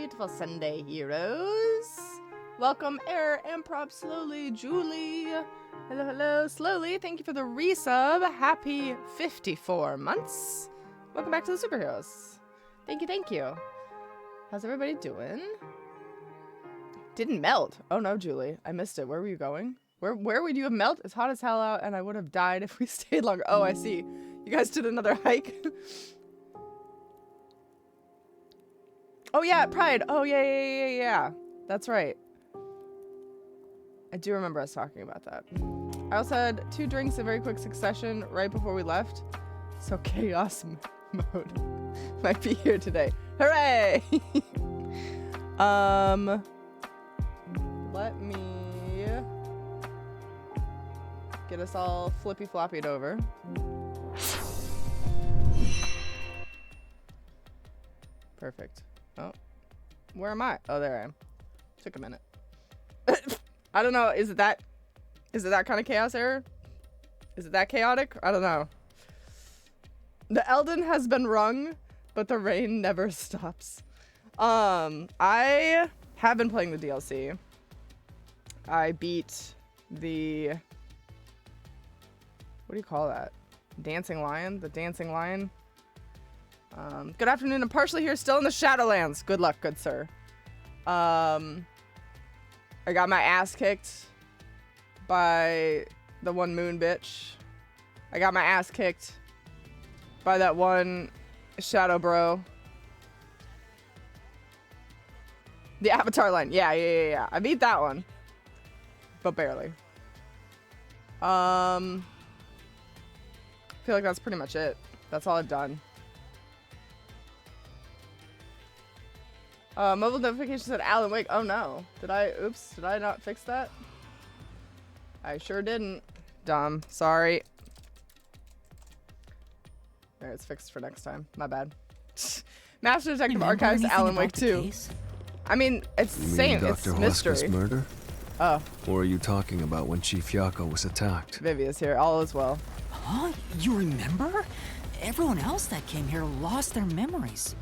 beautiful Sunday, heroes. Welcome, Air Improv Slowly, Julie. Hello, hello, Slowly. Thank you for the resub. Happy 54 months. Welcome back to the superheroes. Thank you, thank you. How's everybody doing? Didn't melt. Oh no, Julie. I missed it. Where were you going? Where would you have melted? It's hot as hell out, and I would have died if we stayed longer. Oh, I see. You guys did another hike. Oh yeah, Pride. Oh yeah. That's right. I do remember us talking about that. I also had 2 drinks in very quick succession right before we left. So chaos mode might be here today. Hooray! Let me get us all flippy-floppied over. Perfect. Oh, where am I? Oh, there I am. Took a minute. I don't know. Is it that kind of chaos error? Is it that chaotic? I don't know. The Elden has been rung, but the rain never stops. I have been playing the DLC. I beat the... What do you call that? Dancing Lion? The Dancing Lion? Good afternoon. I'm partially here, still in the Shadowlands. Good luck, good sir. I got my ass kicked by the one moon bitch. I got my ass kicked by that one shadow bro. The Avatar line. Yeah. I beat that one. But barely. I feel like that's pretty much it. That's all I've done. Mobile notification said Alan Wake. Oh no. Oops, did I not fix that? I sure didn't. Dumb. Sorry. There, it's fixed for next time. My bad. Master Detective Archives Alan Wake 2. I mean, it's the same. It's mystery. Murder? Oh. Or are you talking about when Chief Yako was attacked? Vivia's here. All is well. Huh? You remember? Everyone else that came here lost their memories.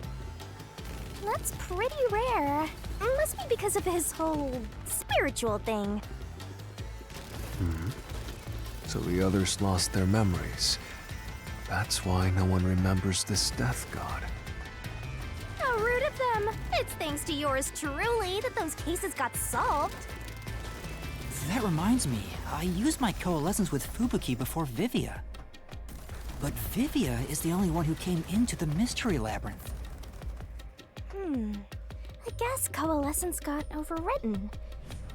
That's pretty rare. Must be because of his whole spiritual thing. So the others lost their memories. That's why no one remembers this death god. How rude of them. It's thanks to yours truly that those cases got solved. That reminds me, I used my coalescence with Fubuki before Vivia. But Vivia is the only one who came into the mystery labyrinth. I guess coalescence got overwritten.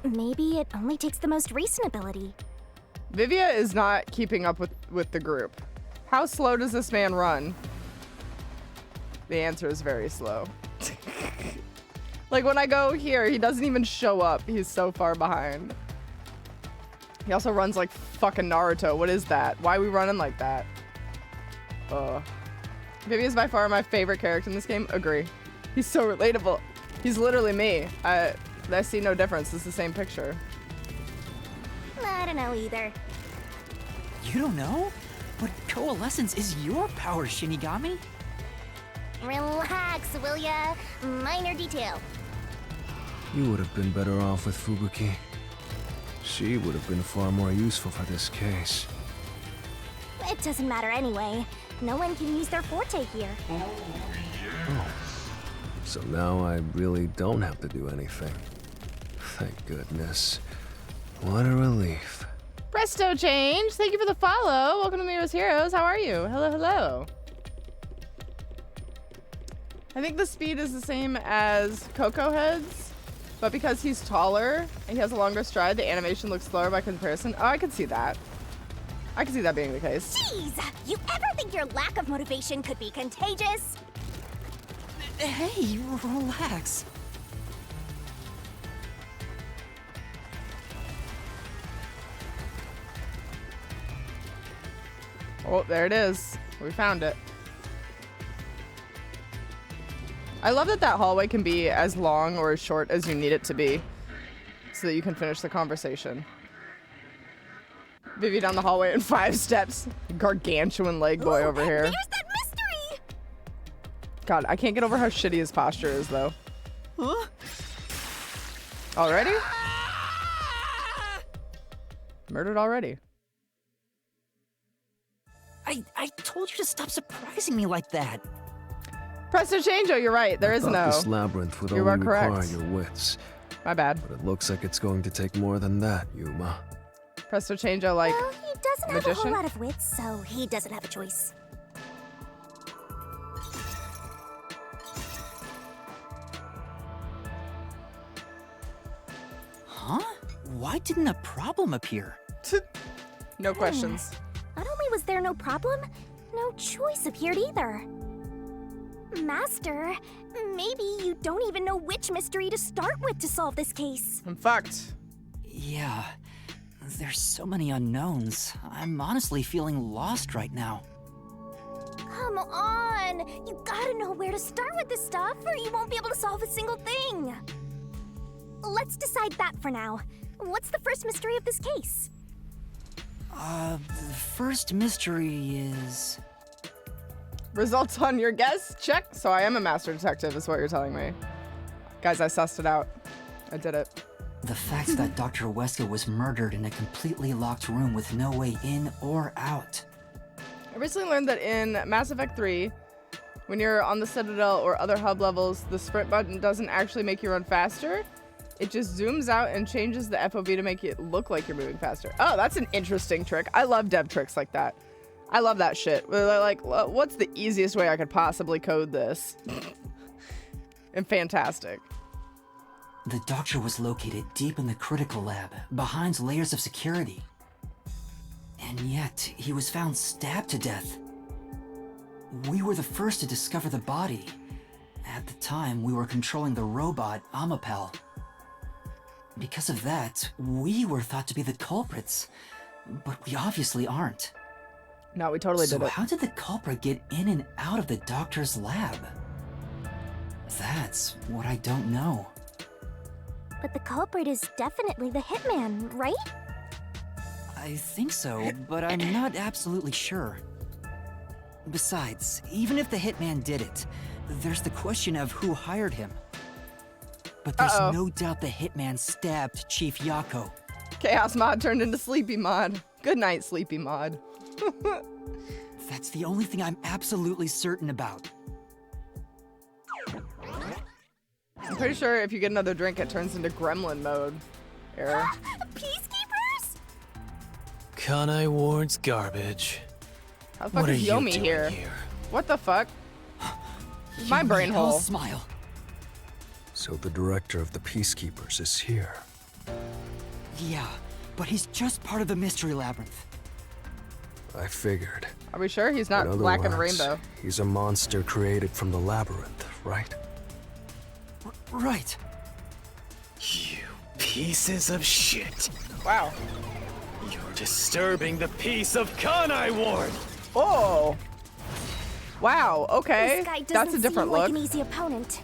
Maybe it only takes the most recent ability. Vivia is not keeping up with the group. How slow does this man run? The answer is very slow. Like when I go here, he doesn't even show up. He's so far behind. He also runs like fucking Naruto. What is that? Why are we running like that? Vivia is by far my favorite character in this game. Agree. He's so relatable. He's literally me. I see no difference. It's the same picture. I don't know either. You don't know? But coalescence is your power, Shinigami. Relax, will ya? Minor detail. You would have been better off with Fubuki. She would have been far more useful for this case. It doesn't matter anyway. No one can use their forte here. Oh. So now I really don't have to do anything. Thank goodness. What a relief. Presto change. Thank you for the follow. Welcome to Miro's Heroes. How are you? Hello. I think the speed is the same as Coco Head's, but because he's taller and he has a longer stride, the animation looks slower by comparison. Oh, I can see that. I can see that being the case. Jeez! You ever think your lack of motivation could be contagious? Hey, relax. Oh, there it is. We found it. I love that hallway can be as long or as short as you need it to be so that you can finish the conversation. Vivi down the hallway in 5 steps. Gargantuan leg boy over here. There's that mystery! God, I can't get over how shitty his posture is, though. Huh? Already? Murdered already. I told you to stop surprising me like that. Press to change. Oh, you're right. There is I thought no. this labyrinth would You only are correct. require your wits, My bad. but it looks like it's going to take more than that, Yuma. Presto Changeo, like, Well, he doesn't have a magician? whole lot of wits, so he doesn't have a choice. Huh? Why didn't a problem appear? no questions. Not only was there no problem, no choice appeared either. Master, maybe you don't even know which mystery to start with to solve this case. I'm fucked. Yeah, there's so many unknowns. I'm honestly feeling lost right now. Come on! You gotta know where to start with this stuff, or you won't be able to solve a single thing. Let's decide that for now. What's the first mystery of this case? The first mystery is... Results on your guess? Check. So I am a master detective, is what you're telling me. Guys, I sussed it out. I did it. the fact that Dr. Wesker was murdered in a completely locked room with no way in or out. I recently learned that in Mass Effect 3, when you're on the Citadel or other hub levels, the sprint button doesn't actually make you run faster. It just zooms out and changes the FOV to make it look like you're moving faster. Oh, that's an interesting trick. I love dev tricks like that. I love that shit. Where they're like, what's the easiest way I could possibly code this? And fantastic. The doctor was located deep in the critical lab, behind layers of security. And yet, he was found stabbed to death. We were the first to discover the body. At the time, we were controlling the robot, Amapel. Because of that, we were thought to be the culprits. But we obviously aren't. No, we totally So did it. how did the culprit get in and out of the doctor's lab? That's what I don't know. But the culprit is definitely the hitman, right? I think so, but I'm not absolutely sure. Besides, even if the hitman did it, there's the question of who hired him. But there's no doubt the hitman stabbed Chief Yako. Chaos mod turned into Sleepy mod. Good night, Sleepy mod. That's the only thing I'm absolutely certain about. I'm pretty sure if you get another drink, it turns into gremlin mode. Error. Peacekeepers? Kanai Ward's garbage. How the fuck What are is you Yomi doing here? here? What the fuck? My brain Hell hole. Smile. So the director of the Peacekeepers is here. Yeah, but he's just part of the mystery labyrinth. I figured. Are we sure he's not In other black and words, rainbow? He's a monster created from the labyrinth, right? Right. You pieces of shit. Wow. You're disturbing the peace of Kanai Ward. Oh. Wow. Okay. This guy doesn't That's a different seem like look. an easy opponent.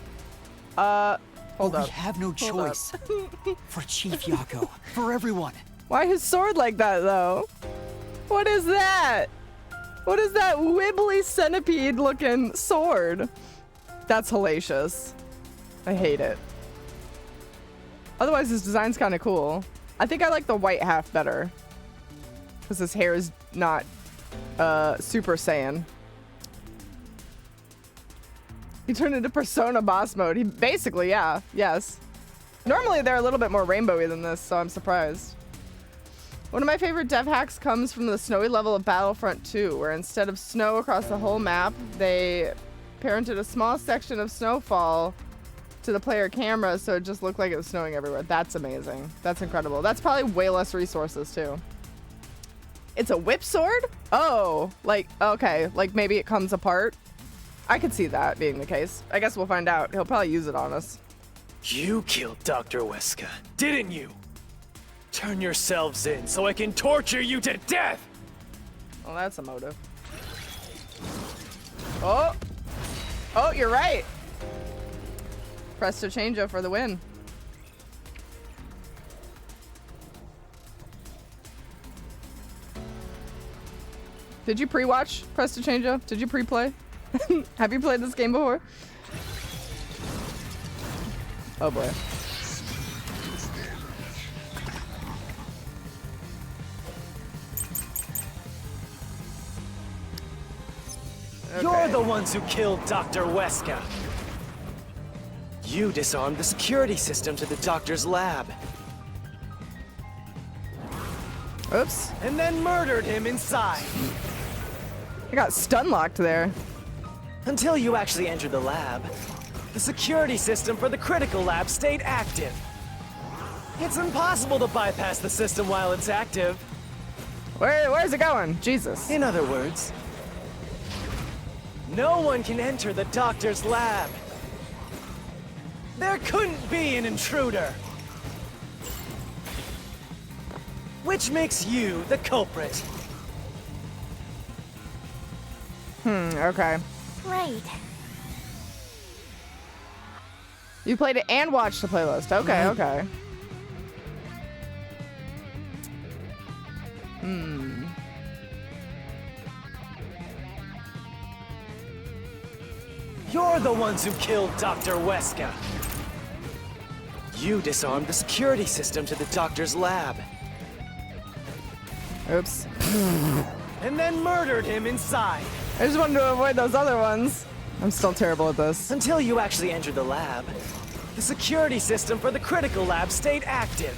Hold We up. have no up. choice. For Chief Yako. For everyone. Why his sword like that though? What is that? What is that wibbly centipede looking sword? That's hellacious. I hate it. Otherwise his design's kind of cool. I think I like the white half better. Because his hair is not Super Saiyan. He turned into Persona boss mode. He basically, yeah, yes. Normally they're a little bit more rainbowy than this, so I'm surprised. One of my favorite dev hacks comes from the snowy level of Battlefront 2, where instead of snow across the whole map, they parented a small section of snowfall to the player camera so it just looked like it was snowing everywhere. That's amazing. That's incredible. That's probably way less resources too. It's a whip sword? Oh, like, okay, like maybe it comes apart. I could see that being the case. I guess we'll find out. He'll probably use it on us. You killed Dr. Wesker, didn't you? Turn yourselves in so I can torture you to death! Well, that's a motive. Oh! Oh, you're right! Presto Changeo for the win. Did you pre-watch Presto Changeo? Did you pre-play? Have you played this game before? Oh boy. You're the ones who killed Dr. Weska. You disarmed the security system to the doctor's lab. Oops. And then murdered him inside. I got stun locked there. Until you actually entered the lab, the security system for the critical lab stayed active. It's impossible to bypass the system while it's active. Where's it going? Jesus. In other words, no one can enter the doctor's lab. There couldn't be an intruder. Which makes you the culprit. Okay. Right. You played it and watched the playlist. Okay, okay. You're the ones who killed Dr. Weska. You disarmed the security system to the doctor's lab. Oops. And then murdered him inside. I just wanted to avoid those other ones. I'm still terrible at this. Until you actually entered the lab, the security system for the critical lab stayed active.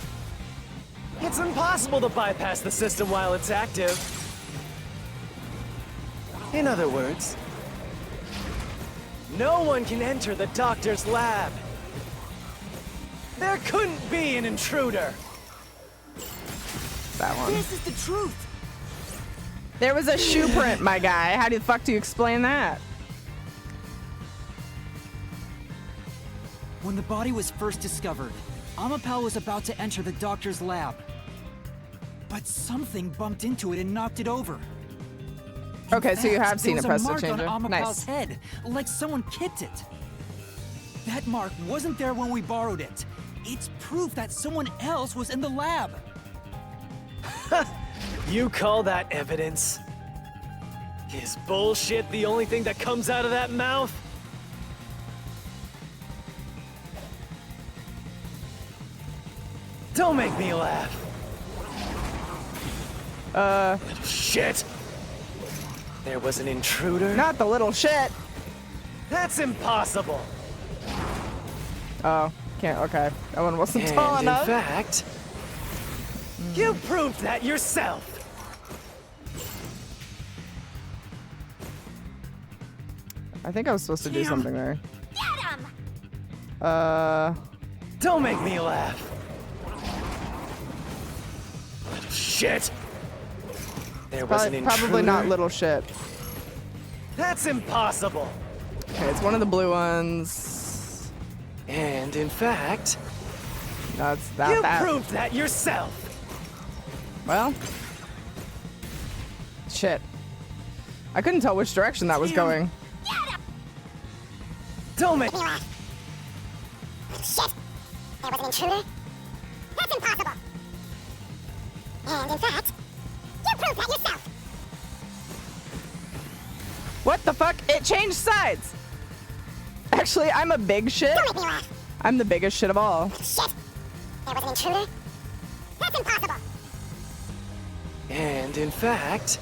It's impossible to bypass the system while it's active. In other words, no one can enter the doctor's lab. There couldn't be an intruder. That one. This is the truth. There was a shoe print, my guy. How the fuck do you explain that? When the body was first discovered, Amapal was about to enter the doctor's lab. But something bumped into it and knocked it over. Okay, so you have seen there a was a precedent mark changer. on Amapal's Nice. head, like someone kicked it. That mark wasn't there when we borrowed it. It's proof that someone else was in the lab. You call that evidence? Is bullshit the only thing that comes out of that mouth? Don't make me laugh. Little shit. There was an intruder? Not the little shit. That's impossible. Oh, can't. Okay. That one wasn't And tall in enough. fact, you proved that yourself. I think I was supposed to do Damn. something there. Get him! Don't make me laugh. Little shit. There was an intruder? Probably not little shit. That's impossible. Okay, it's one of the blue ones. And in fact, That's you that. proved that yourself. Well, shit. I couldn't tell which direction that was going. Don't make Shit! There was an intruder? That's impossible! And in fact, you proved that yourself! What the fuck? It changed sides. Actually, I'm a big shit. Don't make me laugh! I'm the biggest shit of all. Shit! There was an intruder? That's impossible! And in fact,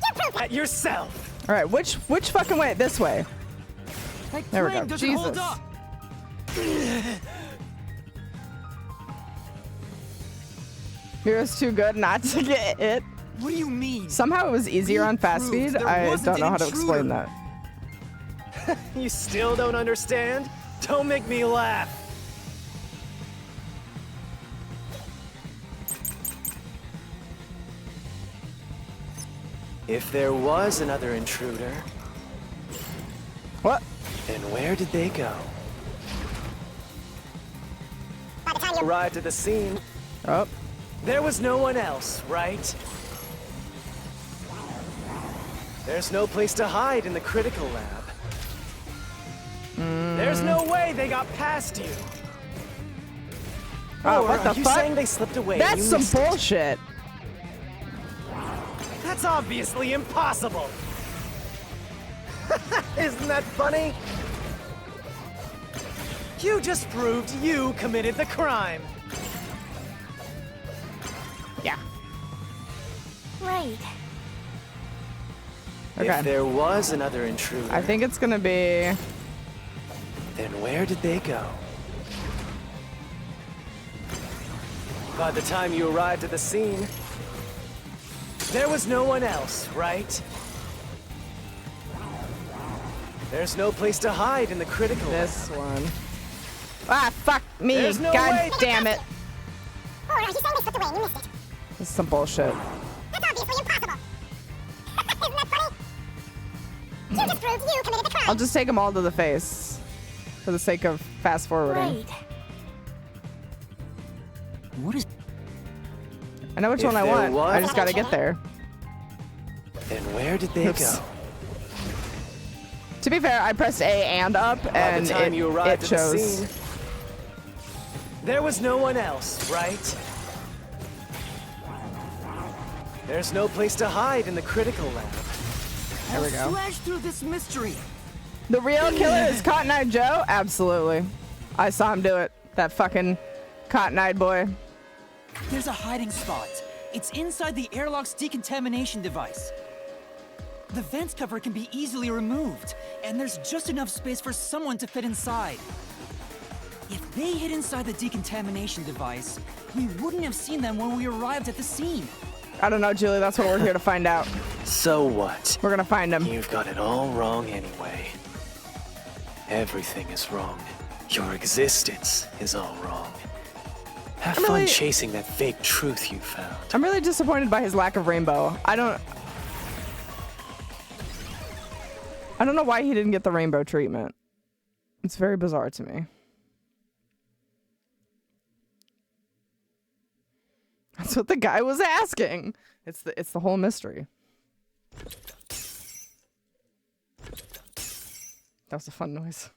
You proved that yourself. All right, which fucking way? This way. That There we claim go. doesn't hold Jesus. up. Hero's too good not to get it. What do you mean? Somehow it was easier You on fast proved speed. there I wasn't don't know an how to explain intruder. that. You still don't understand? Don't make me laugh. If there was another intruder, What? then where did they go? By the time you Arrived at the scene, Oh, there was no one else, right? There's no place to hide in the critical lab. There's no way they got past you. oh Or what the are you fuck? saying they slipped away? and That's you some missed it? bullshit. That's obviously impossible. Isn't that funny? You just proved you committed the crime. Yeah. Right. Okay. If there was another intruder, I think it's gonna be. then where did they go? By the time you arrived at the scene, there was no one else, right? There's no place to hide in the critical. This one. Ah, fuck me. There's no God way. damn it. Oh, are you saying they slipped away and you missed it? This is some bullshit. That's obviously impossible. Isn't that funny? You just proved you committed the crime. I'll just take them all to the face. For the sake of fast forwarding. Right. What is... I know which If one I there want. was- I just gotta get there. Then where did they Oops. go? To be fair, I pressed A and up, By and the time it, you it arrived at the shows. scene, there was no one else, right? There's no place to hide in the critical lab. There we go. Slash through this mystery. The real killer is Cotton Eye Joe? Absolutely. I saw him do it. That fucking Cotton Eyed boy. There's a hiding spot. It's inside the airlock's decontamination device. The vent cover can be easily removed, and there's just enough space for someone to fit inside. If they hid inside the decontamination device, we wouldn't have seen them when we arrived at the scene. I don't know, Julie. That's what we're here to find out. So what? We're gonna find him. You've got it all wrong anyway. Everything is wrong. Your existence is all wrong. Have I'm fun really- chasing that fake truth you found. I'm really disappointed by his lack of rainbow. I don't know why he didn't get the rainbow treatment. It's very bizarre to me. That's what the guy was asking. It's the whole mystery. That was a fun noise.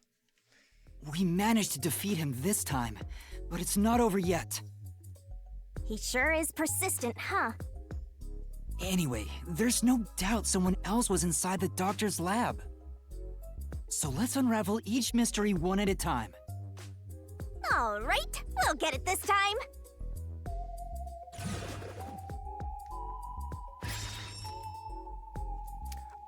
We managed to defeat him this time, but it's not over yet. He sure is persistent, huh? Anyway, there's no doubt someone else was inside the doctor's lab. So let's unravel each mystery one at a time. All right, we'll get it this time.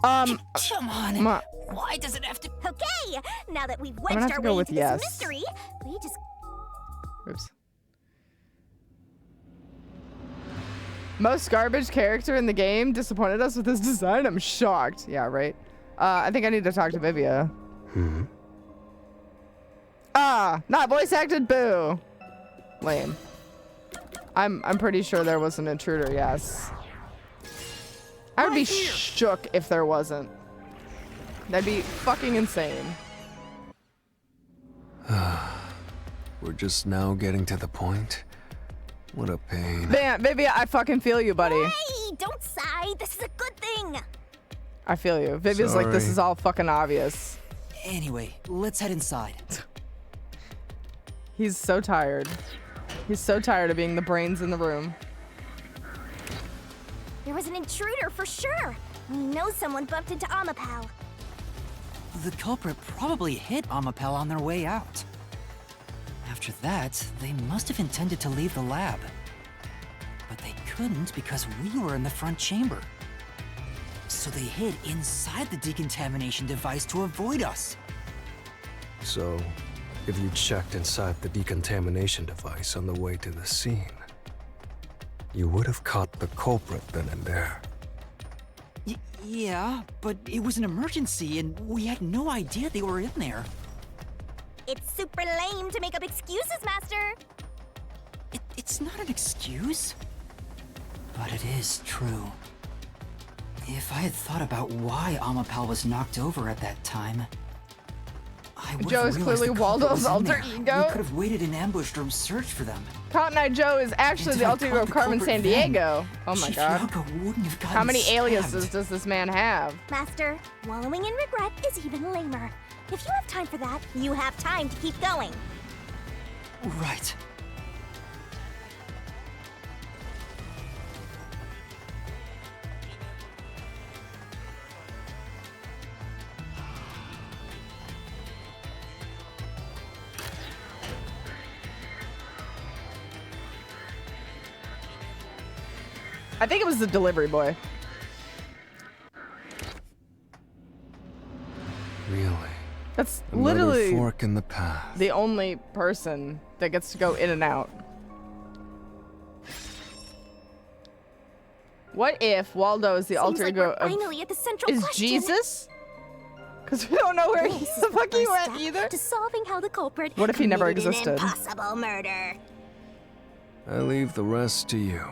Come on. Ma- Why does it have to... Okay, now that we've gonna wedged have to our go way with into yes. this mystery, we just Oops. Most garbage character in the game disappointed us with his design. I'm shocked. Yeah, right. I think I need to talk to Vivia. Ah, not voice acted. Boo. Lame. I'm pretty sure there was an intruder. Yes. I would be shook if there wasn't. That'd be fucking insane. We're just now getting to the point. What a pain. Man, Vivia, I fucking feel you, buddy. hey, don't sigh. This is a good thing. I feel you. Vivia's like, this Sorry. is all fucking obvious. Anyway, let's head inside. He's so tired. He's so tired of being the brains in the room. There was an intruder for sure. We know someone bumped into Amapal. The culprit probably hit Amapel on their way out. After that, they must have intended to leave the lab. But they couldn't because we were in the front chamber. So they hid inside the decontamination device to avoid us. So, if you checked inside the decontamination device on the way to the scene, you would have caught the culprit then and there. Yeah, but it was an emergency and we had no idea they were in there. It's super lame to make up excuses, Master. It's not an excuse. But it is true. If I had thought about why Amapal was knocked over at that time, I would Joe have is realized clearly the culprit Waldo's was in alter there. ego. We could have waited in ambush to search for them. Cotton Eye Joe is actually And the if I alter ego caught of the Carmen culprit Sandiego. then, Oh my Chief god. Yoko wouldn't have gotten How many aliases stabbed. does this man have? Master, wallowing in regret is even lamer. If you have time for that, you have time to keep going. Right. I think it was the delivery boy. Really? That's Another literally fork in the path. the only person that gets to go in and out. What if Waldo is the Seems alter like ego we're of finally at the central is question. Jesus? Because we don't know where This the is fuck he first went step either. to solving how the culprit What if he never committed existed? An impossible murder. I leave the rest to you.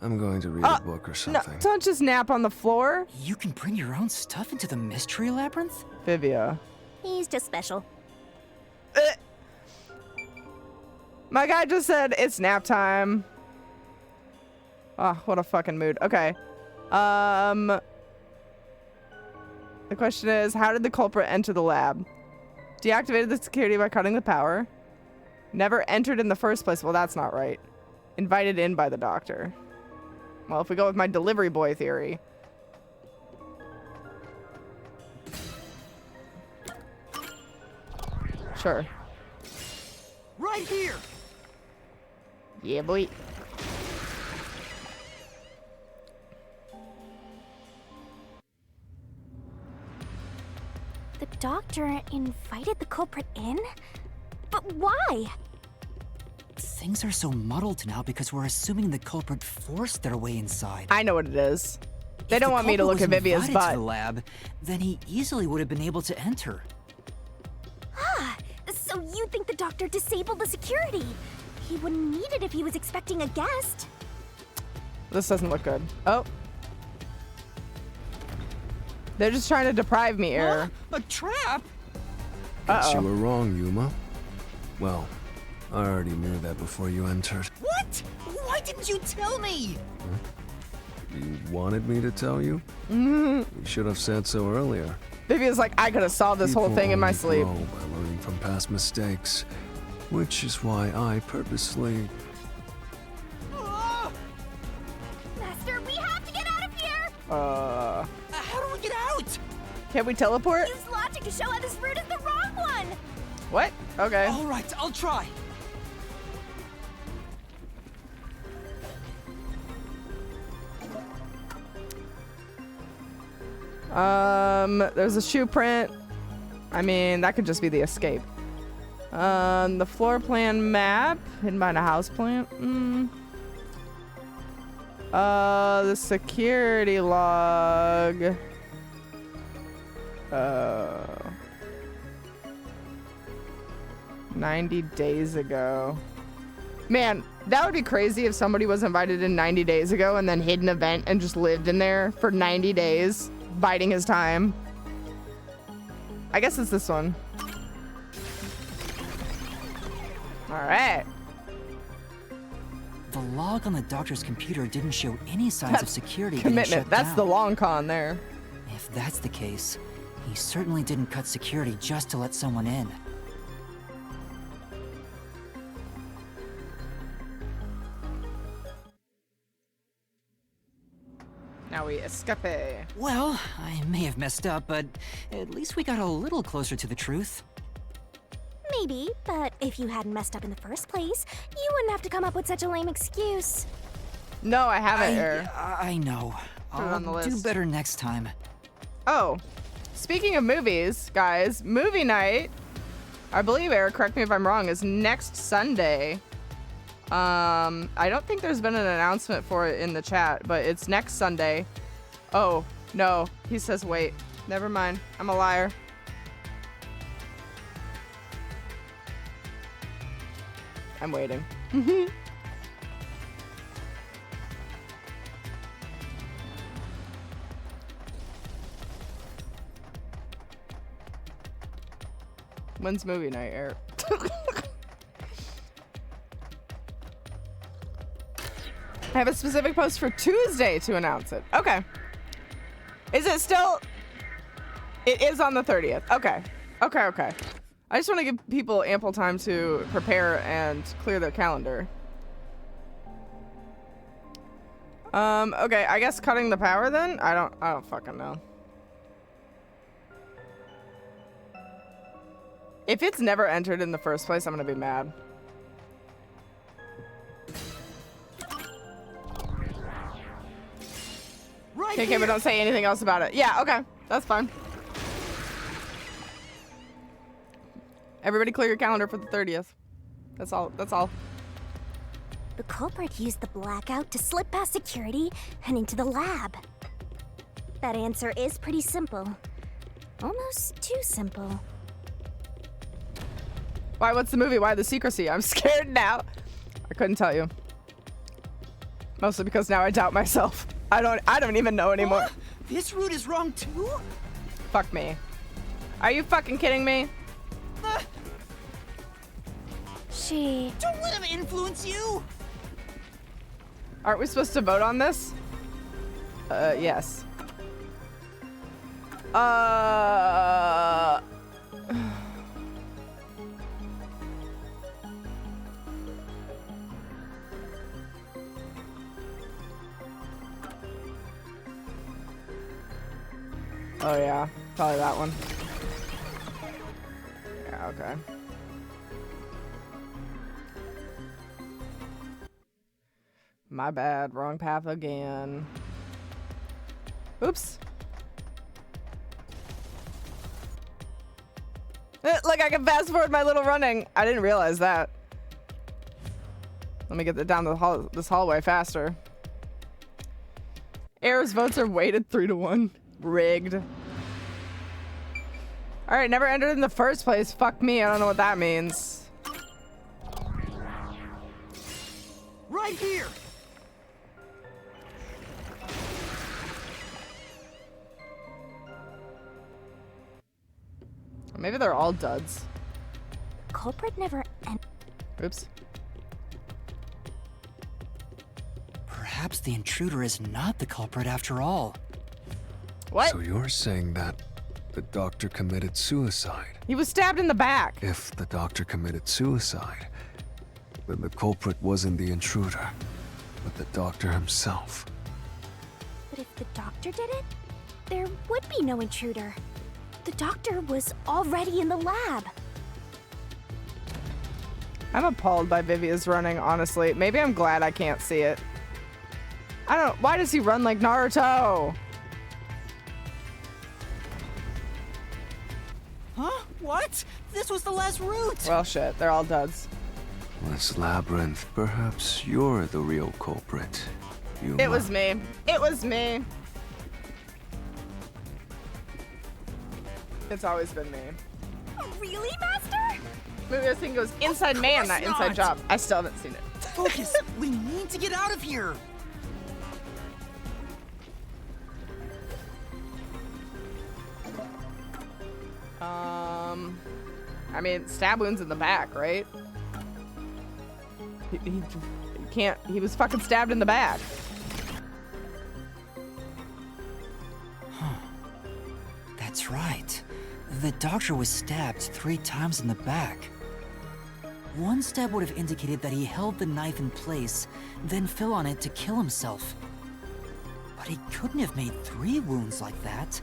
I'm going to read a book or No, something. don't just nap on the floor. You can bring your own stuff into the mystery labyrinth? Vivia. He's just special. My guy just said it's nap time. Oh, what a fucking mood. Okay. The question is, how did the culprit enter the lab? Deactivated the security by cutting the power. Never entered in the first place. Well, that's not right. Invited in by the doctor. Well, if we go with my delivery boy theory. Sure. Right here! Yeah, boy. The doctor invited the culprit in? But why? Things are so muddled now because we're assuming the culprit forced their way inside. I know what it is. They If don't the want me to culprit look at was Vivia's invited butt. to the lab, then he easily would have been able to enter. So you think the doctor disabled the security? He wouldn't need it if he was expecting a guest. This doesn't look good. Oh. They're just trying to deprive me, Air. A trap? Guess you Uh-oh. were wrong, Yuma. Well, I already knew that before you entered. What? Why didn't you tell me? You wanted me to tell you? You should have said so earlier. Vivia's like, I could have solved this whole People thing in my only sleep. grow by learning from past mistakes, which is why I purposely... Master, we have to get out of here! How do we get out? Can we teleport? Use logic to show how this route is the wrong one! What? Okay. All right, I'll try. There's a shoe print. I mean, that could just be the escape. The floor plan map hidden behind a house plant. The security log. 90 days ago. Man, that would be crazy if somebody was invited in 90 days ago and then hid an event and just lived in there for 90 days, biding his time. I guess it's this one. All right. The log on the doctor's computer didn't show any signs of security getting Commitment. shut That's down. the long con there. If that's the case, he certainly didn't cut security just to let someone in. Now we escape. Well, I may have messed up, but at least we got a little closer to the truth. Maybe, but if you hadn't messed up in the first place, you wouldn't have to come up with such a lame excuse. No, I haven't. Air. I know. Put it on the I'll do list. better next time. Oh, speaking of movies, guys, movie night, I believe, Eric, correct me if I'm wrong, is next Sunday. I don't think there's been an announcement for it in the chat, but it's next Sunday. Oh, no, he says wait. Never mind, I'm a liar. I'm waiting. When's movie night, Eric? I have a specific post for Tuesday to announce it. Okay. Is it still? It is on the 30th. Okay. Okay. I just want to give people ample time to prepare and clear their calendar. Okay, I guess cutting the power then? I don't fucking know. If it's never entered in the first place, I'm gonna be mad. Okay, but don't say anything else about it. Yeah, okay. That's fine. Everybody clear your calendar for the 30th. That's all. That's all. The culprit used the blackout to slip past security and into the lab. That answer is pretty simple. Almost too simple. Why? What's the movie? Why the secrecy? I'm scared now. I couldn't tell you. Mostly because now I doubt myself. I don't even know anymore. This route is wrong too? Fuck me. Are you fucking kidding me? Don't let him influence you! Aren't we supposed to vote on this? Yes. Oh yeah, probably that one. Yeah, okay. My bad, wrong path again. Oops. Like I can fast forward my little running. I didn't realize that. Let me get down this hallway faster. Air's votes are weighted 3-1. Rigged. Alright, never entered in the first place. Fuck me, I don't know what that means. Right here! Maybe they're all duds. Culprit never Oops. Perhaps the intruder is not the culprit after all. What? So you're saying that the doctor committed suicide? He was stabbed in the back. If the doctor committed suicide, then the culprit wasn't the intruder, but the doctor himself. But if the doctor did it, there would be no intruder. The doctor was already in the lab. I'm appalled by Vivia's running, honestly. Maybe I'm glad I can't see it. I don't. Why does he run like Naruto? Huh? What? This was the last route! Well, shit. They're all duds. This labyrinth, perhaps you're the real culprit. Yuma. It was me. It was me. It's always been me. Really, Master? Maybe this thing goes inside man, not inside not. job. I still haven't seen it. Focus! We need to get out of here! I mean, stab wounds in the back, right? He can't. He was fucking stabbed in the back. That's right. The doctor was stabbed 3 times in the back. One stab would have indicated that he held the knife in place, then fell on it to kill himself. But he couldn't have made 3 wounds like that.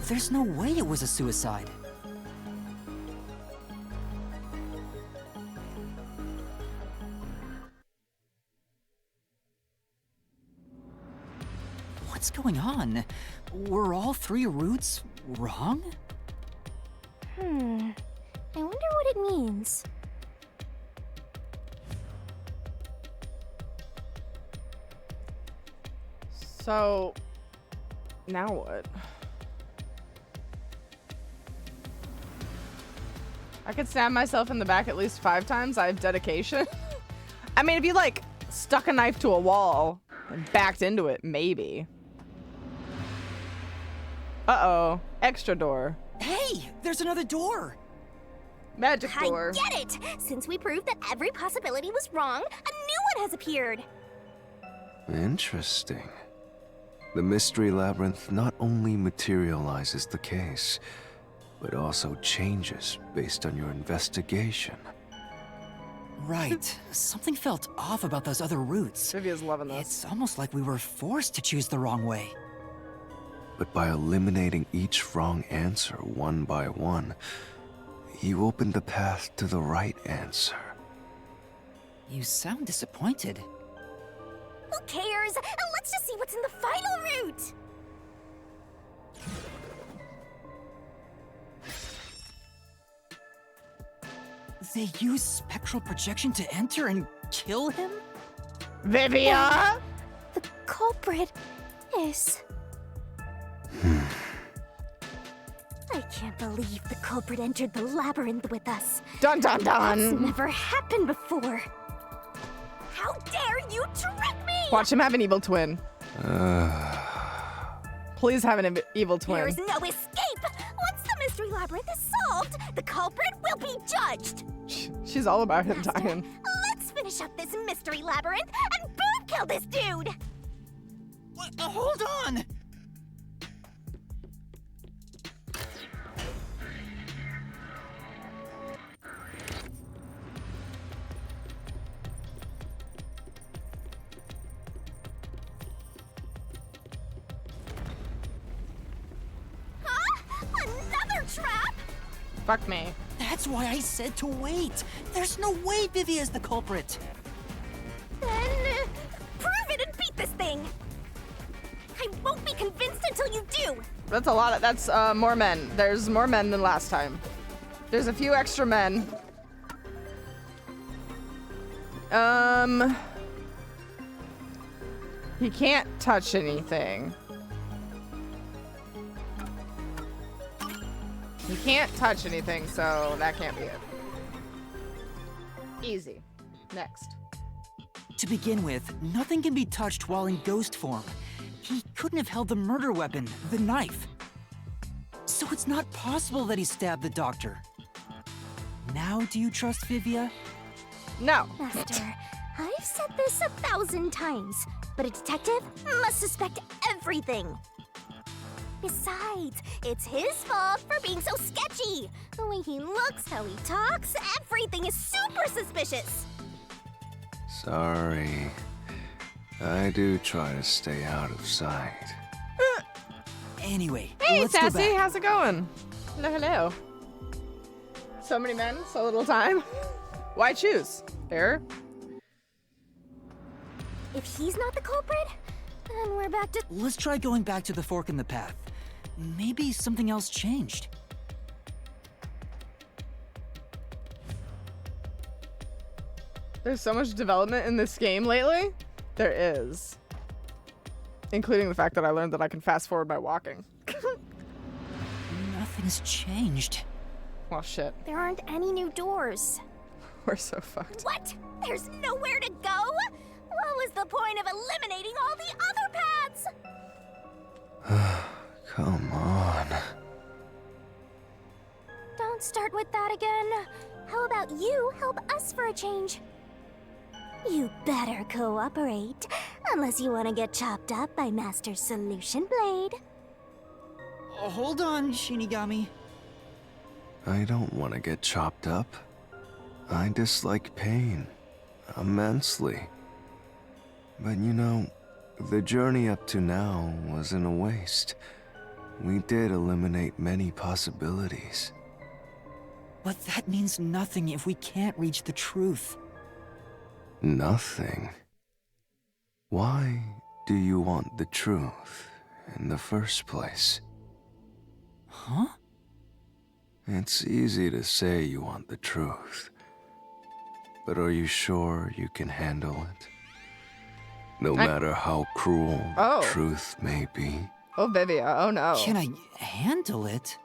There's no way it was a suicide. What's going on? Were all 3 routes wrong? I wonder what it means. So, now what? I could stab myself in the back at least 5 times. I have dedication. I mean, if you like stuck a knife to a wall and backed into it, maybe. Uh-oh. Extra door. Hey! There's another door! Magic door. I get it! Since we proved that every possibility was wrong, a new one has appeared! Interesting. The mystery labyrinth not only materializes the case, but also changes based on your investigation. Right. Something felt off about those other routes. Vivia's loving this. It's almost like we were forced to choose the wrong way. But by eliminating each wrong answer one by one, you opened the path to the right answer. You sound disappointed. Who cares? Let's just see what's in the final route! They use spectral projection to enter and kill him? Vivia! The culprit is... I can't believe the culprit entered the labyrinth with us. Dun dun That's dun! never happened before. How dare you trick me! Watch him have an evil twin. Please have an evil twin. There is no escape! Once the mystery labyrinth is solved, the culprit will be judged! She's all about him Master, dying. let's finish up this mystery labyrinth and boom kill this dude! What? Hold on! Huh? Another trap? Fuck me. That's why I said to wait. There's no way Vivi is the culprit. Then prove it and beat this thing! I won't be convinced until you do! That's a lot of, that's more men. There's more men than last time. There's a few extra men. He can't touch anything. He can't touch anything, so that can't be it. Easy. Next. To begin with, nothing can be touched while in ghost form. He couldn't have held the murder weapon, the knife. So it's not possible that he stabbed the doctor. Now do you trust Vivia? No. Master, I've said this 1,000 times, but a detective must suspect everything. Besides, it's his fault for being so sketchy. The way he looks, how he talks, everything is super suspicious. Sorry. I do try to stay out of sight. Anyway, Hey, let's go Sassy, back. how's it going? Hello, hello. So many men, so little time. Why choose? Error? If he's not the culprit, then we're back to... Let's try going back to the fork in the path. Maybe something else changed. There's so much development in this game lately. There is. Including the fact that I learned that I can fast forward by walking. Nothing's changed. Well, shit. There aren't any new doors. We're so fucked. What? There's nowhere to go? What was the point of eliminating all the other paths? Come on. Don't start with that again. How about you help us for a change? You better cooperate, unless you want to get chopped up by Master Solution Blade. Hold on, Shinigami. I don't want to get chopped up. I dislike pain immensely. But you know, the journey up to now wasn't a waste. We did eliminate many possibilities. But that means nothing if we can't reach the truth. Nothing. Why do you want the truth in the first place? Huh? It's easy to say you want the truth. But are you sure you can handle it? No matter how cruel Oh. the truth may be. Oh, Vivia. Oh, no. Can I handle it?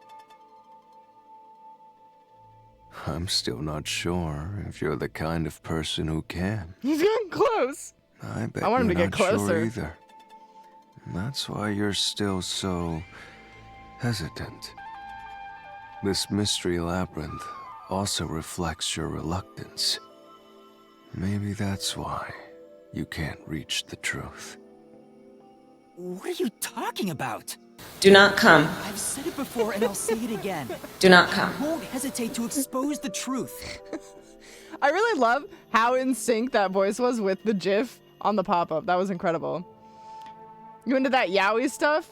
I'm still not sure if you're the kind of person who can. He's getting close. I bet I want him you're to get not sure closer. either. And that's why you're still so hesitant. This mystery labyrinth also reflects your reluctance. Maybe that's why you can't reach the truth. What are you talking about? Do not come. I've said it before and I'll say it again. Do not I come. won't hesitate to expose the truth. I really love how in sync that voice was with the GIF on the pop-up. That was incredible. You into that yaoi stuff?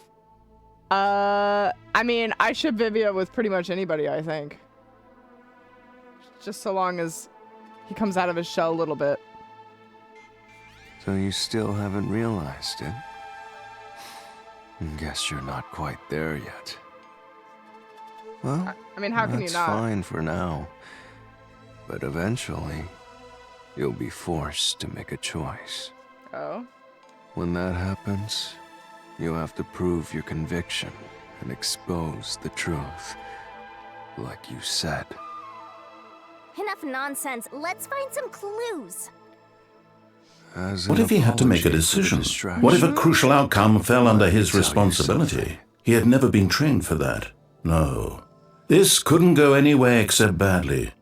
I mean, I ship Vivia with pretty much anybody, I think. Just so long as he comes out of his shell a little bit. So you still haven't realized it? Guess you're not quite there yet. Well, I mean, how can you that's not? fine for now. But eventually, you'll be forced to make a choice. Oh? When that happens, you have to prove your conviction and expose the truth, like you said. Enough nonsense. Let's find some clues. What if he had to make a decision? What if a crucial outcome fell under his responsibility? He had never been trained for that. No. This couldn't go any way except badly.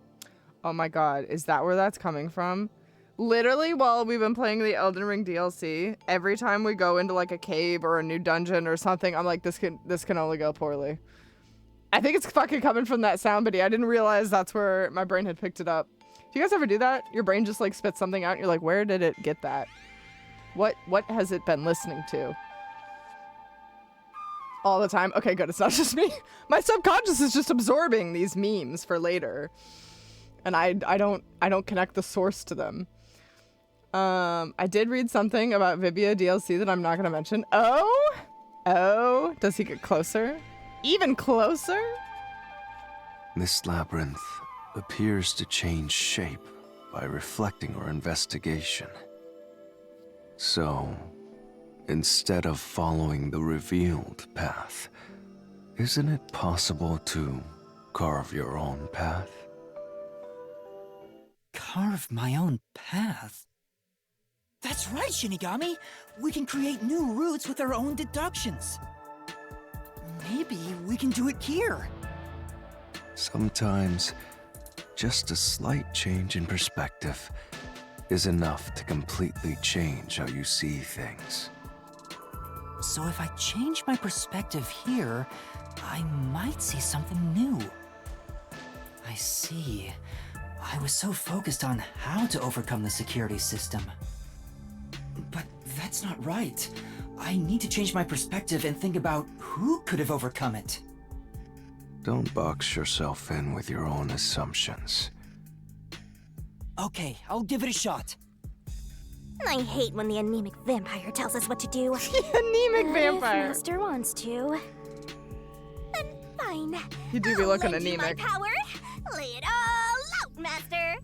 Oh my god, is that where that's coming from? Literally, while we've been playing the Elden Ring DLC, every time we go into like a cave or a new dungeon or something, I'm like, this can only go poorly. I think it's fucking coming from that sound biddy. I didn't realize that's where my brain had picked it up. Do you guys ever do that? Your brain just like spits something out and you're like, where did it get that? What has it been listening to? All the time? Okay, good. It's not just me. My subconscious is just absorbing these memes for later. And I don't connect the source to them. I did read something about Vibia DLC that I'm not gonna mention. Oh, does he get closer? Even closer? This labyrinth appears to change shape by reflecting our investigation. So, instead of following the revealed path, isn't it possible to carve your own path? Carve my own path? That's right, Shinigami! We can create new routes with our own deductions. Maybe we can do it here. Sometimes, just a slight change in perspective is enough to completely change how you see things. So if I change my perspective here, I might see something new. I see. I was so focused on how to overcome the security system. But that's not right. I need to change my perspective and think about who could have overcome it. Don't box yourself in with your own assumptions. Okay, I'll give it a shot. I hate when the anemic vampire tells us what to do. Anemic If vampire. Master wants to. Then fine. You do be I'll looking lend you anemic. my power. Lay it all out, Master.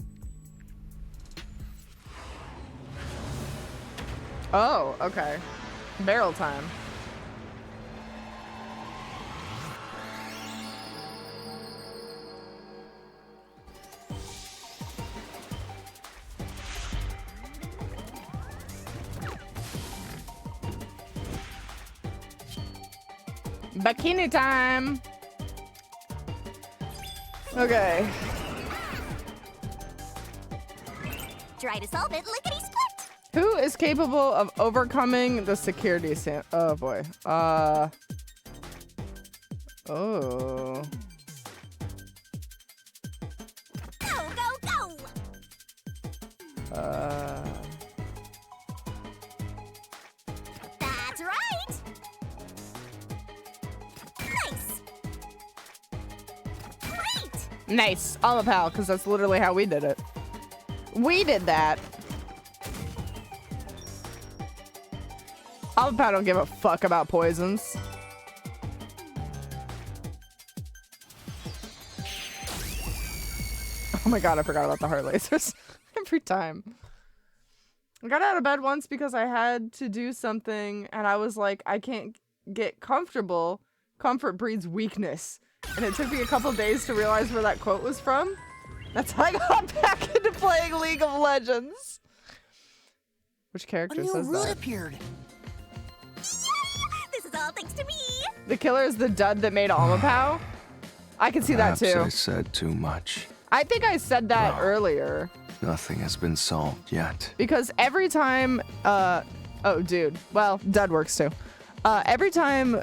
Oh, okay. Barrel time. Bikini time. Okay. Try to solve it, lickety split. Who is capable of overcoming the security oh boy. Oh. Go, go, go. That's right. Nice. Great. Nice. All a pal, because that's literally how we did it. We did that. Alpha don't give a fuck about poisons. Oh my god, I forgot about the heart lasers. Every time. I got out of bed once because I had to do something and I was like, I can't get comfortable. Comfort breeds weakness. And it took me a couple days to realize where that quote was from. That's how I got back into playing League of Legends. Which character A new says route that? appeared. This is all thanks to me. The killer is the dud that made Amapow? I can see that Perhaps too. I said too much. I think I said that earlier. Nothing has been solved yet. Because every time, oh dude, well, dud works too. Every time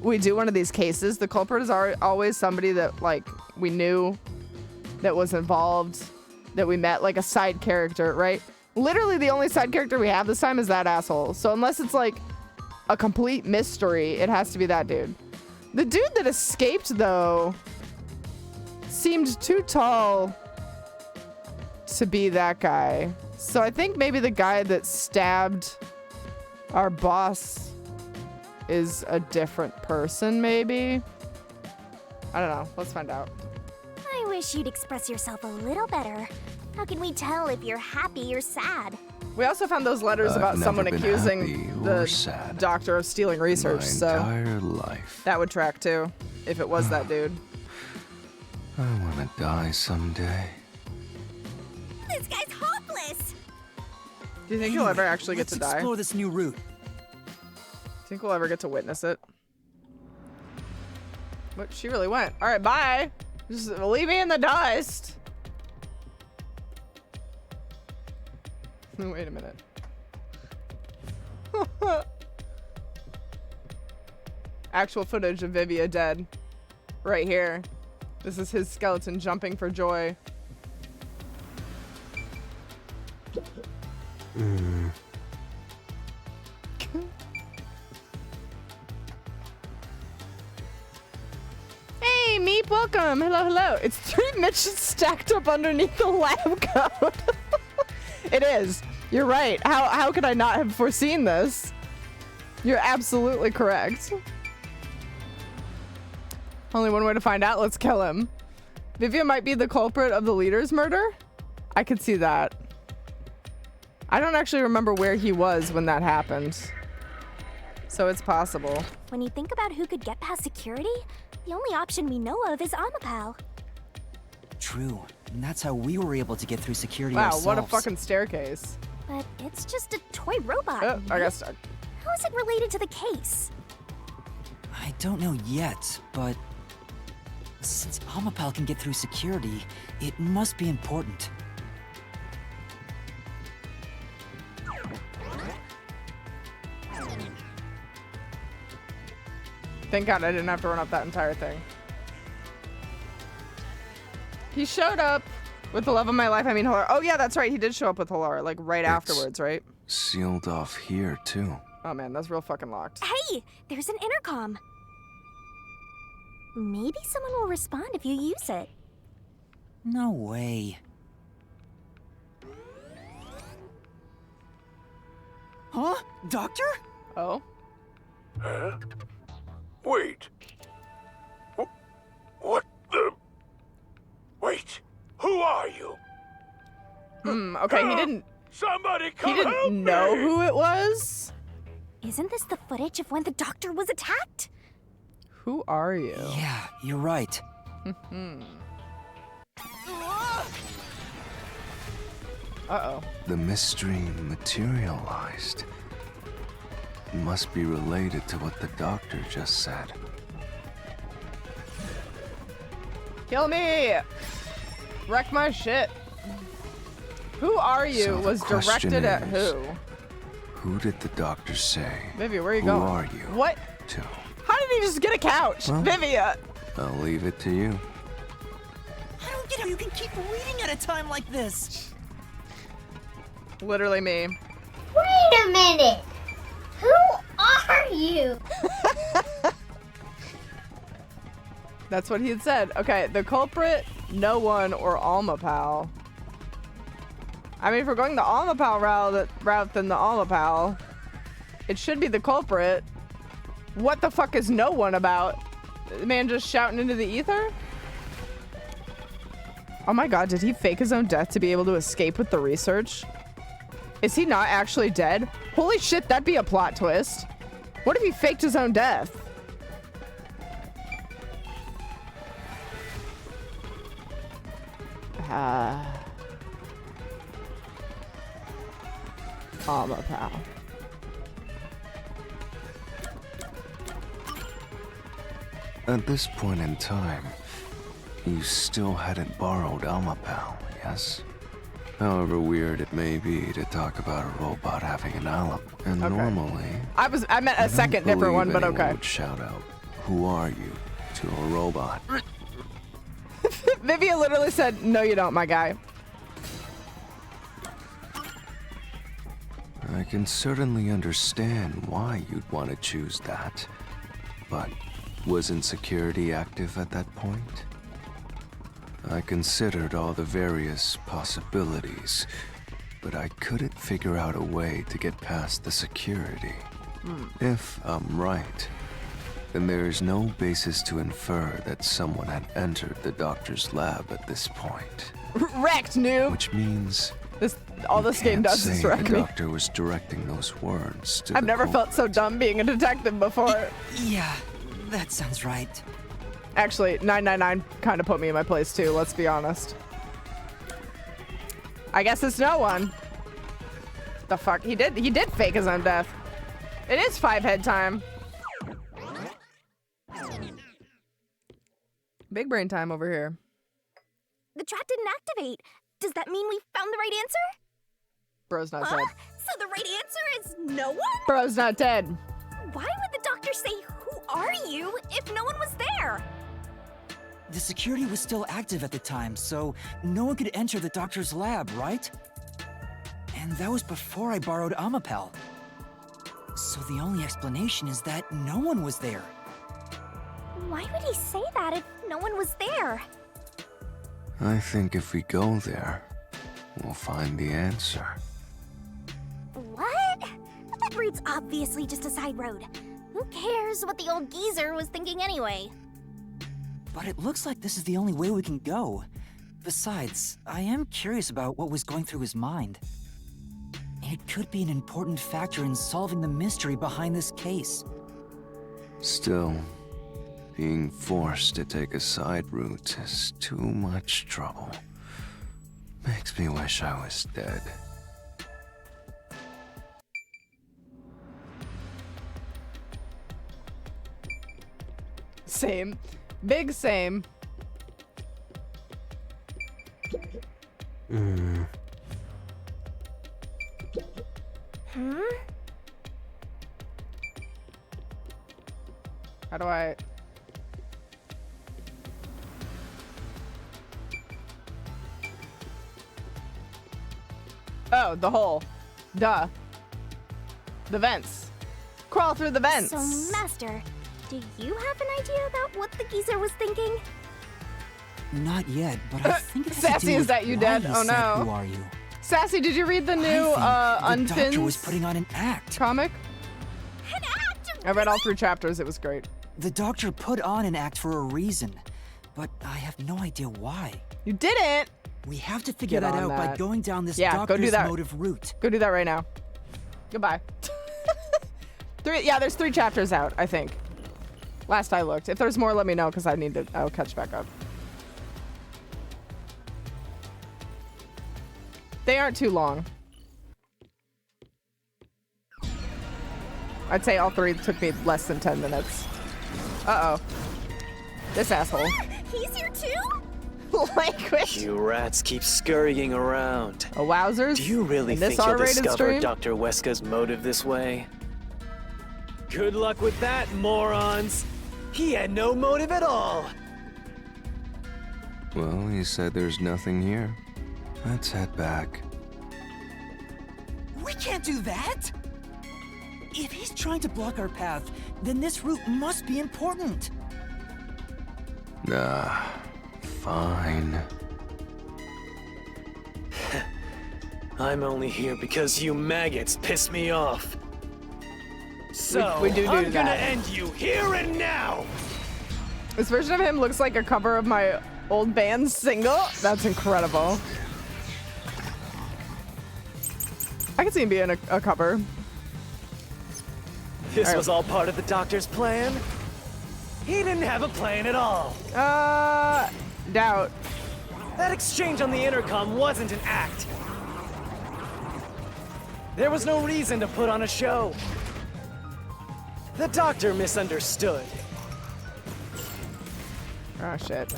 we do one of these cases, the culprit is always somebody that like we knew that was involved, that we met, like a side character, right? Literally the only side character we have this time is that asshole. So unless it's like a complete mystery, it has to be that dude. The dude that escaped though seemed too tall to be that guy. So I think maybe the guy that stabbed our boss is a different person, maybe? I don't know. Let's find out. I wish you'd express yourself a little better. How can we tell if you're happy or sad? We also found those letters I've about never someone been accusing happy or the sad doctor of stealing research, my so entire life. that would track too, if it was that dude. I wanna die someday. This guy's hopeless! Do you think he'll ever actually get to die? Let's explore this new route. Do you think we'll ever get to witness it? But she really went. All right, bye. Just leave me in the dust. Wait a minute. Actual footage of Vivia dead. Right here. This is his skeleton jumping for joy. Hey, Meep, welcome. Hello, hello. It's 3 Mitches stacked up underneath the lab coat. It is. You're right. How could I not have foreseen this? You're absolutely correct. Only one way to find out. Let's kill him. Vivia might be the culprit of the leader's murder. I could see that. I don't actually remember where he was when that happened. So it's possible. When you think about who could get past security, the only option we know of is Amapal. True. And that's how we were able to get through security Wow, ourselves. what a fucking staircase. But it's just a toy robot. Oh, I got stuck. How is it related to the case? I don't know yet, but since Amapal can get through security, it must be important. Thank God I didn't have to run up that entire thing. He showed up with the love of my life. I mean, Hilara. Oh, yeah, that's right. He did show up with Hilara, like, right afterwards, right? Sealed off here, too. Oh, man, that's real fucking locked. Hey, there's an intercom. Maybe someone will respond if you use it. No way. Huh? Doctor? Oh? Huh? Wait. What the? Wait. Who are you? Okay, he didn't... Somebody come He help didn't know me! who it was? Isn't this the footage of when the doctor was attacked? Who are you? Yeah, you're right. Uh-oh. The mystery materialized. Must be related to what the doctor just said. Kill me! Wreck my shit. Who are you So the was question directed at is, who? Who did the doctor say? Vivia, where are you Who going? are you? What? To. How did he just get a couch? Well- Vivia! I'll leave it to you. I don't get how you can keep reading at a time like this. Literally me. Wait a minute! Who are you? That's what he had said. Okay, the culprit, no one, or Almapal. I mean, if we're going the Almapal route, then the Almapal. It should be the culprit. What the fuck is no one about? The man just shouting into the ether? Oh my god, did he fake his own death to be able to escape with the research? Is he not actually dead? Holy shit, that'd be a plot twist. What if he faked his own death? Amapal. At this point in time, you still hadn't borrowed Amapal, yes? However weird it may be to talk about a robot having an alibi. And Okay. normally, I meant a second don't different one, believe but anyone okay. would shout out, "Who are you?" to a robot. Vivia literally said, no you don't, my guy. I can certainly understand why you'd want to choose that. But wasn't security active at that point? I considered all the various possibilities, but I couldn't figure out a way to get past the security. If I'm right, then there is no basis to infer that someone had entered the doctor's lab at this point. Wrecked, noob. Which means All this game does is wreck the me. doctor was directing those words to I've the never felt so culprit. dumb being a detective before. Yeah, that sounds right. Actually, 999 kind of put me in my place too, let's be honest. I guess it's no one. The fuck? He did fake his own death. It is 5-head time. Big brain time over here. The trap didn't activate. Does that mean we found the right answer? Bro's not dead. So the right answer is no one? Bro's not dead. Why would the doctor say, "Who are you?" if no one was there? The security was still active at the time, so no one could enter the doctor's lab, right? And that was before I borrowed Amapel. So the only explanation is that no one was there. Why would he say that if no one was there? I think if we go there, we'll find the answer. What? That route's obviously just a side road. Who cares what the old geezer was thinking anyway? But it looks like this is the only way we can go. Besides, I am curious about what was going through his mind. It could be an important factor in solving the mystery behind this case. Still, being forced to take a side route is too much trouble. Makes me wish I was dead. Same. Big same. How do I... Oh, the hole. Duh. The vents. Crawl through the vents. So, Master, do you have an idea about what the geezer was thinking? Not yet, but I think it's Sassy, is that you dead? Oh, no. Who are you? Sassy, did you read the new I think the doctor was Unfins putting on an act. comic? An act? I read all 3 chapters. It was great. The doctor put on an act for a reason, but I have no idea why. You didn't. We have to figure Get that on out by that. going down this Yeah, go do doctor's that. motive route. Go do that right now. Goodbye. 3. Yeah, there's 3 chapters out, I think. Last I looked. If there's more, let me know because I'll catch back up. They aren't too long. I'd say all 3 took me less than 10 minutes. Uh-oh. This asshole. He's here too? Language. You rats keep scurrying around. Oh, wowzers. Do you really In this think you'll R-rated discover stream? Dr. Weska's motive this way? Good luck with that, morons! He had no motive at all! Well, he said there's nothing here. Let's head back. We can't do that! If he's trying to block our path, then this route must be important. Nah, fine. I'm only here because you maggots piss me off. So, we do I'm gonna that. end you here and now! This version of him looks like a cover of my old band's single. That's incredible. I can see him being a cover. This All right. was all part of the doctor's plan? He didn't have a plan at all. Doubt. That exchange on the intercom wasn't an act. There was no reason to put on a show. The doctor misunderstood. Oh, shit.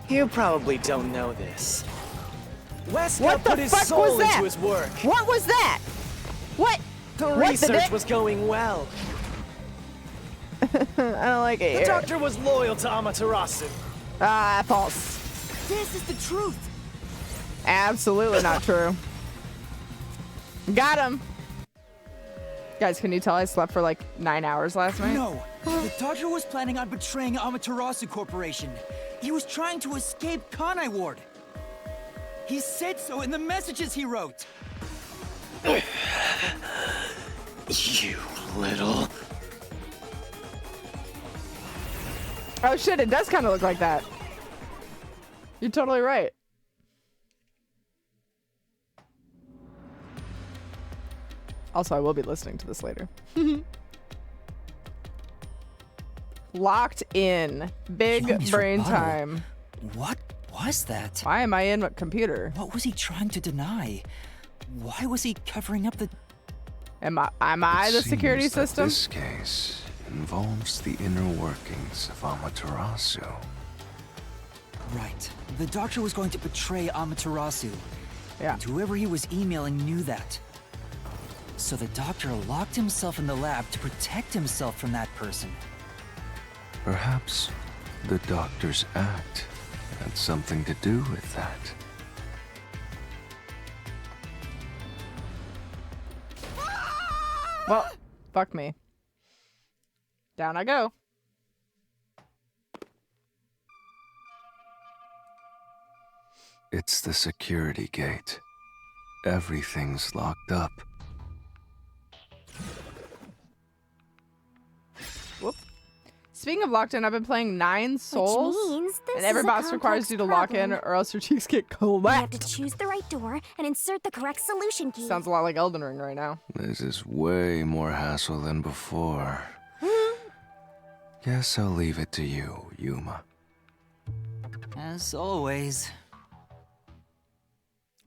You probably don't know this. Weska What the put his fuck soul was that? into his work. What was that? What? The What the research dick? was going well. I don't like it The here. doctor was loyal to Amaterasu. False. This is the truth! Absolutely not true. Got him. Guys, can you tell I slept for like 9 hours last night? No, the doctor was planning on betraying Amaterasu Corporation. He was trying to escape Kanai Ward. He said so in the messages he wrote. You little... Oh shit, it does kind of look like that. You're totally right. Also, I will be listening to this later. Locked in. Big Yomi's brain rebuttal. time. What was that? Why am I in a computer? What was he trying to deny? Why was he covering up the... Am I the security Seems that system? This case involves the inner workings of Amaterasu. Right. The doctor was going to betray Amaterasu. Yeah. And whoever he was emailing knew that. So the doctor locked himself in the lab to protect himself from that person. Perhaps the doctor's act had something to do with that. Well, fuck me. Down I go. It's the security gate. Everything's locked up. Whoop. Speaking of locked in, I've been playing 9 Souls. Which means this And every is a boss requires complex you to lock in problem. or else your cheeks get You have to collapsed. choose the right door and insert the correct solution key. Sounds a lot like Elden Ring right now. This is way more hassle than before. Guess I'll leave it to you, Yuma. As always.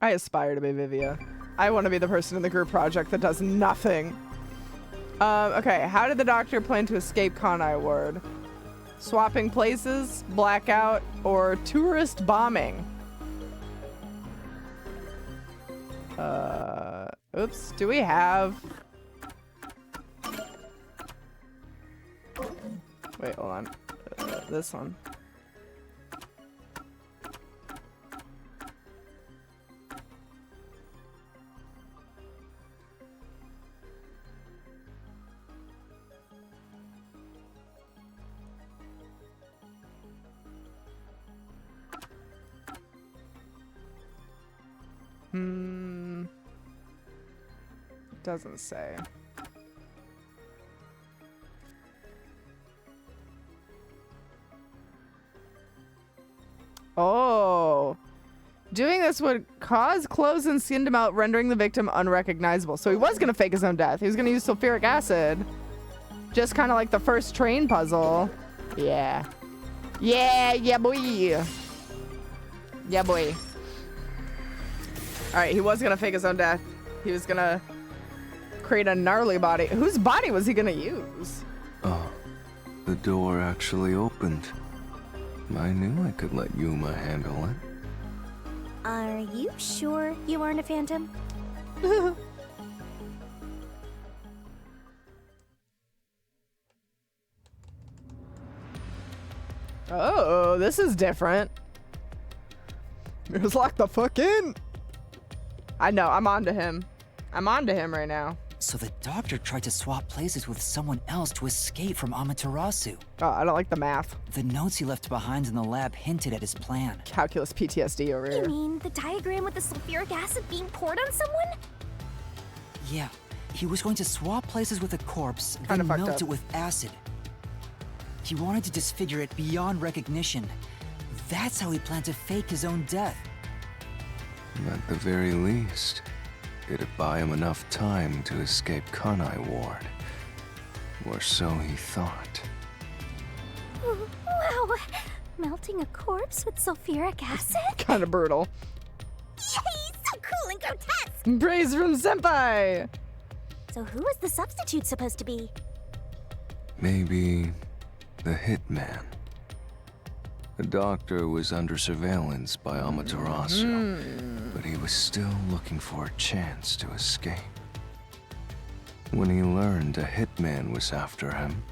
I aspire to be Vivia. I want to be the person in the group project that does nothing. Okay, how did the doctor plan to escape Kanai Ward? Swapping places, blackout, or tourist bombing? Oops, do we have... Wait, hold on. This one. Doesn't say. Oh. Doing this would cause clothes and skin to melt, rendering the victim unrecognizable. So he was going to fake his own death. He was going to use sulfuric acid. Just kind of like the first train puzzle. Yeah. Yeah, boy. Yeah, boy. Alright, he was going to fake his own death. He was going to create a gnarly body. Whose body was he going to use? Oh, the door actually opened. I knew I could let Yuma handle it. Are you sure you aren't a phantom? Oh, this is different. It was locked the fuck in. I know, I'm on to him. I'm on to him right now. So the doctor tried to swap places with someone else to escape from Amaterasu. Oh, I don't like the math. The notes he left behind in the lab hinted at his plan. Calculus PTSD over You here. mean the diagram with the sulfuric acid being poured on someone? Yeah, he was going to swap places with a corpse, Kinda then fucked melt up. it with acid. He wanted to disfigure it beyond recognition. That's how he planned to fake his own death. At the very least, it'd buy him enough time to escape Kanai Ward. Or so he thought. Wow. Melting a corpse with sulfuric acid? Kind of brutal. Yay! So cool and grotesque! Praise from Senpai! So who is the substitute supposed to be? Maybe the hitman. The doctor was under surveillance by Amaterasu, but he was still looking for a chance to escape. When he learned a hitman was after him,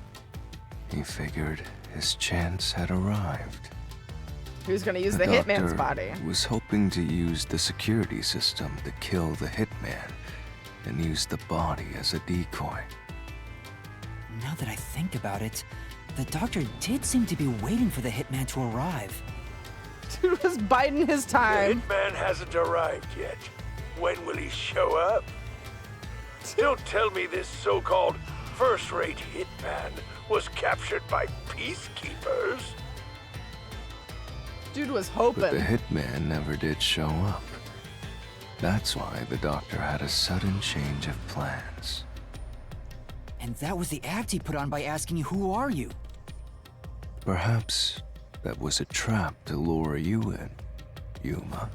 he figured his chance had arrived. He was gonna use the hitman's body. doctor was hoping to use the security system to kill the hitman and use the body as a decoy. Now that I think about it, the doctor did seem to be waiting for the hitman to arrive. Dude was biding his The time. hitman hasn't arrived yet. When will he show up? Don't tell me this so-called first-rate hitman was captured by peacekeepers. Dude was hoping. But the hitman never did show up. That's why the doctor had a sudden change of plans. And that was the act he put on by asking you, who are you? Perhaps that was a trap to lure you in, Yuma.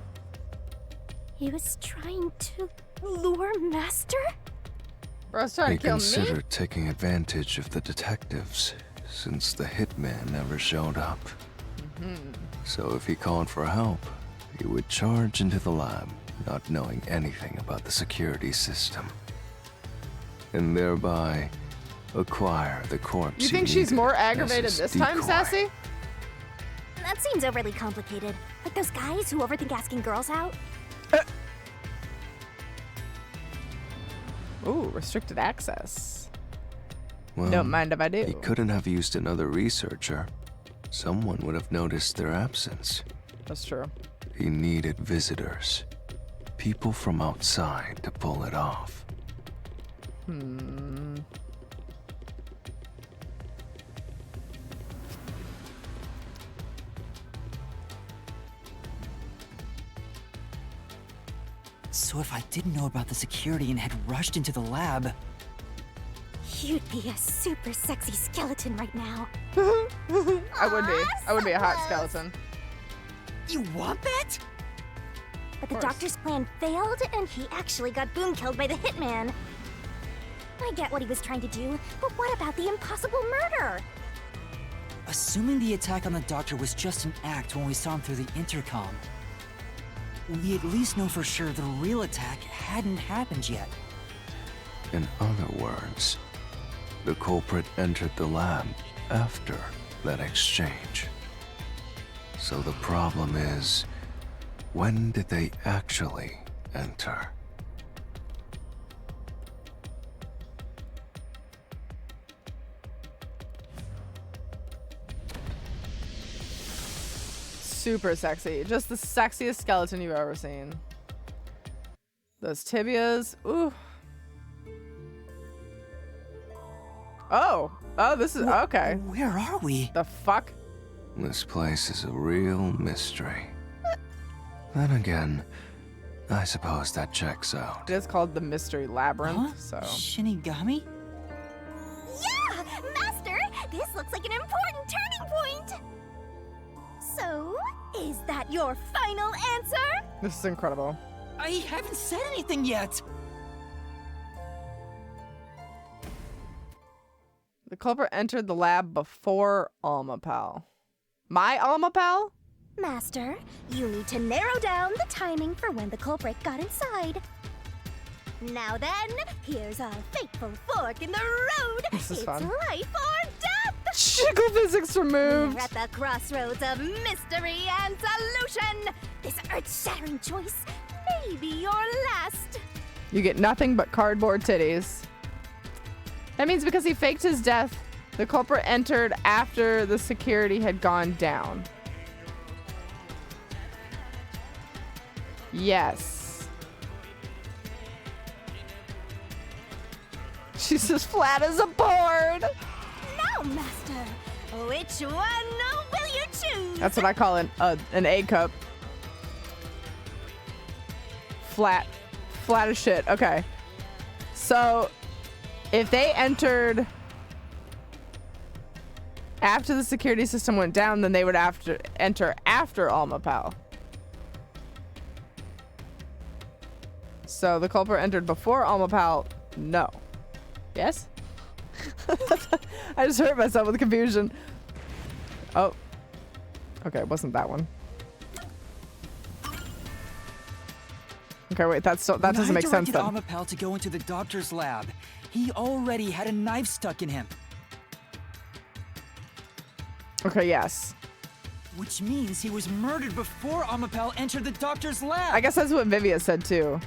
He was trying to lure Master? Bro's trying He to kill me? considered taking advantage of the detectives, since the hitman never showed up. So if he called for help, he would charge into the lab, not knowing anything about the security system. And thereby acquire the corpse. You he think she's more needed as aggravated his this time, decoy. Sassy? That seems overly complicated. Like those guys who overthink asking girls out. Ooh, restricted access. Well, Don't mind if I do. He couldn't have used another researcher. Someone would have noticed their absence. That's true. He needed visitors. People from outside to pull it off. So if I didn't know about the security and had rushed into the lab, You'd be a super sexy skeleton right now. I would be. I would be a hot skeleton. you want that? But the course. doctor's plan failed, and he actually got boom killed by the hitman. I get what he was trying to do, but what about the impossible murder? Assuming the attack on the doctor was just an act when we saw him through the intercom, we at least know for sure the real attack hadn't happened yet. In other words, the culprit entered the lab after that exchange. So the problem is, when did they actually enter? Super sexy. Just the sexiest skeleton you've ever seen. Those tibias. Ooh. Oh. Oh, this is okay. Where are we? The fuck? This place is a real mystery. Then again, I suppose that checks out. It is called the Mystery Labyrinth, so. Shinigami? Yeah! Master! This looks like an important turning point! So, is that your final answer? This is incredible. I haven't said anything yet! The culprit entered the lab before Alma Pal. My Alma Pal? Master, you need to narrow down the timing for when the culprit got inside. Now then, here's a fateful fork in the road. This is it's fun. life or death. Jiggle physics removed. We're at the crossroads of mystery and solution. This earth-shattering choice may be your last. You get nothing but cardboard titties. That means because he faked his death, the culprit entered after the security had gone down. Yes. She's as flat as a board. Now, Master, which one will you choose? That's what I call an A cup. Flat as shit. Okay. So, if they entered after the security system went down, then they would enter after Alma Pal. So the culprit entered before Alma Pal. No. Yes? I just hurt myself with confusion. Oh. Okay, it wasn't that one. Okay, wait, that doesn't make sense When I directed then. Amapal to go into the doctor's lab, he already had a knife stuck in him. Okay, yes. Which means he was murdered before Amapal entered the doctor's lab. I guess that's what Vivia said too.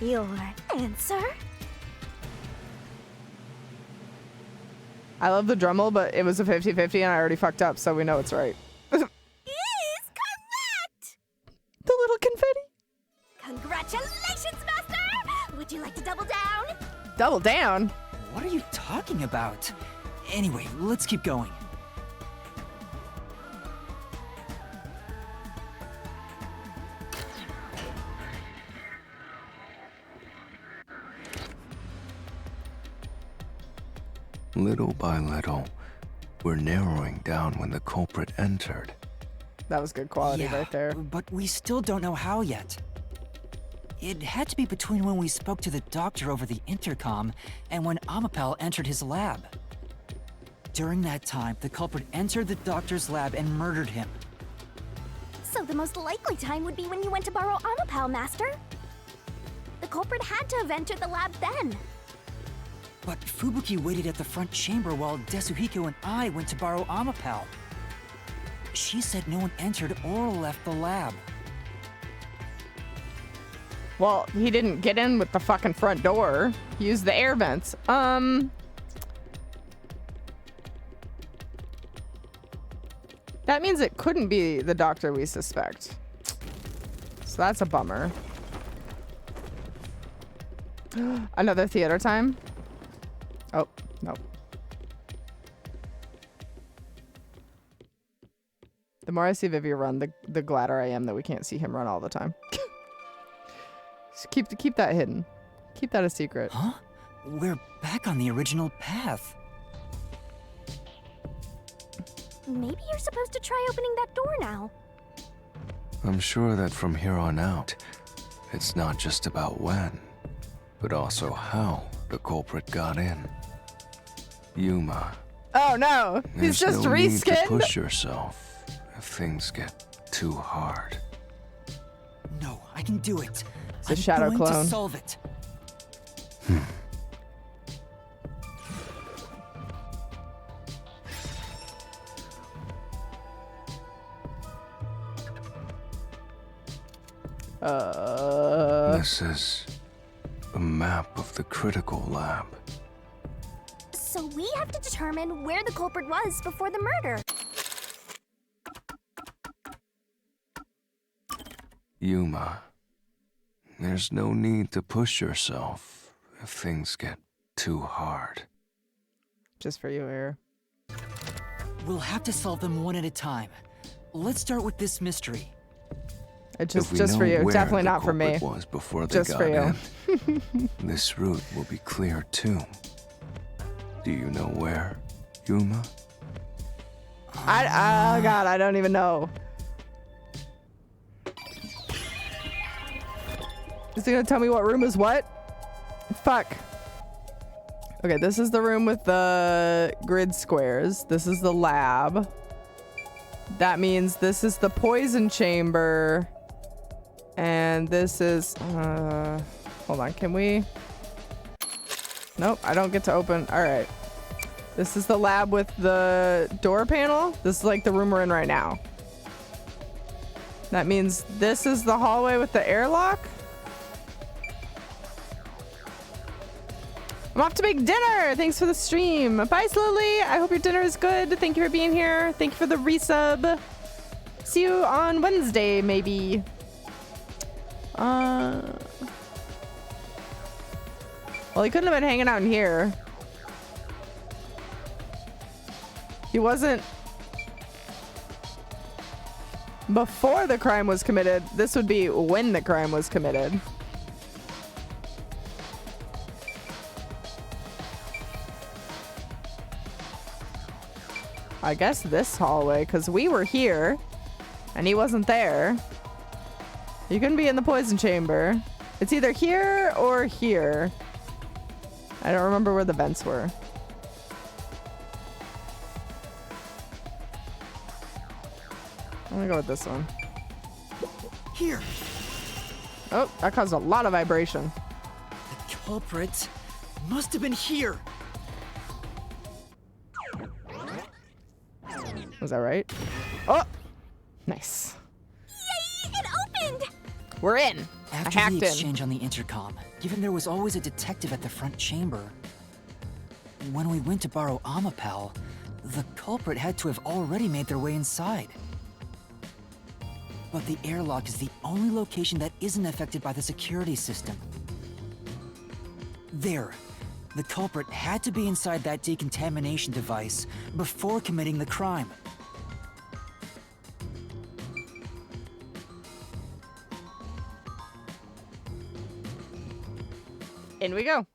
Your answer? I love the Dremel, but it was a 50-50 and I already fucked up, so we know it's right. Is correct! The little confetti. Congratulations, Master! Would you like to double down? Double down. What are you talking about? Anyway, let's keep going. Little by little, we're narrowing down when the culprit entered. That was good quality Yeah, right there. but we still don't know how yet. It had to be between when we spoke to the doctor over the intercom and when Amapel entered his lab. During that time, the culprit entered the doctor's lab and murdered him. So the most likely time would be when you went to borrow Amapel, Master. The culprit had to have entered the lab then. But Fubuki waited at the front chamber while Desuhiko and I went to borrow Amapel. She said no one entered or left the lab. Well, he didn't get in with the fucking front door. He used the air vents. That means it couldn't be the doctor we suspect. So that's a bummer. Another theater time? Oh, no. The more I see Vivi run, the gladder I am that we can't see him run all the time. Just keep that hidden. Keep that a secret. Huh? We're back on the original path. Maybe you're supposed to try opening that door now. I'm sure that from here on out, it's not just about when, but also how the culprit got in. Yuma. Oh no, he's just no need to reskinned. push yourself if things get too hard. No, I can do it. It's a shadow I'm going clone. to solve it. This is a map of the critical lab. So we have to determine where the culprit was before the murder. Yuma, there's no need to push yourself if things get too hard. Just for you, Air. We'll have to solve them one at a time. Let's start with this mystery. It's If we just know for you. where Definitely the not for me. culprit was before they Just got for you. in, this route will be clear too. Do you know where, Yuma? Oh god, I don't even know. Is he gonna tell me what room is what? Fuck. Okay, this is the room with the grid squares. This is the lab. That means this is the poison chamber. And this is, hold on, can we? Nope, I don't get to open. All right. This is the lab with the door panel. This is like the room we're in right now. That means this is the hallway with the airlock. I'm off to make dinner. Thanks for the stream. Bye, Slowly. I hope your dinner is good. Thank you for being here. Thank you for the resub. See you on Wednesday, maybe. Well, he couldn't have been hanging out in here. He wasn't before the crime was committed. This would be when the crime was committed. I guess this hallway, because we were here and he wasn't there. You couldn't be in the poison chamber. It's either here or here. I don't remember where the vents were. I'm gonna go with this one. Here. Oh, that caused a lot of vibration. The culprit must have been here. Was that right? Oh, nice. Yay! It opened! We're in. After I hacked the in. exchange on the intercom, given there was always a detective at the front chamber, when we went to borrow Amapel, the culprit had to have already made their way inside. But the airlock is the only location that isn't affected by the security system. There, the culprit had to be inside that decontamination device before committing the crime. In we go.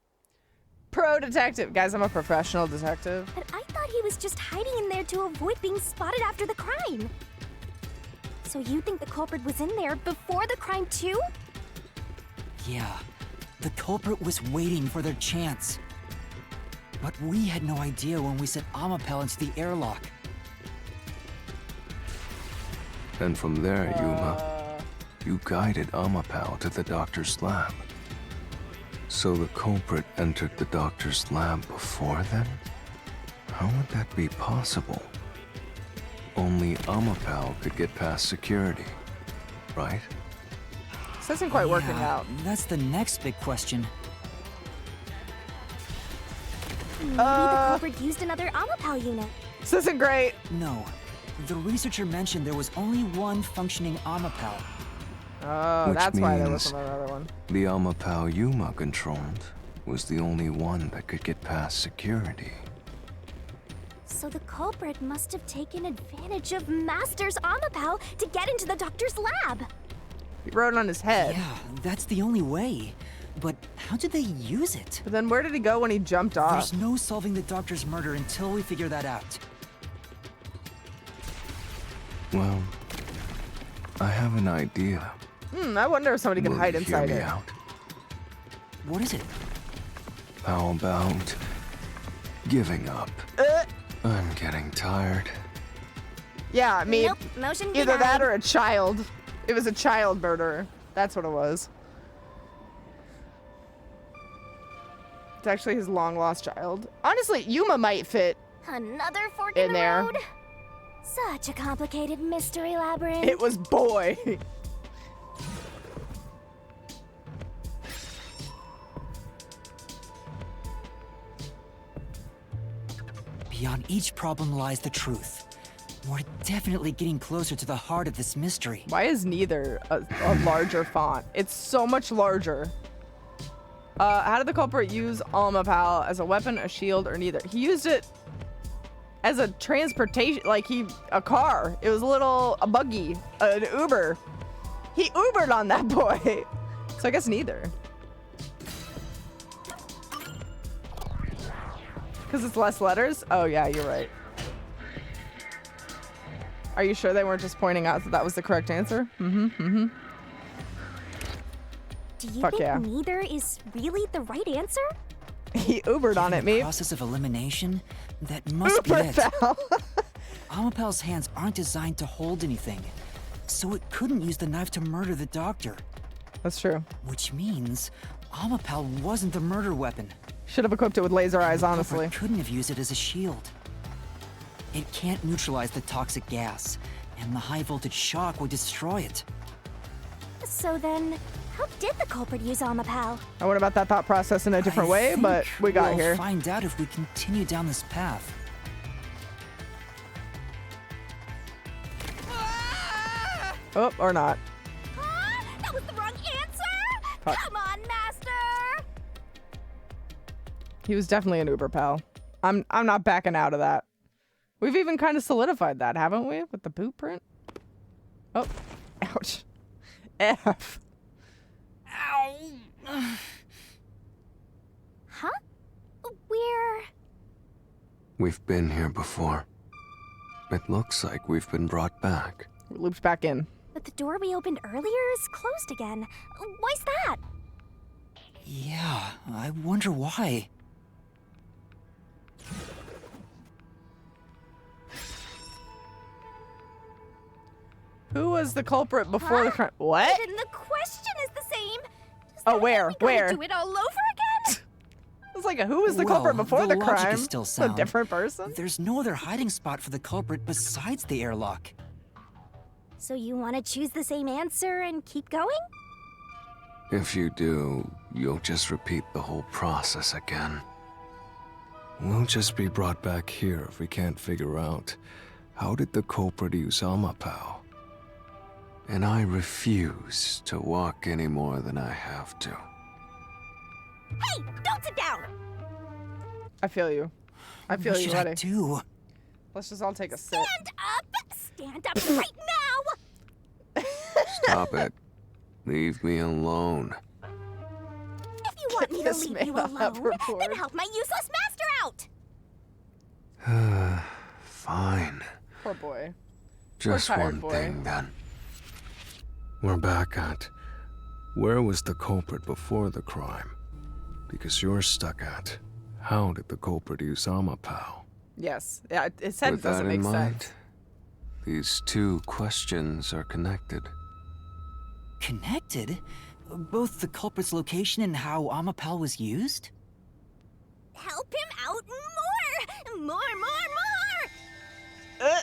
pro detective. Guys, I'm a professional detective. But I thought he was just hiding in there to avoid being spotted after the crime. So you think the culprit was in there before the crime too? Yeah, the culprit was waiting for their chance. But we had no idea when we sent Amapel into the airlock. And from there, Yuma, you guided Amapel to the doctor's lab. So the culprit entered the doctor's lab before then? How would that be possible? Only Amapel could get past security, right? This isn't quite working out. That's the next big question. Maybe the culprit used another Amapel unit. This isn't great. No. The researcher mentioned there was only one functioning Amapel. Oh, Which that's why there means wasn't another one. The Amapel Yuma controlled was the only one that could get past security. So the culprit must have taken advantage of Master's Amapel to get into the doctor's lab. He wrote on his head. Yeah, that's the only way. But how did they use it? But then where did he go when he jumped off? There's no solving the doctor's murder until we figure that out. Well, I have an idea. I wonder if somebody can Will hide you inside hear me it. out? What is it? How about giving up? I'm getting tired. Yeah, I mean, Nope, motion either that denied. or a child. It was a child murderer. That's what it was. It's actually his long-lost child. Honestly, Yuma might fit. Another fork In in the there. road. Such a complicated mystery labyrinth. It was boy. Beyond each problem lies the truth. We're definitely getting closer to the heart of this mystery. Why is neither a larger font? It's so much larger. How did the culprit use Amapal as a weapon, a shield, or neither? He used it as a transportation, like a car. It was a buggy, an Uber. He Ubered on that boy. So I guess neither. Because it's less letters? Oh yeah, you're right. Are you sure they weren't just pointing out that that was the correct answer? Do you Fuck think yeah. neither is really the right answer? He Ubered on it, me. Process of elimination? That must be Uber it. fell. Amapel's hands aren't designed to hold anything, so it couldn't use the knife to murder the doctor. That's true. Which means Amapel wasn't the murder weapon. Should have equipped it with laser eyes, The honestly. culprit couldn't have used it as a shield. It can't neutralize the toxic gas, and the high voltage shock would destroy it. So then, how did the culprit use Amapal? I went about that thought process in a different I way, but think we got we'll here. find out if we continue down this path. Oh, or not. That was the wrong answer! Fuck. Come on, Master! He was definitely an Uber pal. I'm not backing out of that. We've even kind of solidified that, haven't we? With the boot print? Oh, ouch. F. Huh? We're... We've been here before. It looks like we've been brought back. We looped back in. But the door we opened earlier is closed again. Why's that? Yeah, I wonder why. Who was the culprit before the crime? What? Then the question is the same. Does Oh, that mean where? we gotta Where? do it all over again? It's like, who was the culprit Well, before the logic crime? is still It's a sound. different person? There's no other hiding spot for the culprit besides the airlock. So you want to choose the same answer and keep going? If you do, you'll just repeat the whole process again. We'll just be brought back here if we can't figure out how did the culprit use Amapao. And I refuse to walk any more than I have to. Hey, don't sit down! I feel you. I feel What you, should I buddy. do? Let's just all take a sip. Stand up! Stand up right now! Stop it. Leave me alone. If you want me me to This leave man you on that alone report. than help my useless master out. Fine. Poor boy. Just tired one boy. thing then. We're back at where was the culprit before the crime? Because you're stuck at how did the culprit use Amapao? Yes. Yeah, his head With that doesn't make in mind, sense. these two questions are connected. Connected? Both the culprit's location and how Amapal was used? Help him out more! More!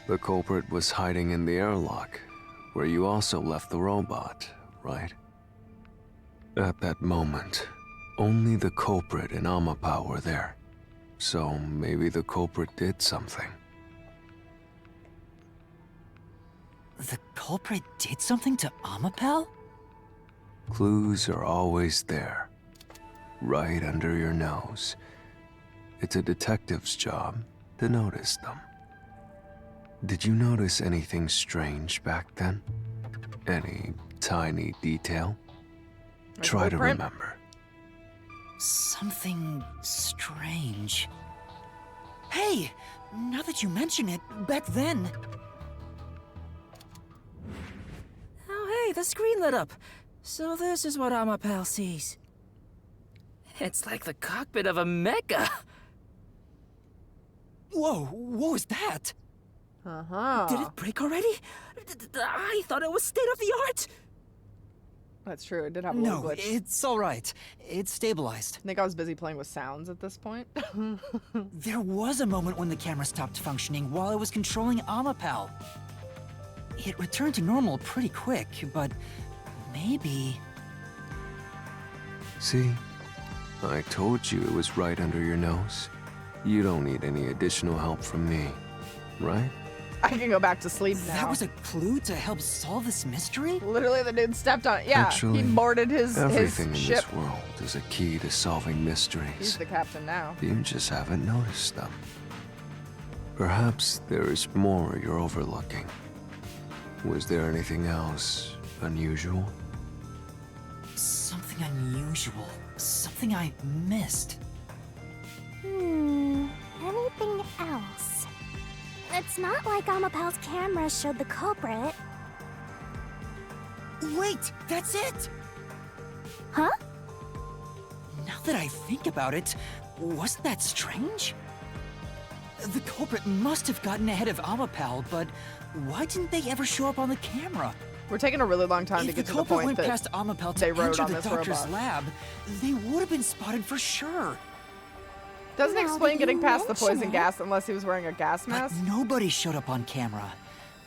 The culprit was hiding in the airlock, where you also left the robot, right? At that moment, only the culprit and Amapao were there. So maybe the culprit did something. The culprit did something to Amapal? Clues are always there, right under your nose. It's a detective's job to notice them. Did you notice anything strange back then? Any tiny detail? Try to blueprint? remember. Something strange. Hey! Now that you mention it, back then... Oh, hey, the screen lit up. So this is what Amapal sees. It's like the cockpit of a mecha. Whoa, what was that? Uh-huh. Did it break already? I thought it was state of the art. That's true. It did have a little No, glitch. it's alright. It's stabilized. I think I was busy playing with sounds at this point. There was a moment when the camera stopped functioning while I was controlling Amapal. It returned to normal pretty quick, but maybe... See? I told you it was right under your nose. You don't need any additional help from me, right? I can go back to sleep now. That was a clue to help solve this mystery? Literally, the dude stepped on it. Yeah, Actually, he boarded his everything in ship. this world is a key to solving mysteries. He's the captain now. You just haven't noticed them. Perhaps there is more you're overlooking. Was there anything else unusual? Something unusual. Something I missed. Anything else? It's not like Amapal's camera showed the culprit. Wait, that's it! Huh? Now that I think about it, wasn't that strange? The culprit must have gotten ahead of Amapal, but why didn't they ever show up on the camera? We're taking a really long time to If get the to the culprit point went that past Amapal they to rode enter on the this doctor's robot. lab, they would have been spotted for sure. doesn't Now explain that getting you past the mention poison it. gas unless he was wearing a gas But mask. nobody showed up on camera.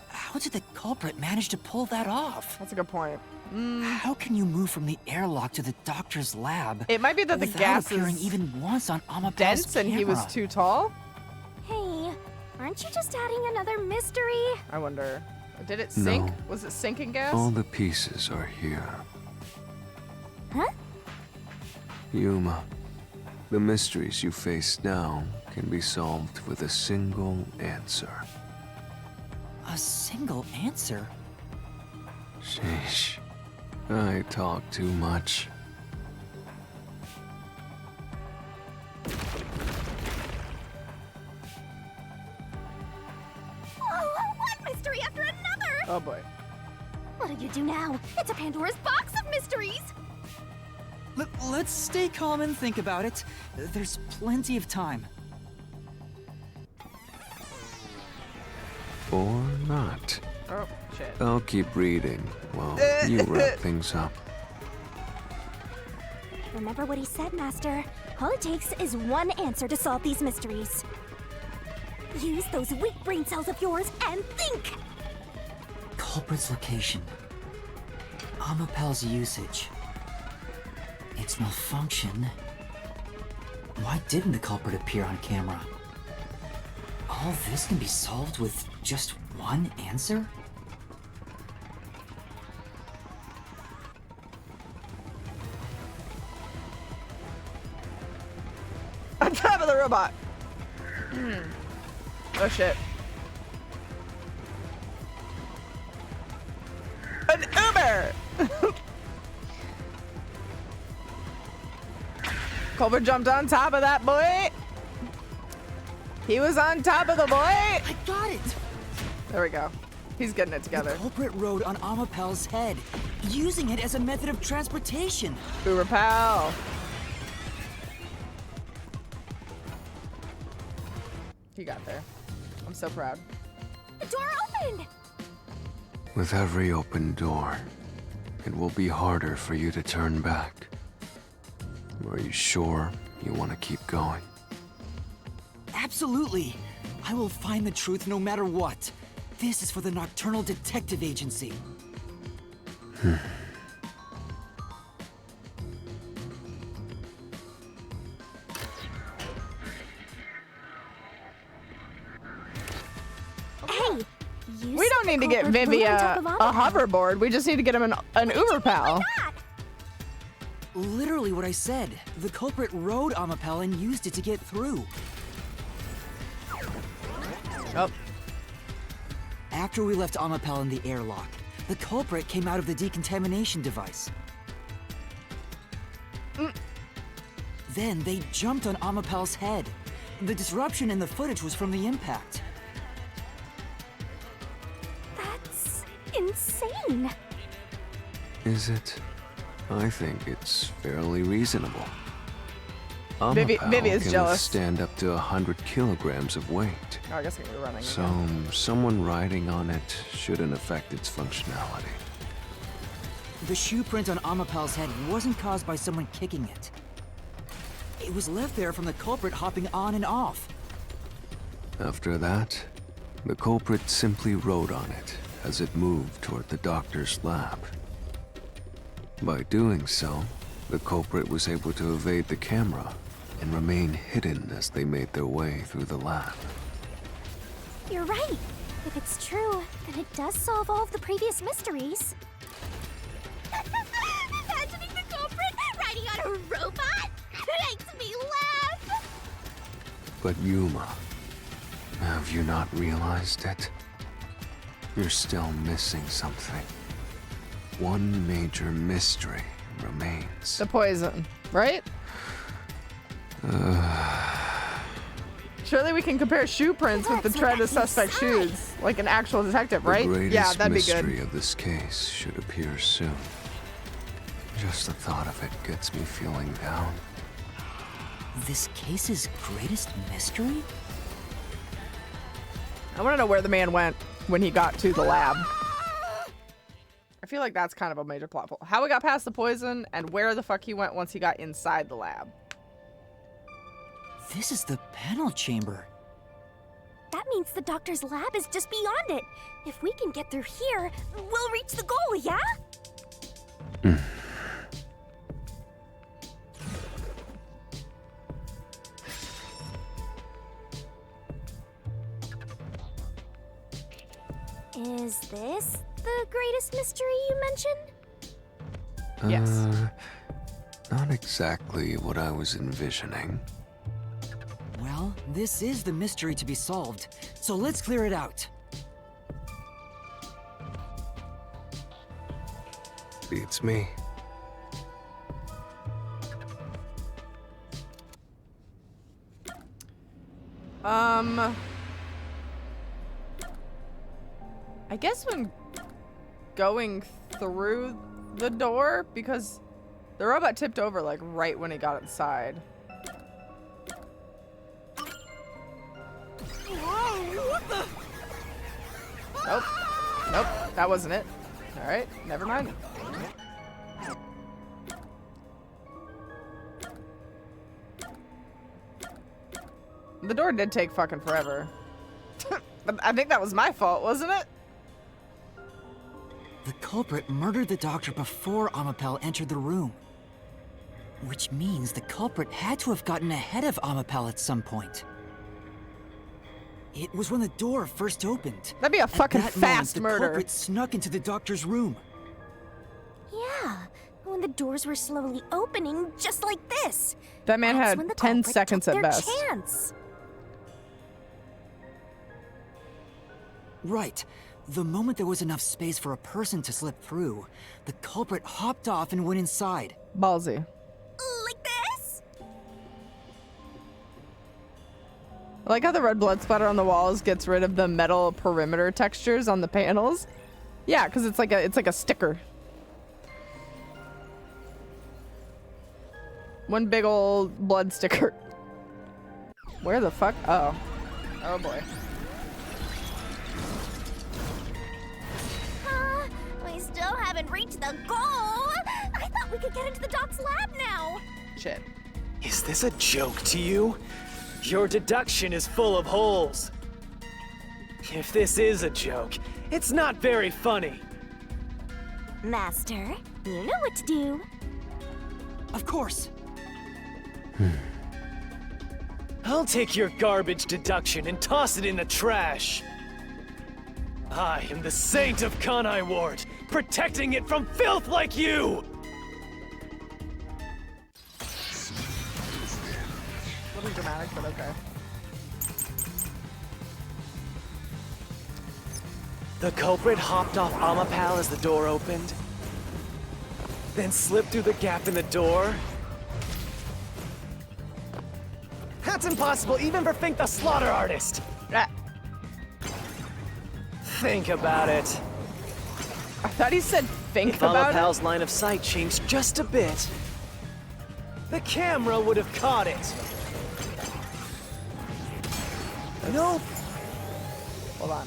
How did the culprit manage to pull that off? That's a good point. How can you move from the airlock to the doctor's lab It might be that the without gas appearing is even once on Amapal's dense and he was camera? too tall. Hey, aren't you just adding another mystery? I wonder. Did it sink? No. Was it sinking gas? All the pieces are here. Huh? Yuma, the mysteries you face now can be solved with a single answer. A single answer? Sheesh. I talk too much. Oh, one mystery after another! Oh boy. What'll you do now? It's a Pandora's box of mysteries! Let's stay calm and think about it. There's plenty of time. Or not. Oh, shit. I'll keep reading while you wrap things up. Remember what he said, Master. All it takes is one answer to solve these mysteries. Use those weak brain cells of yours and think! Culprit's location. Amapal's usage. Its malfunction. Why didn't the culprit appear on camera? All this can be solved with just one answer? On top of the robot. Oh shit. An Uber! Culver jumped on top of that boy. He was on top of the boy. I got it! There we go. He's getting it The together. culprit rode on Amapel's head, using it as a method of transportation. Uber pal. He got there. I'm so proud. The door opened! With every open door, it will be harder for you to turn back. Are you sure you want to keep going? Absolutely. I will find the truth no matter what. This is for the Nocturnal Detective Agency. Hey, you We don't need to get Vivi a hoverboard. We just need to get him an Uber pal. Literally what I said. The culprit rode Amapel and used it to get through. Oh. After we left Amapel in the airlock, the culprit came out of the decontamination device. Then they jumped on Amapel's head. The disruption in the footage was from the impact. That's insane. Is it? I think it's fairly reasonable. Vivi Amapel is can jealous. withstand up to 100 kilograms of weight. Oh, I guess I'm gonna be running. So, again. someone riding on it shouldn't affect its functionality. The shoe print on Amapel's head wasn't caused by someone kicking it. It was left there from the culprit hopping on and off. After that, the culprit simply rode on it as it moved toward the doctor's lab. By doing so, the culprit was able to evade the camera and remain hidden as they made their way through the lab. You're right. If it's true, then it does solve all of the previous mysteries. Imagining the culprit riding on a robot makes me laugh. But Yuma, have you not realized it? You're still missing something. One major mystery remains. The poison, right? Surely we can compare shoe prints with the tread of suspect shoes, like an actual detective, right? The greatest Yeah, that'd be mystery good. of this case should appear soon. Just the thought of it gets me feeling down. This case's greatest mystery? I want to know where the man went when he got to the lab. I feel like that's kind of a major plot hole. How we got past the poison and where the fuck he went once he got inside the lab. This is the panel chamber. That means the doctor's lab is just beyond it. If we can get through here, we'll reach the goal, yeah? Is this the greatest mystery you mentioned? Yes. Not exactly what I was envisioning. Well, this is the mystery to be solved, so let's clear it out. Beats me. I guess when going through the door, because the robot tipped over like right when he got inside. Nope. Nope. That wasn't it. Alright, never mind. The door did take fucking forever. But I think that was my fault, wasn't it? The culprit murdered the doctor before Amapel entered the room. Which means the culprit had to have gotten ahead of Amapel at some point. It was when the door first opened. That'd be a fucking At that moment, fast the murder. culprit snuck into the doctor's room. Yeah, when the doors were slowly opening, just like this. That man That's had when the 10 culprit seconds took at their best. Chance. Right. The moment there was enough space for a person to slip through, the culprit hopped off and went inside. Ballsy. Like this? I like how the red blood splatter on the walls gets rid of the metal perimeter textures on the panels. Yeah, because it's like a sticker. One big old blood sticker. Where the fuck? Oh. Oh boy. We still haven't reached the goal. I thought we could get into the doc's lab now. Shit. Is this a joke to you? Your deduction is full of holes. If this is a joke, it's not very funny. Master, you know what to do. Of course. I'll take your garbage deduction and toss it in the trash. I am the saint of Kanai Ward, protecting it from filth like you! Little dramatic, but okay. The culprit hopped off Amapal as the door opened, then slipped through the gap in the door. That's impossible even for Fink the Slaughter Artist! Think about it. I thought he said think If about Amapal's it. line of sight changed just a bit, the camera would have caught it. Nope. Hold on.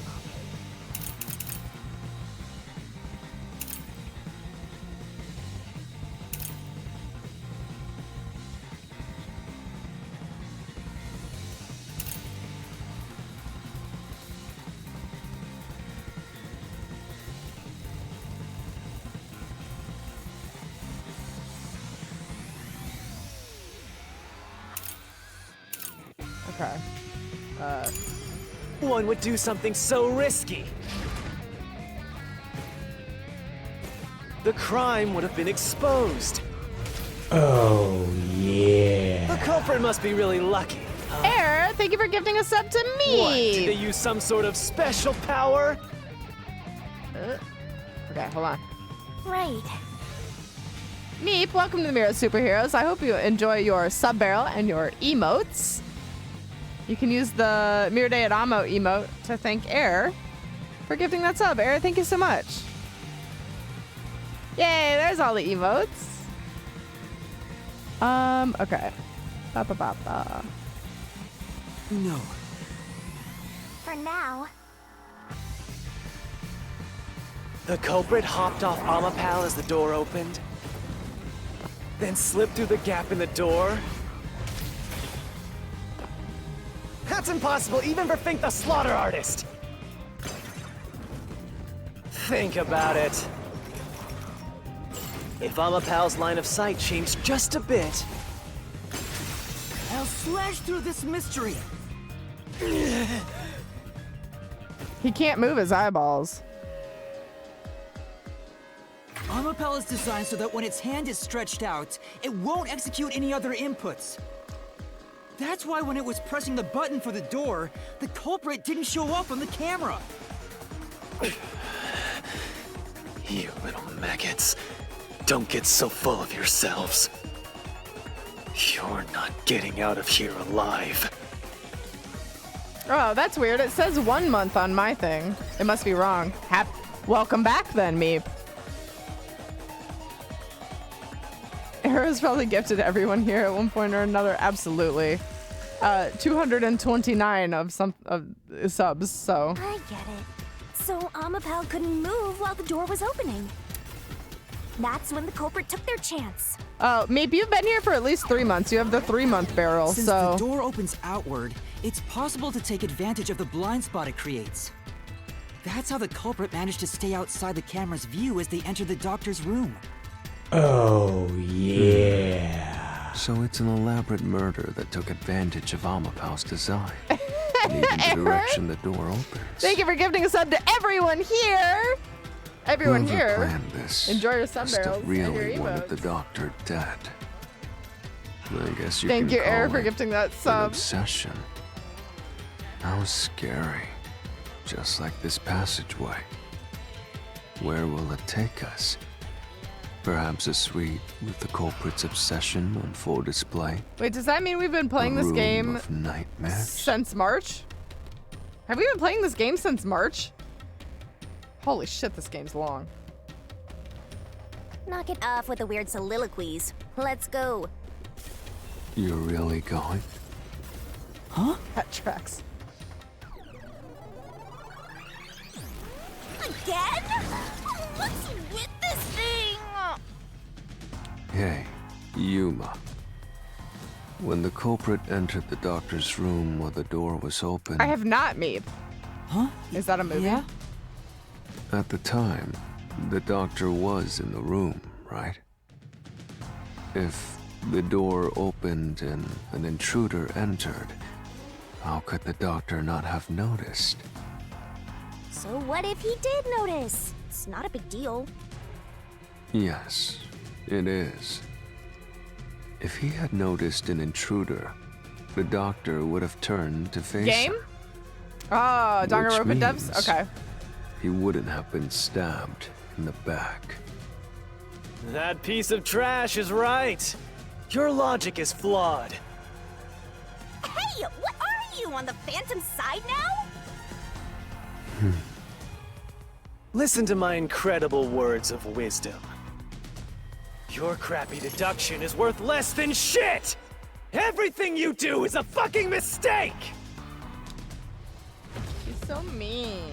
Okay. One would do something so risky. The crime would have been exposed. Oh, yeah. The culprit must be really lucky. Air, thank you for gifting a sub to me. What? Did they use some sort of special power? Okay, hold on. Right. Meep, welcome to the Mirror Superheroes. I hope you enjoy your sub barrel and your emotes. You can use the Mirror Day at Amo emote to thank Air for gifting that sub. Air, thank you so much. Yay, there's all the emotes. Okay. Ba-ba-ba-ba. No. For now. The culprit hopped off Amapal as the door opened, then slipped through the gap in the door. That's impossible even for Fink the Slaughter Artist! Think about it. If Amapal's line of sight changed just a bit, I'll slash through this mystery. He can't move his eyeballs. Amapal is designed so that when its hand is stretched out, it won't execute any other inputs. That's why when it was pressing the button for the door, the culprit didn't show up on the camera. you little maggots, don't get so full of yourselves. You're not getting out of here alive. Oh, that's weird. It says 1 month on my thing. It must be wrong. Welcome back then, Meep. Arrow's probably gifted everyone here at one point or another. Absolutely. 229 of subs, so. I get it. So Amapal couldn't move while the door was opening. That's when the culprit took their chance. Oh, Meep, you've been here for at least 3 months. You have the 3-month barrel, Since so. the door opens outward, it's possible to take advantage of the blind spot it creates. That's how the culprit managed to stay outside the camera's view as they entered the doctor's room. Oh, yeah. So it's an elaborate murder that took advantage of Amapal's design. And even the direction the door opens. Thank you for gifting a sub to everyone here. Everyone Whoever here. planned this Enjoy your sub must have barrels and really your wanted the emotes. doctor dead. I guess you Thank can you, Air, call for it gifting that an sub. obsession. How scary. Just like this passageway. Where will it take us? Perhaps a suite with the culprit's obsession on full display. Wait, does that mean we've been playing this Room game of nightmares. since March? Have we been playing this game since March? Holy shit, this game's long. Knock it off with the weird soliloquies. Let's go. You're really going? Huh? That tracks. Again? What's with this thing? Hey, Yuma. When the culprit entered the doctor's room while the door was open... I have not, Meep. Huh? Is that a movie? Yeah? At the time, the doctor was in the room, right? If the door opened and an intruder entered, how could the doctor not have noticed? So what if he did notice? It's not a big deal. Yes, it is. If he had noticed an intruder, the doctor would have turned to face Game? him. Oh, Danganronpa Which devs? means Okay. He wouldn't have been stabbed in the back. That piece of trash is right. Your logic is flawed. Hey, what are you, on the Phantom side now? Listen to my incredible words of wisdom. Your crappy deduction is worth less than shit! Everything you do is a fucking mistake! He's so mean.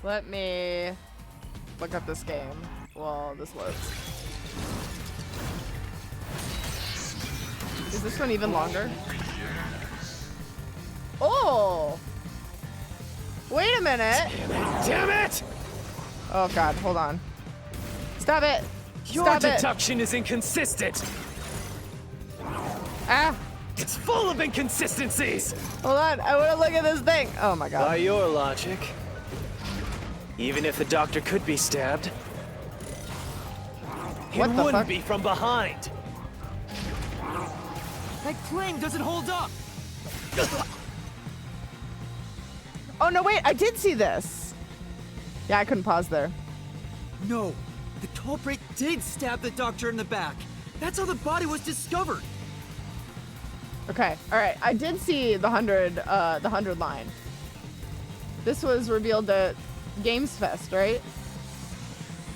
Let me look up this game while this loads. Is this one even longer? Oh! Wait a minute! Damn it! Oh god, hold on. Stop it! Your Stop it! deduction is inconsistent! Ah! It's full of inconsistencies! Hold on, I wanna look at this thing! Oh my god. By your logic, even if the doctor could be stabbed, What it the wouldn't fuck? be from behind. That claim doesn't hold up. Oh no, wait, I did see this! Yeah, I couldn't pause there. No, the culprit did stab the doctor in the back. That's how the body was discovered. Okay, alright, I did see the 100 line. This was revealed at Games Fest, right?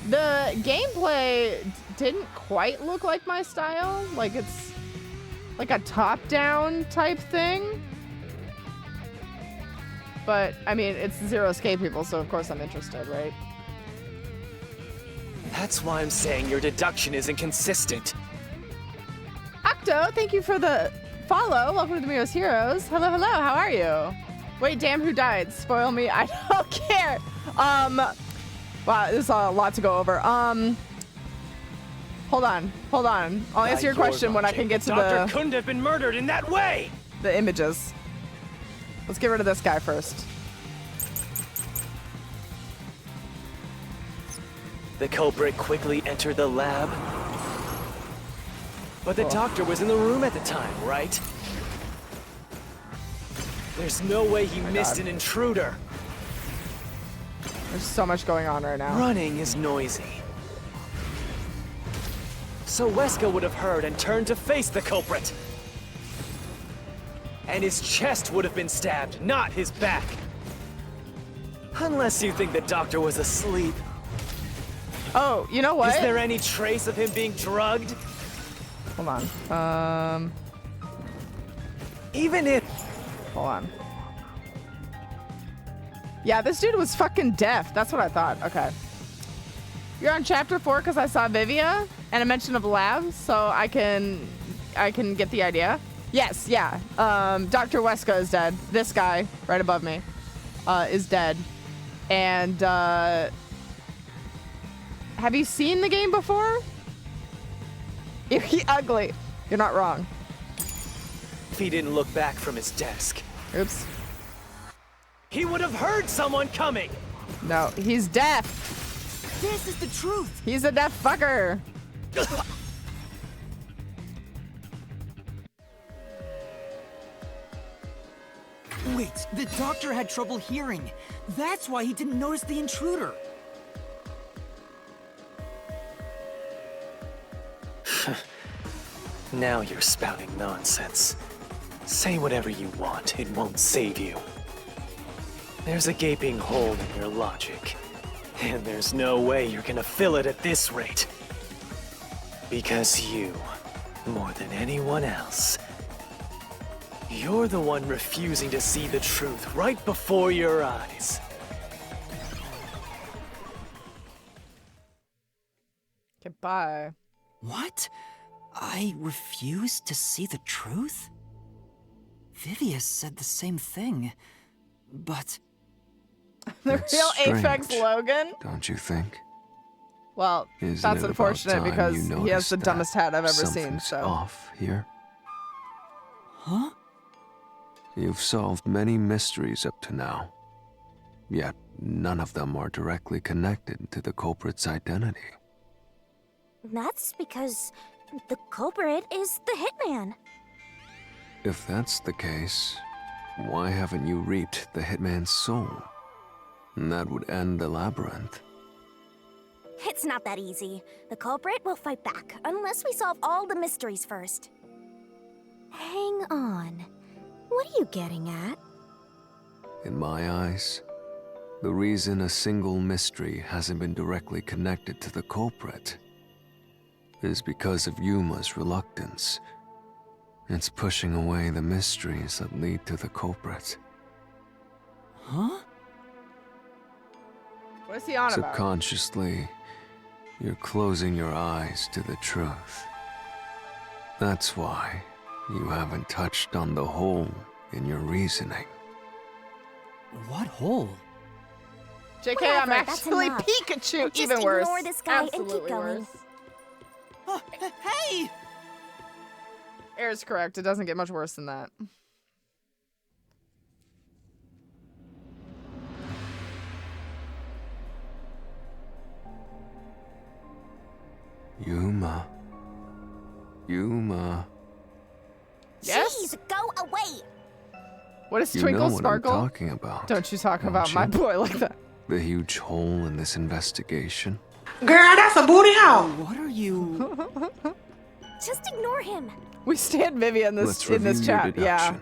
The gameplay didn't quite look like my style. Like, it's like a top-down type thing. But, I mean, it's Zero Escape people, so of course I'm interested, right? That's why I'm saying your deduction is inconsistent. Octo, thank you for the follow. Welcome to the Miro's Heroes. Hello, hello, how are you? Wait, damn, who died? Spoil me, I don't care. Wow, this is a lot to go over. Hold on. I'll answer your question when I can get to the doctor couldn't have been murdered in that way! the images. Let's get rid of this guy first. The culprit quickly entered the lab. But the doctor was in the room at the time, right? There's no way he missed an intruder. There's so much going on right now. Running is noisy. So Wesker would have heard and turned to face the culprit. And his chest would have been stabbed, not his back. Unless you think the doctor was asleep. Oh, you know what? Is there any trace of him being drugged? Hold on. Even if... Hold on. Yeah, this dude was fucking deaf. That's what I thought. Okay. You're on chapter 4 because I saw Vivia and a mention of labs, so I can get the idea. Yes, yeah. Dr. Weska is dead. This guy right above me is dead. And have you seen the game before? If he ugly, you're not wrong. If he didn't look back from his desk, Oops. he would have heard someone coming. No, he's deaf. This is the truth. He's a deaf fucker. Wait, the doctor had trouble hearing. That's why he didn't notice the intruder. Now you're spouting nonsense. Say whatever you want, it won't save you. There's a gaping hole in your logic, and there's no way you're gonna fill it at this rate. Because you, more than anyone else, you're the one refusing to see the truth right before your eyes. Goodbye. What? I refuse to see the truth? Vivius said the same thing, but... The That's real strange, Aphex Logan? Don't you think? Well, Isn't that's it about unfortunate time because you he has the noticed dumbest that hat I've ever seen, something's so... off here? Huh? You've solved many mysteries up to now, yet none of them are directly connected to the culprit's identity. That's because the culprit is the hitman. If that's the case, why haven't you reaped the hitman's soul? That would end the labyrinth. It's not that easy. The culprit will fight back, unless we solve all the mysteries first. Hang on. What are you getting at? In my eyes, the reason a single mystery hasn't been directly connected to the culprit is because of Yuma's reluctance. It's pushing away the mysteries that lead to the culprit. Huh? What is he on about? Subconsciously, you're closing your eyes to the truth. That's why you haven't touched on the hole in your reasoning. What hole? JK, Whatever, I'm that's actually enough. Pikachu, Just even worse. ignore this guy and keep Absolutely going. worse. Oh, hey! Air's correct, it doesn't get much worse than that. Yuma. Yuma. Yes? Jeez, go away! What is You Twinkle know what Sparkle? I'm talking about. Don't you talk don't about my you? boy like that. The huge hole in this investigation. Girl, that's a booty hole. What are you... Just ignore him. We stand Vivia in Let's this review your chat, yeah. deduction.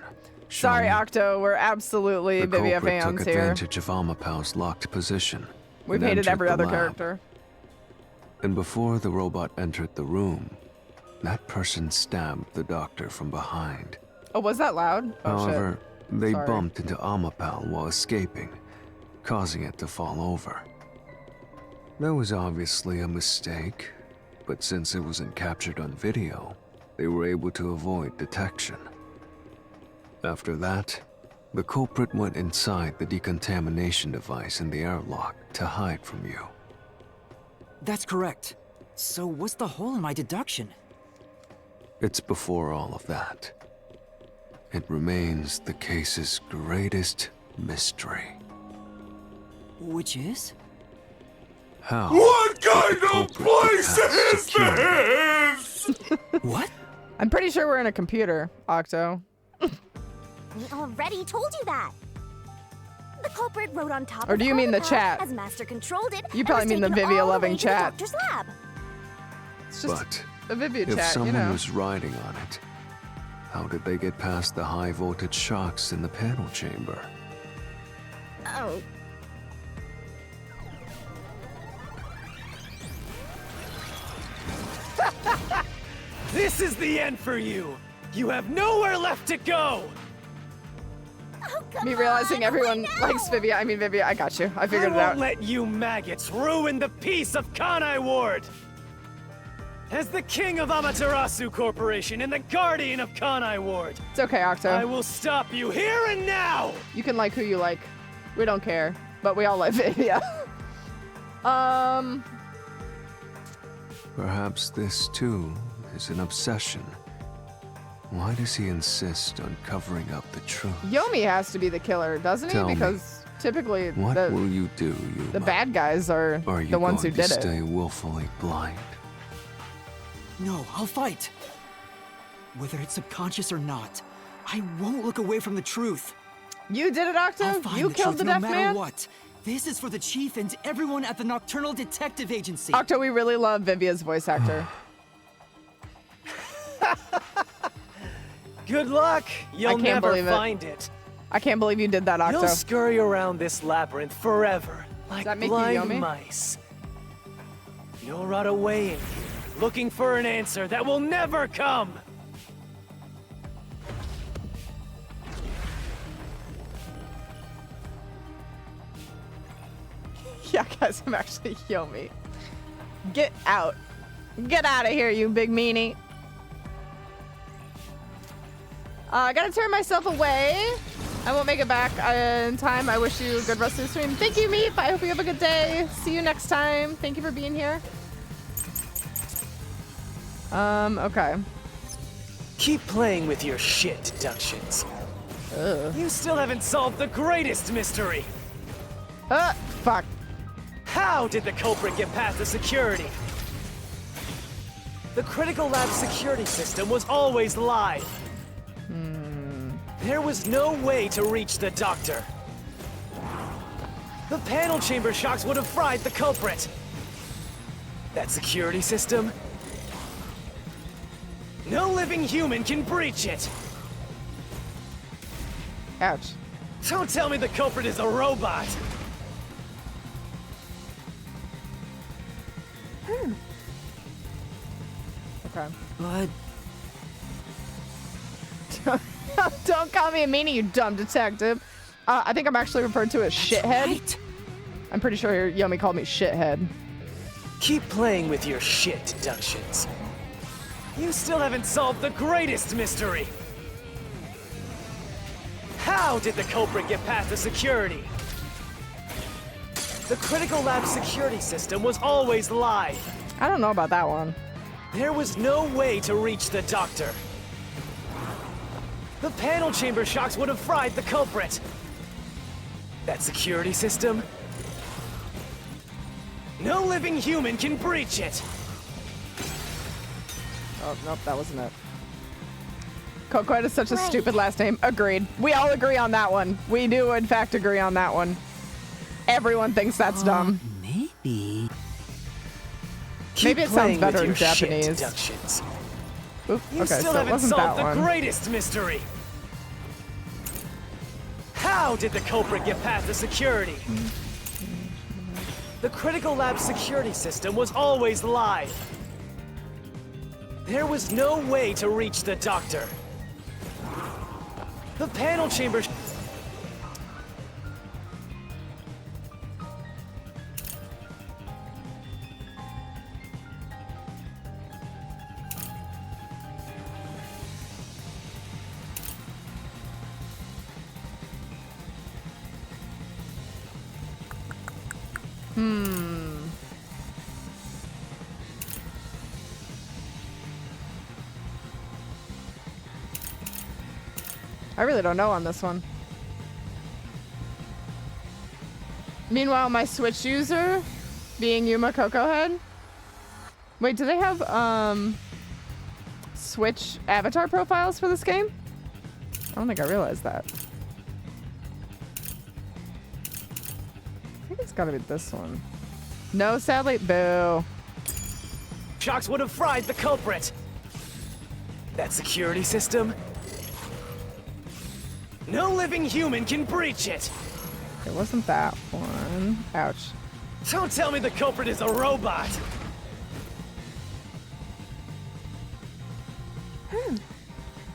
Sorry, Shawnee, Octo, we're absolutely the Vivia culprit fans took here. advantage of Amapau's locked position. We've and hated entered every the other lab. character. And before the robot entered the room, that person stabbed the doctor from behind. Oh, was that loud? Oh, However, they Sorry. bumped into Amapau while escaping, causing it to fall over. That was obviously a mistake, but since it wasn't captured on video, they were able to avoid detection. After that, the culprit went inside the decontamination device in the airlock to hide from you. That's correct. So what's the hole in my deduction? It's before all of that. It remains the case's greatest mystery. Which is? How? What did the kind of culprit place bypass is security? this? What? I'm pretty sure we're in a computer, Octo. We already told you that. The culprit wrote on top Or of do you mean the Amapau chat? As Master controlled it. You and probably was mean the taken Vivia all the loving way to the chat. doctor's lab. It's just But a Vivia if chat, someone you know. was riding on it, how did they get past the high voltage shocks in the panel chamber? Oh. This is the end for you! You have nowhere left to go! Oh, come Me realizing on, everyone we know. likes Vivia. I mean, Vivia, I got you. I figured I it won't out. let you maggots ruin the peace of Kanai Ward! As the king of Amaterasu Corporation and the guardian of Kanai Ward, It's okay, Octo. I will stop you here and now! You can like who you like. We don't care. But we all like Vivia. Perhaps this too is an obsession. Why does he insist on covering up the truth? Yomi has to be the killer, doesn't he? Tell me, Because typically What the will you do, Yuma? bad guys are Are you the ones who going to did it. stay willfully blind? No, I'll fight. Whether it's subconscious or not, I won't look away from the truth. You did it, I'll Octo? find You the killed truth the no deaf matter man? what. This is for the chief and everyone at the Nocturnal Detective Agency. Octo, we really love Vivia's voice actor. Good luck. You'll never believe it. find it. I can't believe you did that, Octo. You'll scurry around this labyrinth forever, like that make you blind yummy? mice. You'll rot away in here, looking for an answer that will never come. Yeah, guys, I'm actually Yomi. Get out. Get out of here, you big meanie. I gotta turn myself away. I won't make it back in time. I wish you a good rest of the stream. Thank you, Meep. I hope you have a good day. See you next time. Thank you for being here. Okay. Keep playing with your shit deductions. You still haven't solved the greatest mystery. Fuck. How did the culprit get past the security? The critical lab security system was always live. There was no way to reach the doctor. The panel chamber shocks would have fried the culprit. That security system? No living human can breach it. Ouch. Don't tell me the culprit is a robot. Okay. But Don't call me a meanie, you dumb detective. I think I'm actually referred to as shithead. right. I'm pretty sure Yomi called me shithead. Keep playing with your shit deductions. You still haven't solved the greatest mystery. How did the culprit get past the security? The critical lab security system was always live. I don't know about that one. There was no way to reach the doctor. The panel chamber shocks would have fried the culprit. That security system? No living human can breach it. Oh, nope, that wasn't it. Coquette is such a Right. stupid last name. Agreed. We all agree on that one. We do, in fact, agree on that one. Everyone thinks that's dumb. Maybe. Maybe it sounds Playing better with in your shit Japanese. deductions. Oop, You okay, still so it haven't wasn't solved that the one. greatest mystery. How did the culprit get past the security? The critical lab security system was always live. There was no way to reach the doctor. The panel chamber. I really don't know on this one. Meanwhile, my Switch user, being Yuma Coco Head. Wait, do they have Switch avatar profiles for this game? I don't think I realized that. I think it's gotta be this one. No, sadly, boo. Shocks would have fried the culprit. That security system? No living human can breach it. It wasn't that one. Ouch. Don't tell me the culprit is a robot.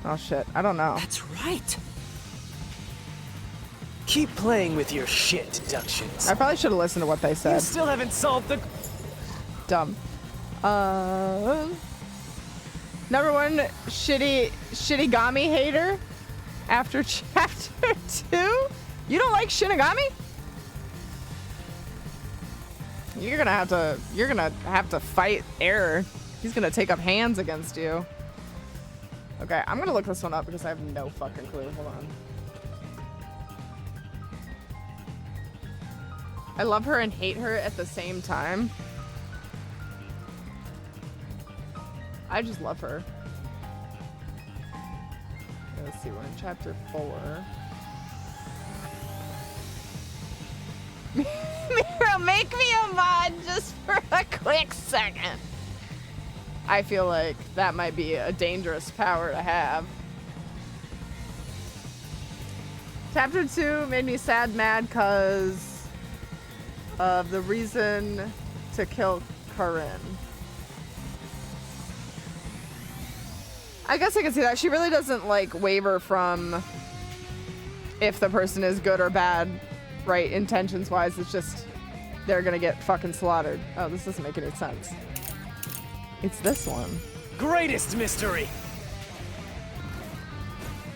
Oh shit, I don't know. That's right. Keep playing with your shit deductions. I probably should have listened to what they You said. still haven't solved the. Dumb. Number one Shinigami hater after chapter 2? You don't like Shinigami? You're gonna have to fight Error. He's gonna take up hands against you. Okay, I'm gonna look this one up because I have no fucking clue. Hold on. I love her and hate her at the same time. I just love her. Let's see, we're in chapter 4. Miro, make me a mod just for a quick second. I feel like that might be a dangerous power to have. Chapter 2 made me sad mad because of the reason to kill Corinne. I guess I can see that. She really doesn't like waver from if the person is good or bad, right? Intentions wise, it's just they're gonna get fucking slaughtered. Oh, this doesn't make any sense. It's this one. Greatest mystery!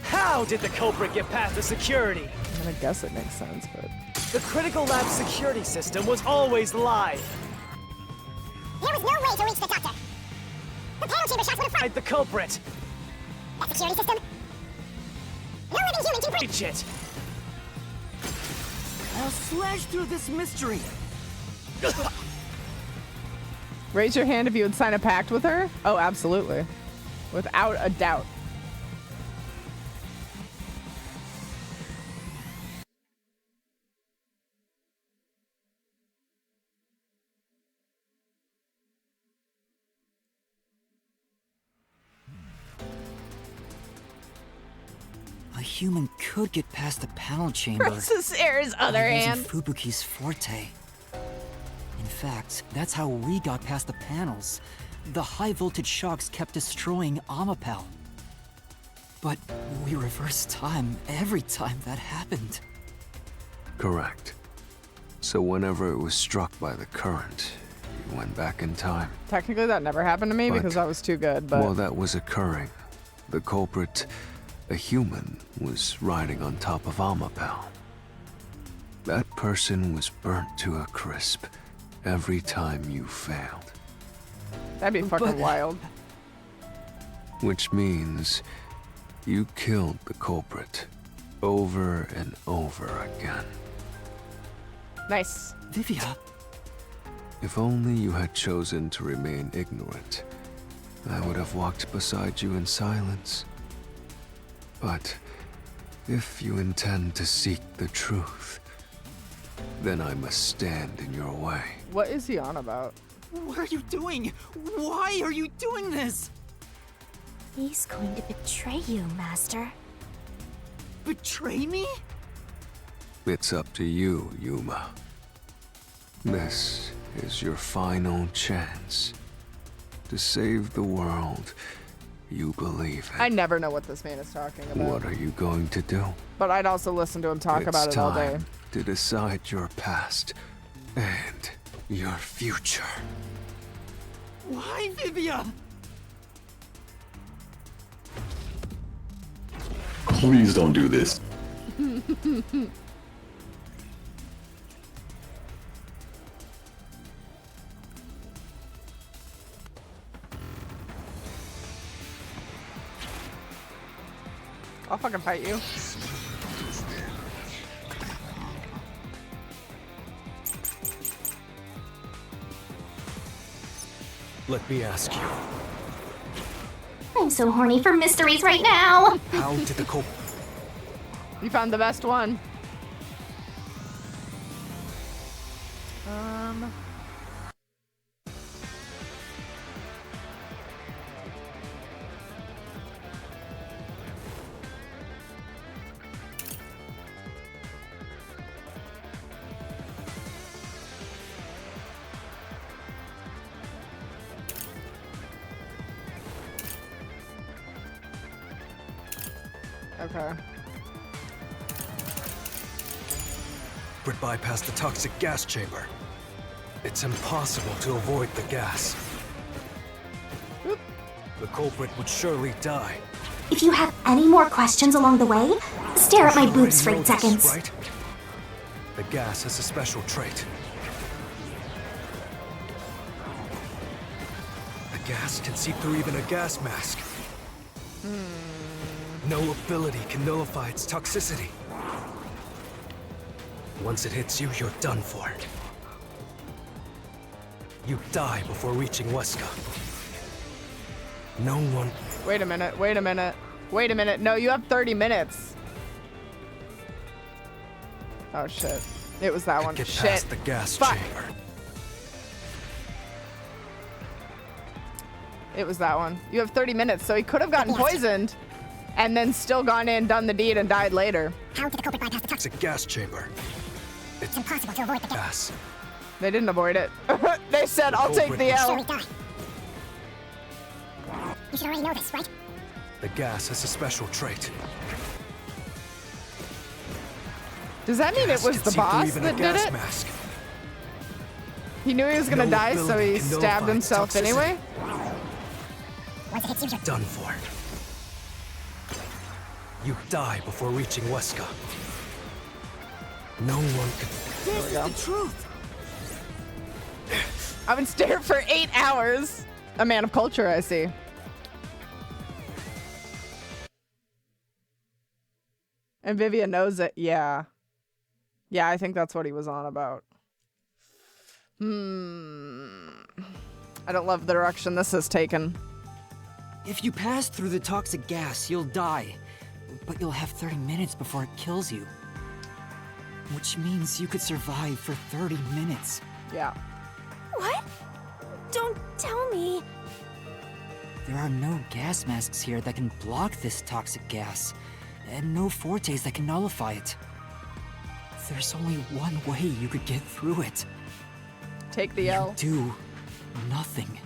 How did the culprit get past the security? I'm gonna guess it makes sense, but... The critical lab security system was always live. There was no way to reach the doctor. The panel chamber shots would have fried The culprit. that security system. No living human can breach. Reach it. I'll slash through this mystery. Raise your hand if you would sign a pact with her? Oh, absolutely. Without a doubt. A human could get past the panel chamber. Princess Air's other by using hand. Fubuki's forte. In fact, that's how we got past the panels. The high voltage shocks kept destroying Amapel. But we reversed time every time that happened. Correct. So whenever it was struck by the current, you went back in time. Technically, that never happened to me because I was too good, but... While that was occurring, the culprit, a human, was riding on top of Amapel. That person was burnt to a crisp every time you failed. That'd be fucking wild. Which means you killed the culprit over and over again. Nice. Vivia. If only you had chosen to remain ignorant, I would have walked beside you in silence. But if you intend to seek the truth, then I must stand in your way. What is he on about? What are you doing? Why are you doing this? He's going to betray you, Master. Betray me? It's up to you, Yuma. This is your final chance to save the world you believe in. I never know what this man is talking about. What are you going to do? But I'd also listen to him talk about it all day. It's time to decide your past and your future. Why, Vivia? Please don't do this. I'll fucking fight you. Let me ask you, I'm so horny for mysteries right now. how did the culprit... You found the best one. Okay. Culprit bypassed the toxic gas chamber. It's impossible to avoid the gas. Oop. The culprit would surely die. If you have any more questions along the way, stare at my You boobs for already 8 know this, seconds. right? The gas has a special trait. The gas can see through even a gas mask. No ability can nullify its toxicity. Once it hits you, you're done for. You die before reaching Weska. No one... Wait a minute, wait a minute. Wait a minute. No, you have 30 minutes. Oh, shit. It was that one. Get Shit. past the gas Fuck. chamber. It was that one. You have 30 minutes, so he could have gotten poisoned and then still gone in, done the deed, and died later. How did the culprit bypass the It's a gas chamber. It's impossible to avoid the gas. Gas. They didn't avoid it. They said, I'll take the L. Surely die. You should already know this, right? The gas has a special trait. Does that mean it was the boss that did it? Mask. He knew he was gonna No die, so ability he can stabbed nullify himself toxicity. anyway? Once it hits you, you're Done for. You die before reaching Weska. No one can. This is the truth. I've been staring for 8 hours. A man of culture, I see. And Vivian knows it. Yeah. Yeah, I think that's what he was on about. I don't love the direction this has taken. If you pass through the toxic gas, you'll die. But you'll have 30 minutes before it kills you. Which means you could survive for 30 minutes. Yeah. What? Don't tell me. There are no gas masks here that can block this toxic gas, and no fortes that can nullify it. There's only one way you could get through it. Take the L. You do nothing.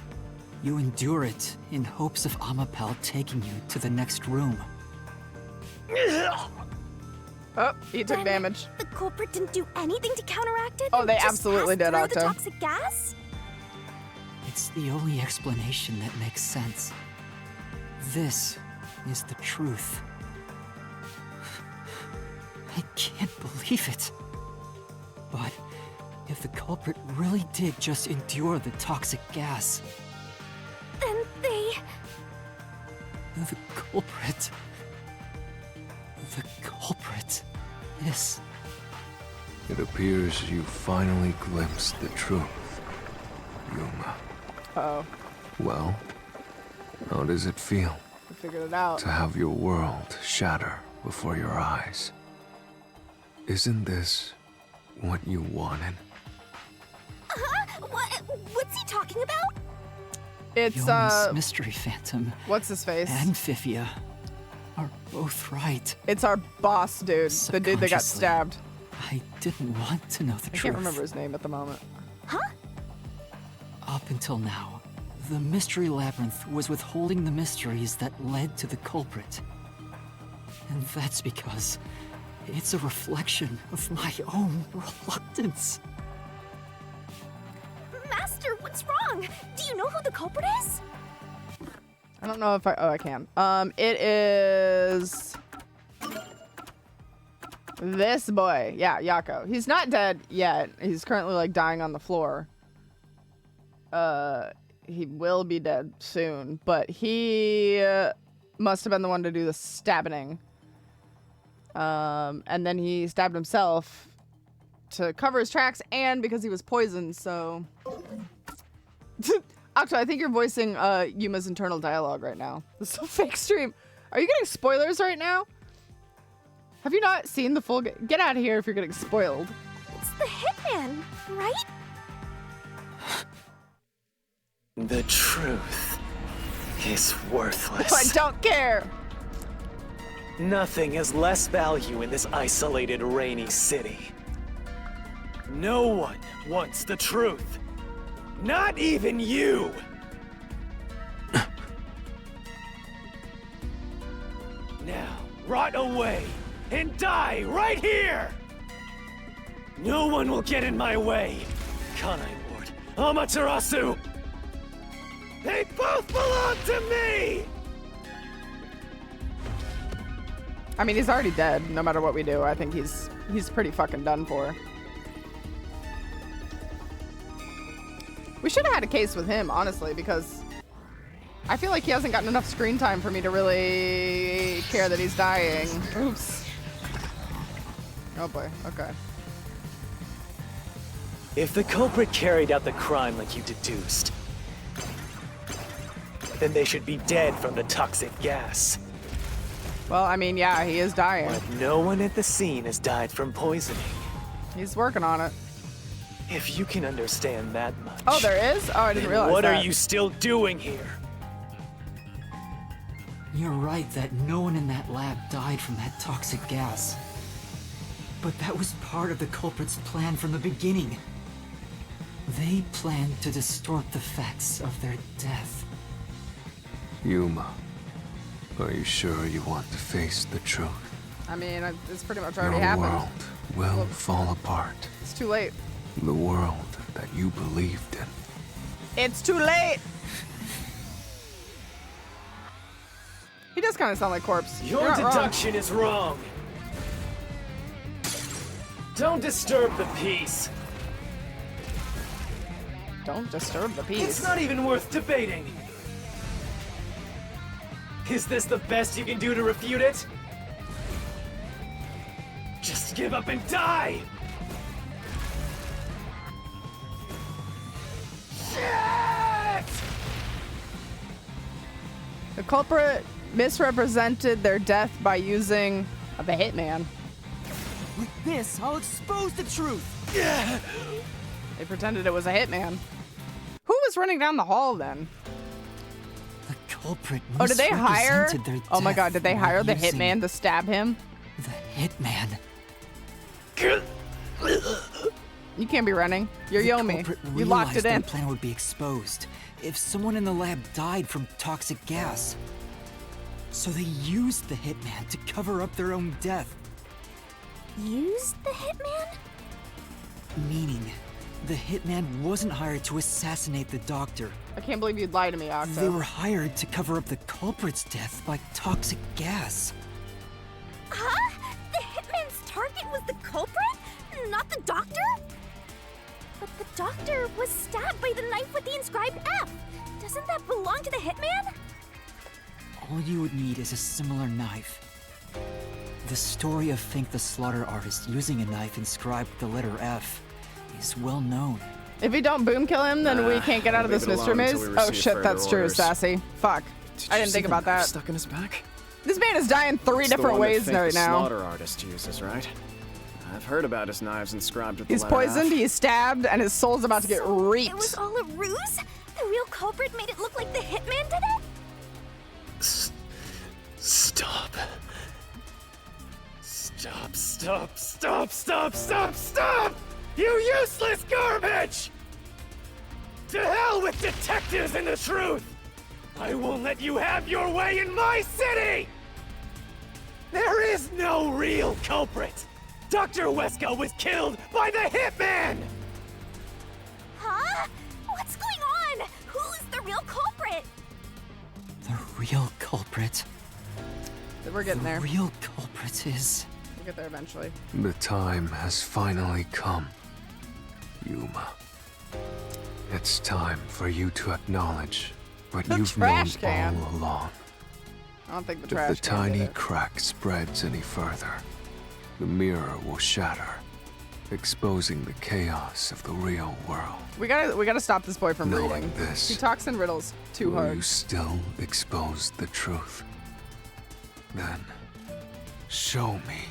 You endure it in hopes of Amapel taking you to the next room. Oh, he took Then damage. The culprit didn't do anything to counteract it? Oh, they Just absolutely passed did, through the Octo. toxic gas? It's the only explanation that makes sense. This is the truth. I can't believe it. But if the culprit really did just endure the toxic gas, Then they... the culprit is... It appears you finally glimpsed the truth, Yuma. Uh-oh. Well, how does it feel I figured it out. to have your world shatter before your eyes? Isn't this what you wanted? What's he talking about? It's, Young's Mystery Phantom what's his face? and Fifia are both right. It's our boss dude, the dude that got Subconsciously, stabbed. I didn't want to know the I truth. can't remember his name at the moment. Up until now, the Mystery Labyrinth was withholding the mysteries that led to the culprit. And that's because it's a reflection of my own reluctance. Master, what's wrong? Do you know who the culprit is? I don't know if I... Oh, I can. It is... this boy. Yeah, Yako. He's not dead yet. He's currently, like, dying on the floor. He will be dead soon. But he must have been the one to do the stabbing. And then he stabbed himself to cover his tracks and because he was poisoned, so... Octo, I think you're voicing Yuma's internal dialogue right now. This is a fake stream. Are you getting spoilers right now? Have you not seen the full... Get out of here if you're getting spoiled. It's the hitman, right? The truth is worthless. I don't care. Nothing has less value in this isolated, rainy city. No one wants the truth. Not even you! Now, rot away and die right here! No one will get in my way. Kanai Ward, Amaterasu! They both belong to me! I mean, he's already dead, no matter what we do. I think he's pretty fucking done for. We should have had a case with him, honestly, because I feel like he hasn't gotten enough screen time for me to really care that he's dying. Oops. Oh boy, okay. If the culprit carried out the crime like you deduced, then they should be dead from the toxic gas. Well, I mean, yeah, he is dying. But no one at the scene has died from poisoning. He's working on it. If you can understand that much. Oh, there is? Oh, I didn't then realize what that. are you still doing here? You're right that no one in that lab died from that toxic gas. But that was part of the culprit's plan from the beginning. They planned to distort the facts of their death. Yuma, are you sure you want to face the truth? I mean, it's pretty much already Your happened. world will fall apart. It's too late. The world that you believed in. It's too late! He does kind of sound like Corpse. Your You're not wrong. deduction is wrong. Don't disturb the peace. Don't disturb the peace. It's not even worth debating. Is this the best you can do to refute it? Just give up and die! Shit! The culprit misrepresented their death by using the hitman. With this, I'll expose the truth. They pretended it was a hitman. Who was running down the hall then? The culprit Oh, did they hire? misrepresented their Oh my death god, did they by hire the using hitman to stab him? The hitman. You can't be running. You're The Yomi. culprit You locked realized it in. their plan would be exposed if someone in the lab died from toxic gas. So they used the hitman to cover up their own death. Used the hitman? Meaning, the hitman wasn't hired to assassinate the doctor. I can't believe you'd lie to me, They Octo. were hired to cover up the culprit's death by toxic gas. Huh? The hitman's target was the culprit? Not the doctor? But the doctor was stabbed by the knife with the inscribed F. Doesn't that belong to the hitman? All you would need is a similar knife. The story of Fink the Slaughter Artist using a knife inscribed with the letter F is well known. If we don't boom kill him, then we can't get out of this mystery maze. Oh shit, that's true, Sassy. Fuck. I didn't think about that. Stuck in his back? This man is dying three different ways right now. Slaughter artist uses, right? I've heard about his knives inscribed with He's the letter poisoned, F. he's stabbed, and his soul's about to get So reaped. it was all a ruse? The real culprit made it look like the hitman did it? Stop. Stop, stop, stop, stop, stop, stop! You useless garbage! To hell with detectives and the truth! I won't let you have your way in my city! There is no real culprit! Dr. Wesker was killed by the hitman! Huh? What's going on? Who's the real culprit? The real culprit. We're getting there. The real culprit is... We'll get there eventually. The time has finally come, Yuma. It's time for you to acknowledge what The you've known trash can. all along. I don't think the If trash the can did tiny it. crack spreads any further, the mirror will shatter, exposing the chaos of the real world. We gotta stop this boy from Knowing reading. this, He talks in riddles too will hard. you still expose the truth? Then, show me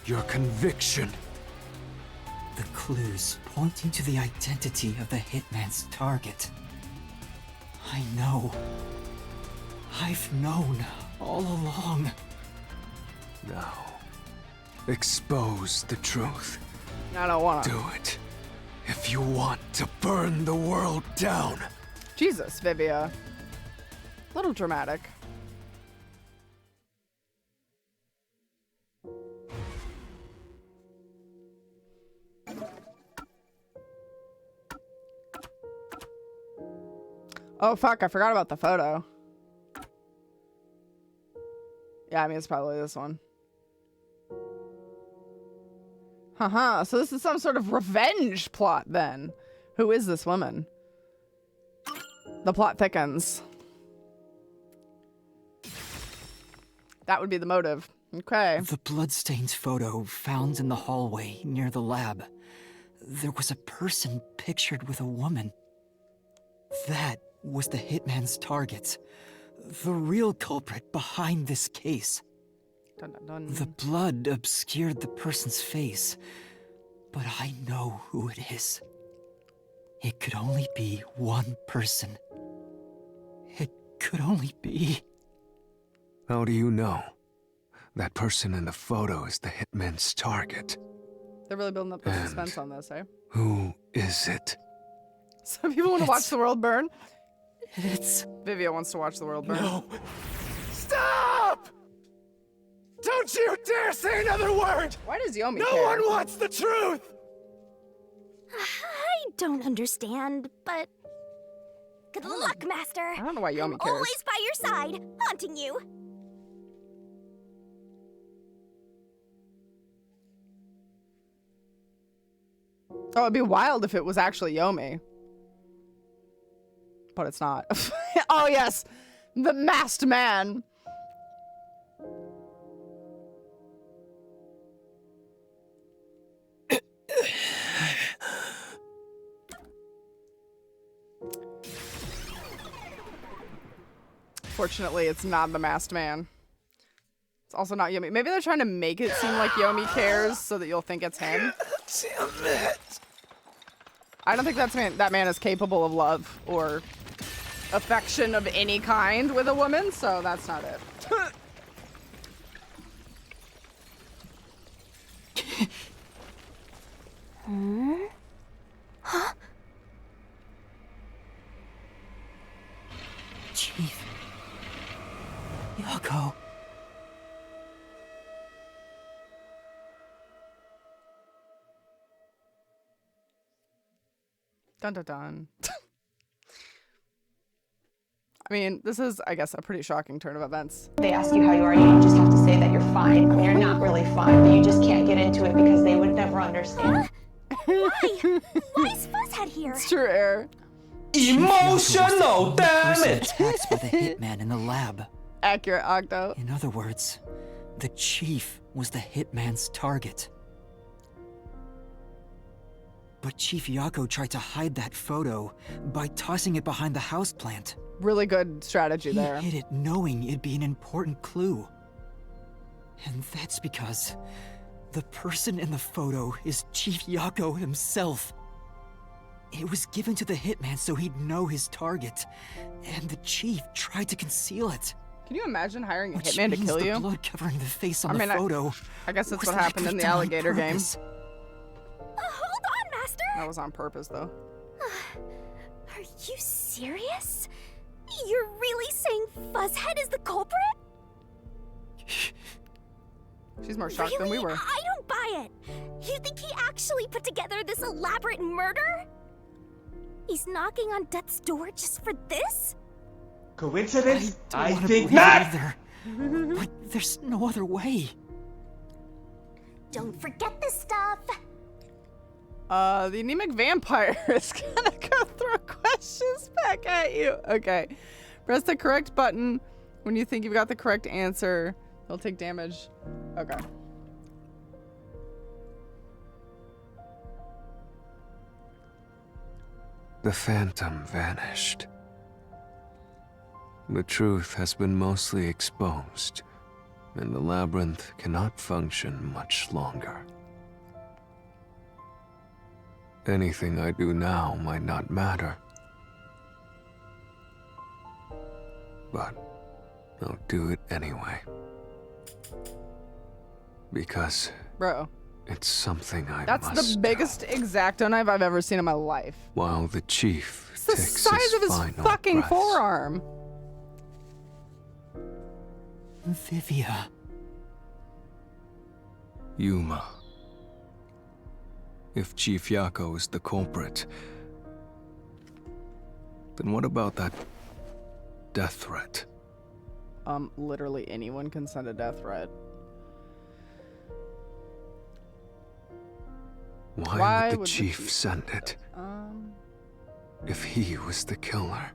your conviction. The clues pointing to the identity of the hitman's target. I know. I've known all along. Now, expose the truth. I don't wanna. Do it. If you want to burn the world down. Jesus, Vivia. Little dramatic. Oh fuck, I forgot about the photo. Yeah, I mean, it's probably this one. Haha, so this is some sort of revenge plot then. Who is this woman? The plot thickens. That would be the motive. Okay. The bloodstained photo found in the hallway near the lab. There was a person pictured with a woman. That was the hitman's target. The real culprit behind this case. Dun, dun, dun. The blood obscured the person's face, But I know who it is. It could only be one person. It could only be... How do you know? That person in the photo is the hitman's target. They're really building up the suspense on this, eh? Who is it? Some people want to watch the world burn. It's... Vivia wants to watch the world burn. No. Stop! Don't you dare say another word! Why does Yomi No care? one wants the truth! I don't understand, but... Good luck, Master! I don't know why Yomi I'm cares. always by your side, haunting you! Oh, it'd be wild if it was actually Yomi. But it's not. Oh, yes! The masked man! Fortunately, it's not the masked man. It's also not Yomi. Maybe they're trying to make it seem like Yomi cares so that you'll think it's him. Damn it. I don't think that man is capable of love or affection of any kind with a woman, so that's not it. Huh? Chief. Yako. Dun dun dun. I mean, this is, I guess, a pretty shocking turn of events. They ask you how you are, you just have to say that you're fine. I mean, you're not really fine, but you just can't get into it because they would never understand. Why? Why is Fuzzhead here? It's true, Air. Emotional damage! Attacks by the hitman in the lab. Accurate, Octo. In other words, the chief was the hitman's target. But Chief Yako tried to hide that photo by tossing it behind the houseplant. Really good strategy there. He hid it knowing it'd be an important clue. And that's because the person in the photo is Chief Yako himself. It was given to the hitman so he'd know his target, and the chief tried to conceal it. Can you imagine hiring a Which hitman to means kill the you? blood covering the face on I the mean, photo. I guess that's was what happened in the done on alligator game. purpose. Hold on, Master! That was on purpose, though. Are you serious? You're really saying Fuzzhead is the culprit? She's more shocked than we were. I don't buy it. You think he actually put together this elaborate murder? He's knocking on death's door just for this? Coincidence? I wanna think believe not! either. But there's no other way. Don't forget this stuff. The anemic vampire is gonna go throw questions back at you. Okay. Press the correct button when you think you've got the correct answer. They'll take damage. Okay. The phantom vanished. The truth has been mostly exposed, and the labyrinth cannot function much longer. Anything I do now might not matter, but I'll do it anyway. Because Bro, it's something I that's must the biggest X-Acto knife I've ever seen in my life. while the chief It's the takes size of his final fucking breaths. forearm. Vivia. Yuma. If Chief Yako is the culprit, then what about that death threat? Literally anyone can send a death threat. Why would the chief send it Um, if he was the killer?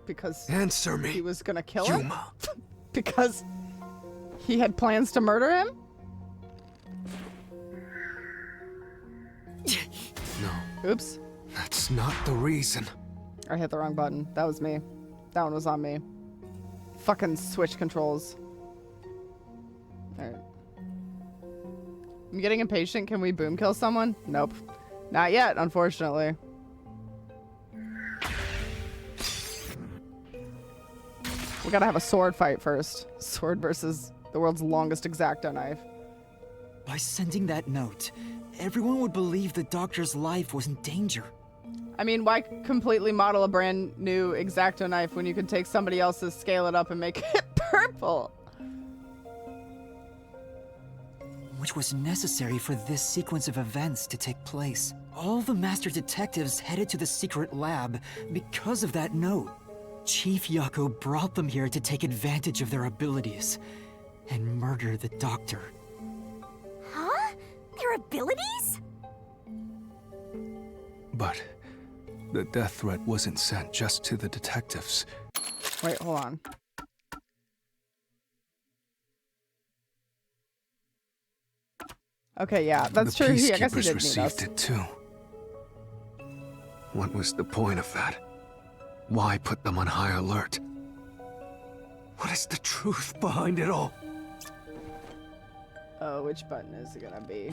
because Answer me, he was gonna kill Yuma. him? Because he had plans to murder him? No, Oops. that's not the reason. I hit the wrong button. That was me. That one was on me. Fucking switch controls. Alright. I'm getting impatient. Can we boom kill someone? Nope. Not yet, unfortunately. We gotta have a sword fight first. Sword versus the world's longest X-Acto knife. By sending that note, everyone would believe the doctor's life was in danger. I mean, why completely model a brand new X-Acto knife when you could take somebody else's, scale it up, and make it purple? Which was necessary for this sequence of events to take place. All the master detectives headed to the secret lab because of that note. Chief Yako brought them here to take advantage of their abilities and murder the doctor. Huh? Their abilities? But the death threat wasn't sent just to the detectives. Wait, hold on. Okay, yeah, that's true. I guess he Peacekeepers did meet received us. it too. What was the point of that? Why put them on high alert? What is the truth behind it all? Oh, which button is it gonna be?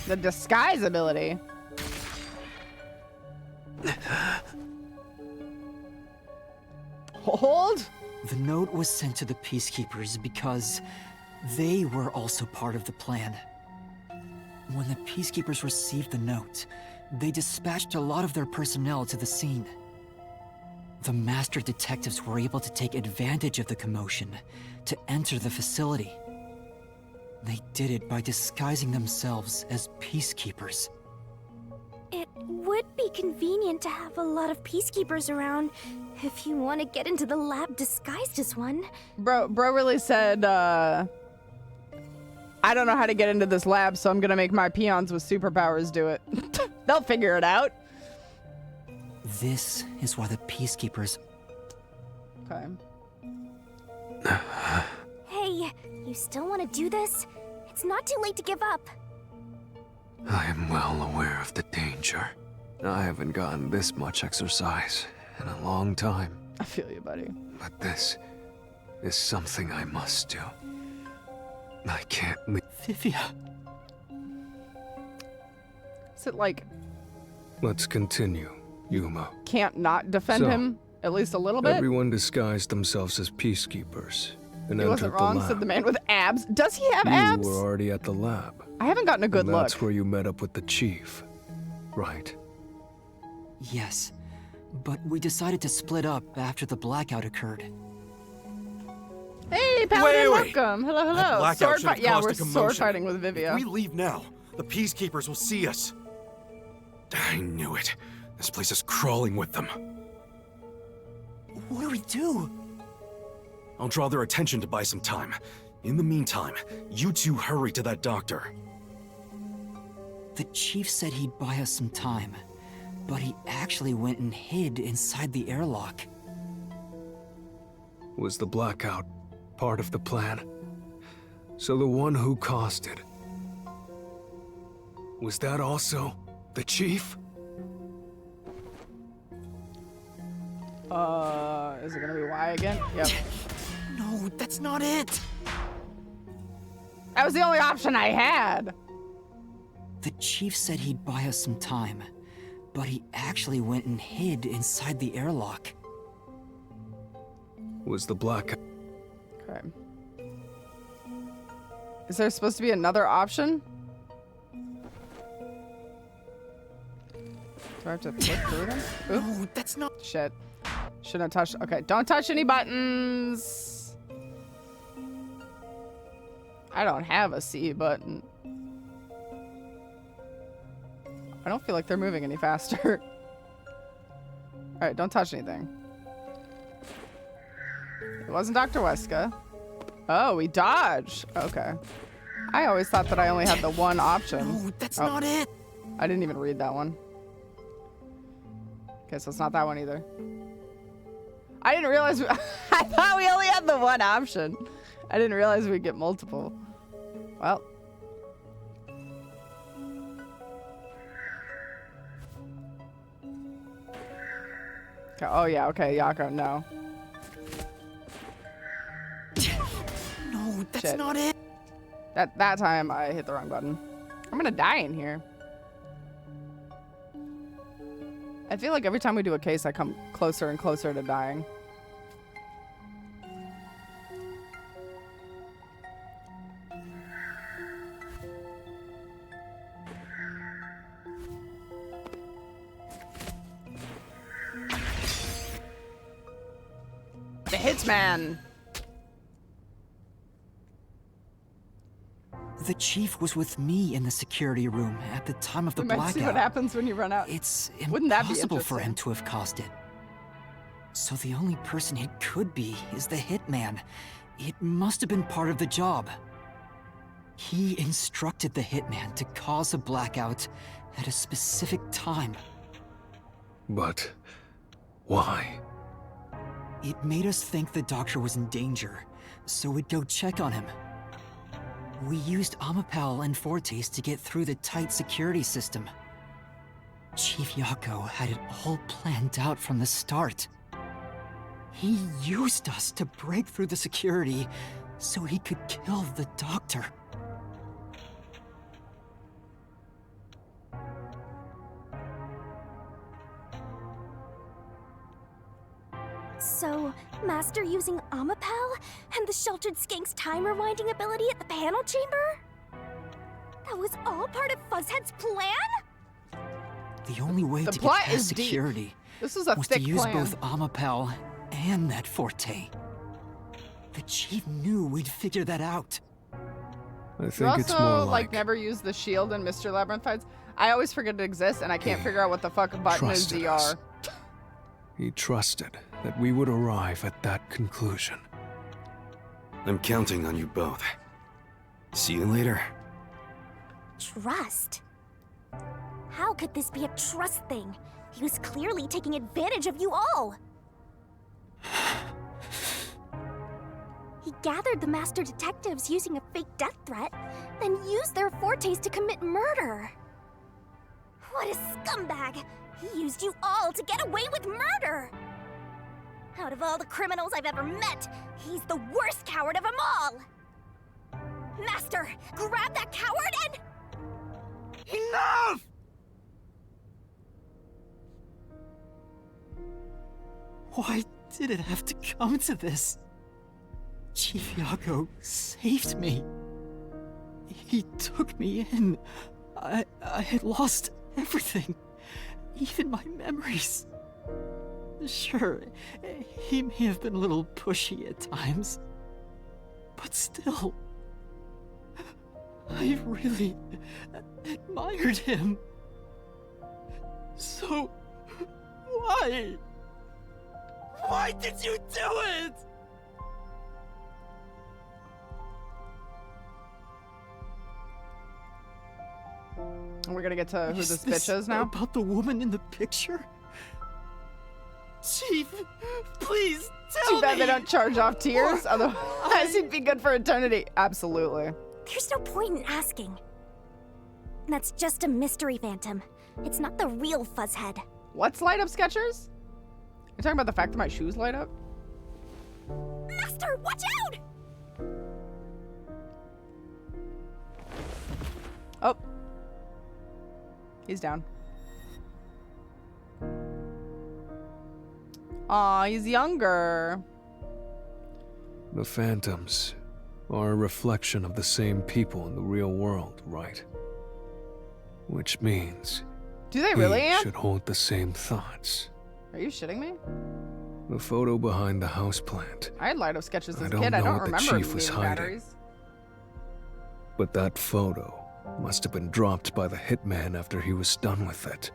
The disguise ability. Hold? The note was sent to the Peacekeepers because they were also part of the plan. When the Peacekeepers received the note, they dispatched a lot of their personnel to the scene. The master detectives were able to take advantage of the commotion to enter the facility. They did it by disguising themselves as Peacekeepers. It would be convenient to have a lot of peacekeepers around if you want to get into the lab disguised as one. Bro really said, I don't know how to get into this lab, so I'm gonna make my peons with superpowers do it. They'll figure it out. This is why the Peacekeepers... Okay. Hey, you still want to do this? It's not too late to give up. I am well aware of the danger. I haven't gotten this much exercise in a long time. I feel you, buddy. But this is something I must do. I can't leave. Vivia. Is it like... Let's continue, Yuma. Can't not defend him at least a little bit? Everyone disguised themselves as peacekeepers and He wasn't entered wrong, the lab. said the man with abs. Does he have abs? You were already at the lab. I haven't gotten a good and that's look. where you met up with the chief, right? Yes, but we decided to split up after the blackout occurred. Hey, Paladin, Wait. welcome. Hello, That hello. blackout Sword should have fight. Yeah, caused we're a commotion. sword fighting with Vivia. If we leave now, the Peacekeepers will see us. I knew it. This place is crawling with them. What do we do? I'll draw their attention to buy some time. In the meantime, you two hurry to that doctor. The chief said he'd buy us some time, but he actually went and hid inside the airlock. Was the blackout part of the plan? So the one who caused it, was that also the chief? Is it gonna be Y again? Yep. No, that's not it! That was the only option I had. The chief said he'd buy us some time, but he actually went and hid inside the airlock. Was the blackout? Okay. Is there supposed to be another option? Do I have to click through them? Oop. No, that's not... Shit. Shouldn't have touched... Okay, don't touch any buttons. I don't have a C button. I don't feel like they're moving any faster. Alright, don't touch anything. It wasn't Dr. Weska. Oh, we dodged. Okay. I always thought that I only had the one option. No, that's not it! I didn't even read that one. Okay, so it's not that one either. I didn't realize... I thought we only had the one option. I didn't realize we'd get multiple. Well. Okay, oh yeah, okay, Yako, no. No, that's Shit. not it! That time I hit the wrong button. I'm gonna die in here. I feel like every time we do a case, I come closer and closer to dying. The Hitman! The chief was with me in the security room at the time of the We might blackout. see what happens when you run out. It's Wouldn't that be impossible for interesting? him to have caused it. So the only person it could be is the hitman. It must have been part of the job. He instructed the hitman to cause a blackout at a specific time. But why? It made us think the doctor was in danger, so we'd go check on him. We used Amapal and Fortes to get through the tight security system. Chief Yako had it all planned out from the start. He used us to break through the security so he could kill the doctor. So, Master using Amapal and the Sheltered Skank's time rewinding ability at the panel chamber? That was all part of Fuzzhead's plan? The only way The to get plot past is deep. security This is a was to thick use plan. both Amapal and that Forte. The chief knew we'd figure that out. I You think it's more also, like never use the shield in Mr. Labyrinth fights. I always forget it exists, and I can't figure out what the fuck button is trusted ZR. us. He trusted that we would arrive at that conclusion. I'm counting on you both. See you later. Trust? How could this be a trust thing? He was clearly taking advantage of you all. He gathered the master detectives using a fake death threat, then used their Fortes to commit murder. What a scumbag! He used you all to get away with murder! Out of all the criminals I've ever met, he's the worst coward of them all! Master, grab that coward and... Enough! Why did it have to come to this? Chief Yako saved me. He took me in. I had lost everything, even my memories. Sure, he may have been a little pushy at times, but still, I really admired him. So, why? Why did you do it? We're gonna get to who this this bitch is now. About the woman in the picture? Chief, please tell me. Too bad they don't charge off tears, otherwise he'd be good for eternity. Absolutely. There's no point in asking. That's just a mystery phantom. It's not the real Fuzzhead. What's light up, Sketchers? You're talking about the fact that my shoes light up? Master, watch out! Oh. He's down. Aw, he's younger. The phantoms are a reflection of the same people in the real world, right? Which means Do they really, he Ann? should hold the same thoughts. Are you shitting me? The photo behind the houseplant. I had light up sketches as I a don't kid. I know don't what the remember chief was needing hiding. batteries. But that photo must have been dropped by the hitman after he was done with it.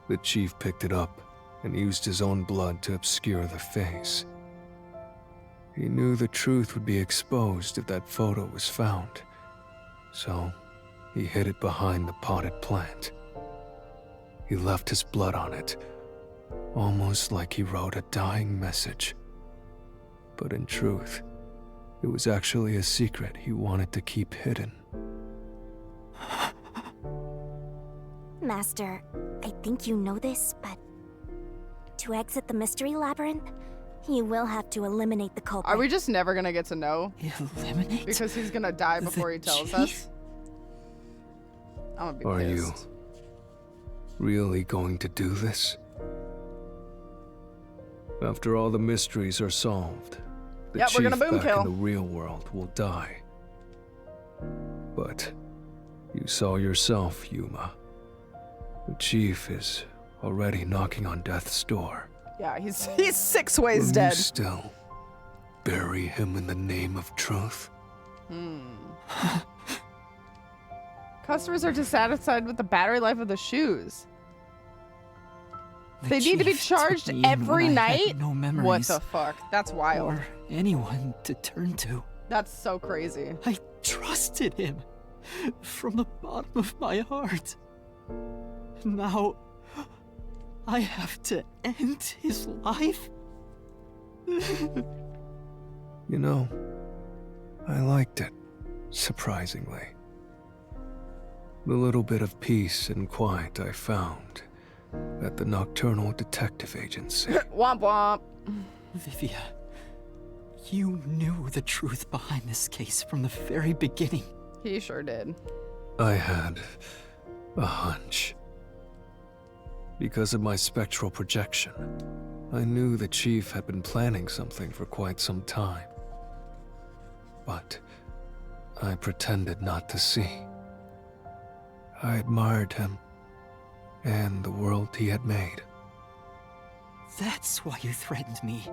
The chief picked it up and used his own blood to obscure the face. He knew the truth would be exposed if that photo was found, so he hid it behind the potted plant. He left his blood on it, almost like he wrote a dying message. But in truth, it was actually a secret he wanted to keep hidden. Master, I think you know this, but to exit the mystery labyrinth, You will have to eliminate the culprit. Are we just never gonna get to know? Eliminate? Because he's gonna die before he tells us. I'm gonna be Are you pissed. really going to do this? After all the mysteries are solved, the Yep, we're chief gonna boom back kill. in the real world will die. But you saw yourself, Yuma. The chief is already knocking on death's door. Yeah, he's 6 ways Will dead. you still bury him in the name of truth? Customers are dissatisfied with the battery life of the shoes. They need to be chief charged took me in every when I had night? no What memories. the fuck? That's wild. Or anyone to turn to. That's so crazy. I trusted him from the bottom of my heart. Now, I have to end his life? You know, I liked it, surprisingly. The little bit of peace and quiet I found at the Nocturnal Detective Agency. Womp womp. Vivia, you knew the truth behind this case from the very beginning. He sure did. I had a hunch. Because of my spectral projection, I knew the chief had been planning something for quite some time. But I pretended not to see. I admired him and the world he had made. That's why you threatened me,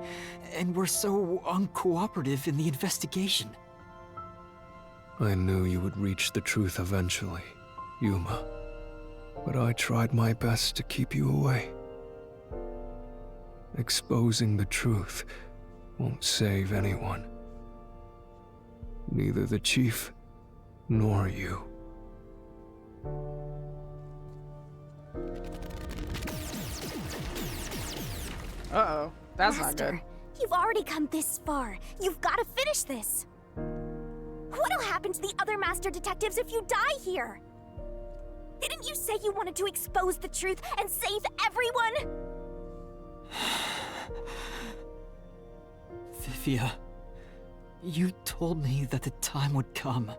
and were so uncooperative in the investigation. I knew you would reach the truth eventually, Yuma. But I tried my best to keep you away. Exposing the truth won't save anyone. Neither the chief nor you. Uh-oh. That's Master, not good. You've already come this far. You've got to finish this. What'll happen to the other master detectives if you die here? Didn't you say you wanted to expose the truth and save everyone? Vivia, you told me that the time would come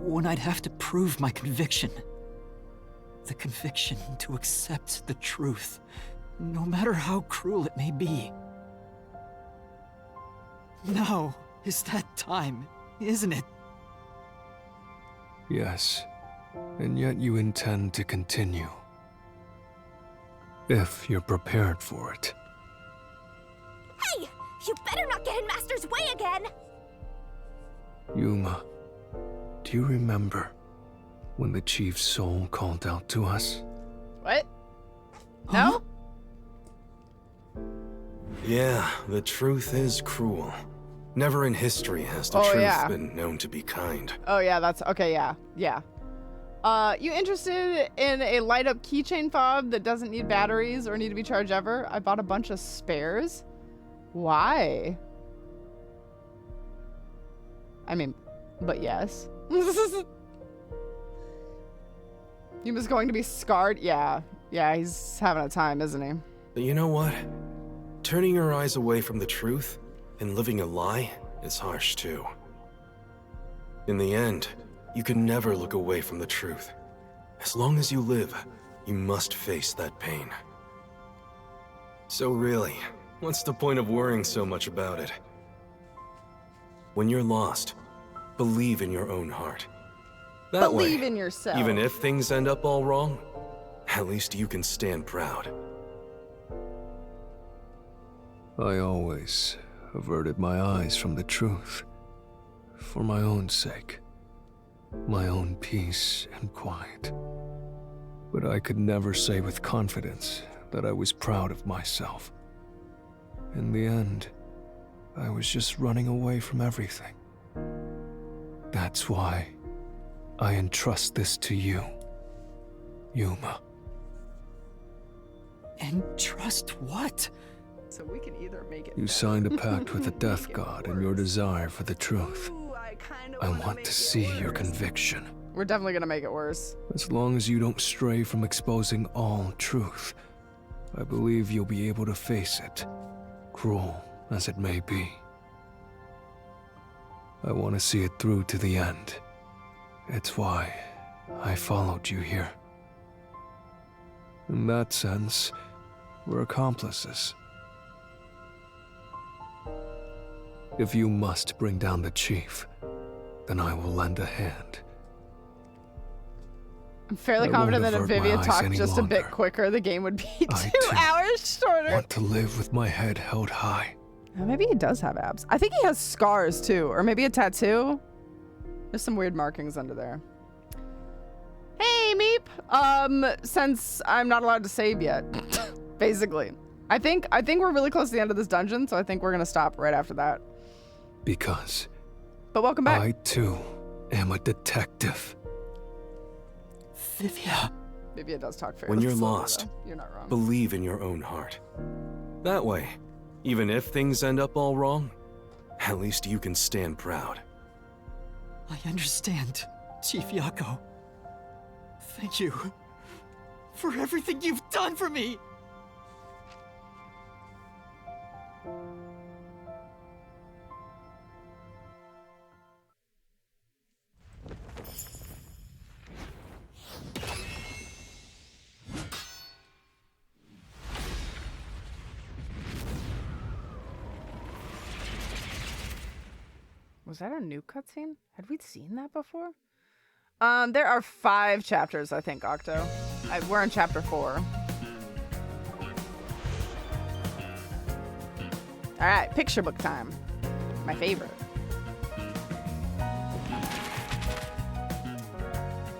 when I'd have to prove my conviction. The conviction to accept the truth, no matter how cruel it may be. Now is that time, isn't it? Yes, and yet you intend to continue. If you're prepared for it. Hey! You better not get in Master's way again! Yuma, do you remember when the chief's soul called out to us? What? No? Yeah, the truth is cruel. Never in history has the truth been known to be kind. Oh yeah, that's okay, yeah. Yeah. You interested in a light up keychain fob that doesn't need batteries or need to be charged ever? I bought a bunch of spares. Why? I mean, but yes. Yuma's going to be scarred? Yeah. Yeah, he's having a time, isn't he? But you know what? Turning your eyes away from the truth and living a lie is harsh too. In the end, you can never look away from the truth. As long as you live, you must face that pain. So really, what's the point of worrying so much about it? When you're lost, believe in your own heart. That Believe way, in yourself. even if things end up all wrong, at least you can stand proud. I always averted my eyes from the truth. For my own sake. My own peace and quiet. But I could never say with confidence that I was proud of myself. In the end, I was just running away from everything. That's why I entrust this to you, Yuma. Entrust what? So we can either make it. You signed a pact with the Death God in your desire for the truth. I want to see your conviction. We're definitely gonna make it worse. As long as you don't stray from exposing all truth, I believe you'll be able to face it, cruel as it may be. I want to see it through to the end. It's why I followed you here. In that sense, we're accomplices. If you must bring down the chief, then I will lend a hand. I'm fairly confident that if Vivia talked just a bit quicker, the game would be 2 hours shorter. I want to live with my head held high. Maybe he does have abs. I think he has scars too, or maybe a tattoo. There's some weird markings under there. Hey, Meep. Since I'm not allowed to save yet, basically. I think we're really close to the end of this dungeon, so I think we're gonna stop right after that. Because but welcome back. I too am a detective. Vivia does talk fairly When you're slowly, lost, though. You're not wrong. believe in your own heart. That way, even if things end up all wrong, at least you can stand proud. I understand, Chief Yako. Thank you for everything you've done for me. Was that a new cutscene? Had we seen that before? There are 5 chapters, I think, Octo. We're in chapter 4. Alright, picture book time. My favorite.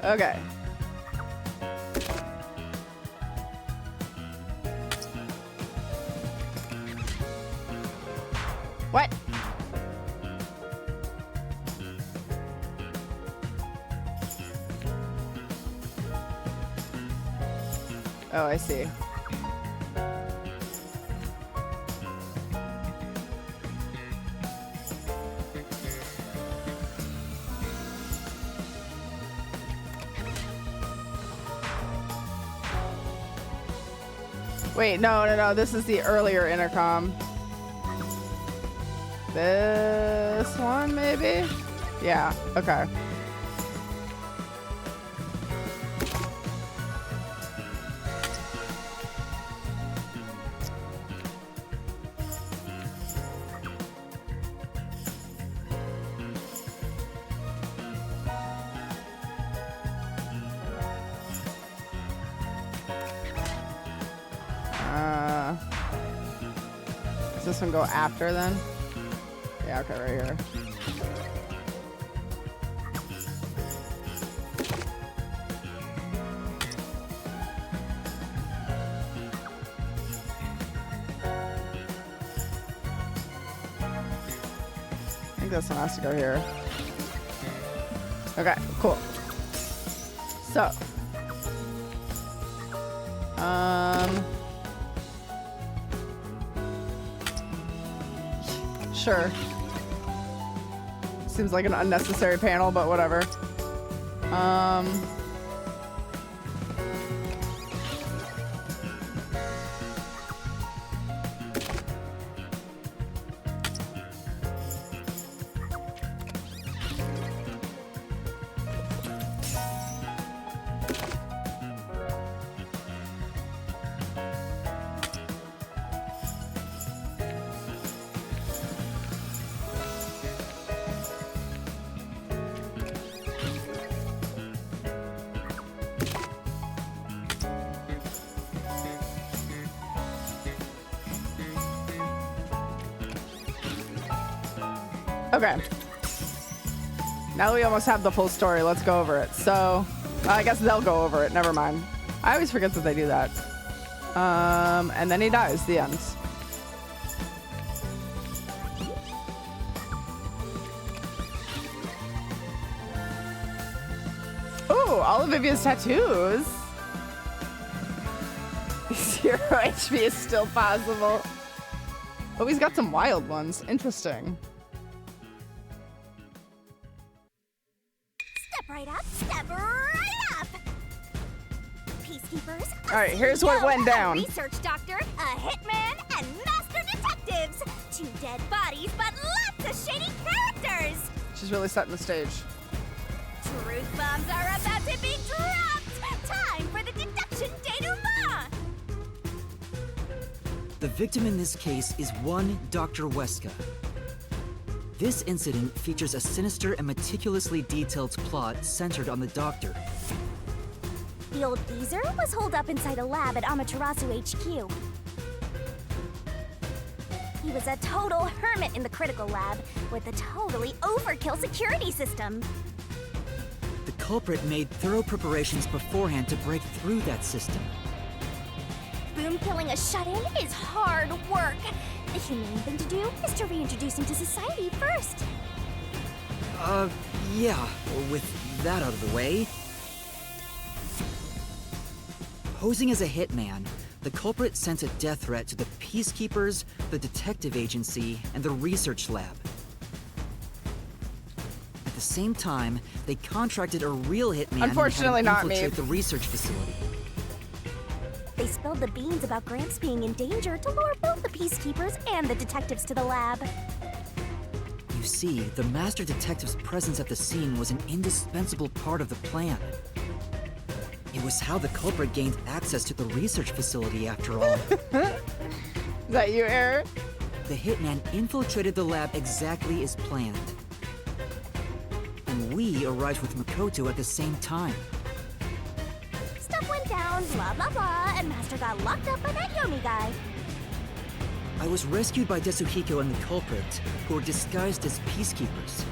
Okay. What? Oh, I see. Wait, no. This is the earlier intercom. This one, maybe? Yeah, okay. Does this one go after then? Yeah, okay, right here. I think this one has to go here. Okay, cool. So. Sure. Seems like an unnecessary panel, but whatever. Okay. Now that we almost have the full story, let's go over it. So, I guess they'll go over it. Never mind. I always forget that they do that. And then he dies. The end. Ooh, all of Vivia's tattoos. 0 HP is still possible. Oh, he's got some wild ones. Interesting. Right up, step right up! Peacekeepers. Alright, here's what went down. A research doctor, a hitman, and master detectives. 2 dead bodies, but lots of shady characters! She's really setting the stage. Truth bombs are about to be dropped! Time for the deduction denouement! The victim in this case is one Dr. Weska. This incident features a sinister and meticulously detailed plot centered on the doctor. The old geezer was holed up inside a lab at Amaterasu HQ. He was a total hermit in the critical lab with a totally overkill security system. The culprit made thorough preparations beforehand to break through that system. Boom killing a shut-in is hard work. The humane thing to do is to reintroduce him to society first. Yeah, with that out of the way. Posing as a hitman, the culprit sent a death threat to the Peacekeepers, the Detective Agency, and the Research Lab. At the same time, they contracted a real hitman Unfortunately, and not had him me. infiltrate the research facility. They spilled the beans about Gramps being in danger to lure both the Peacekeepers and the detectives to the lab. You see, the Master Detective's presence at the scene was an indispensable part of the plan. It was how the culprit gained access to the research facility, after all. Is that you, Eric? The hitman infiltrated the lab exactly as planned. And we arrived with Makoto at the same time. Stuff went down, blah blah blah, and Master got locked up by that Yomi guy. I was rescued by Desuhiko and the culprit, who were disguised as peacekeepers.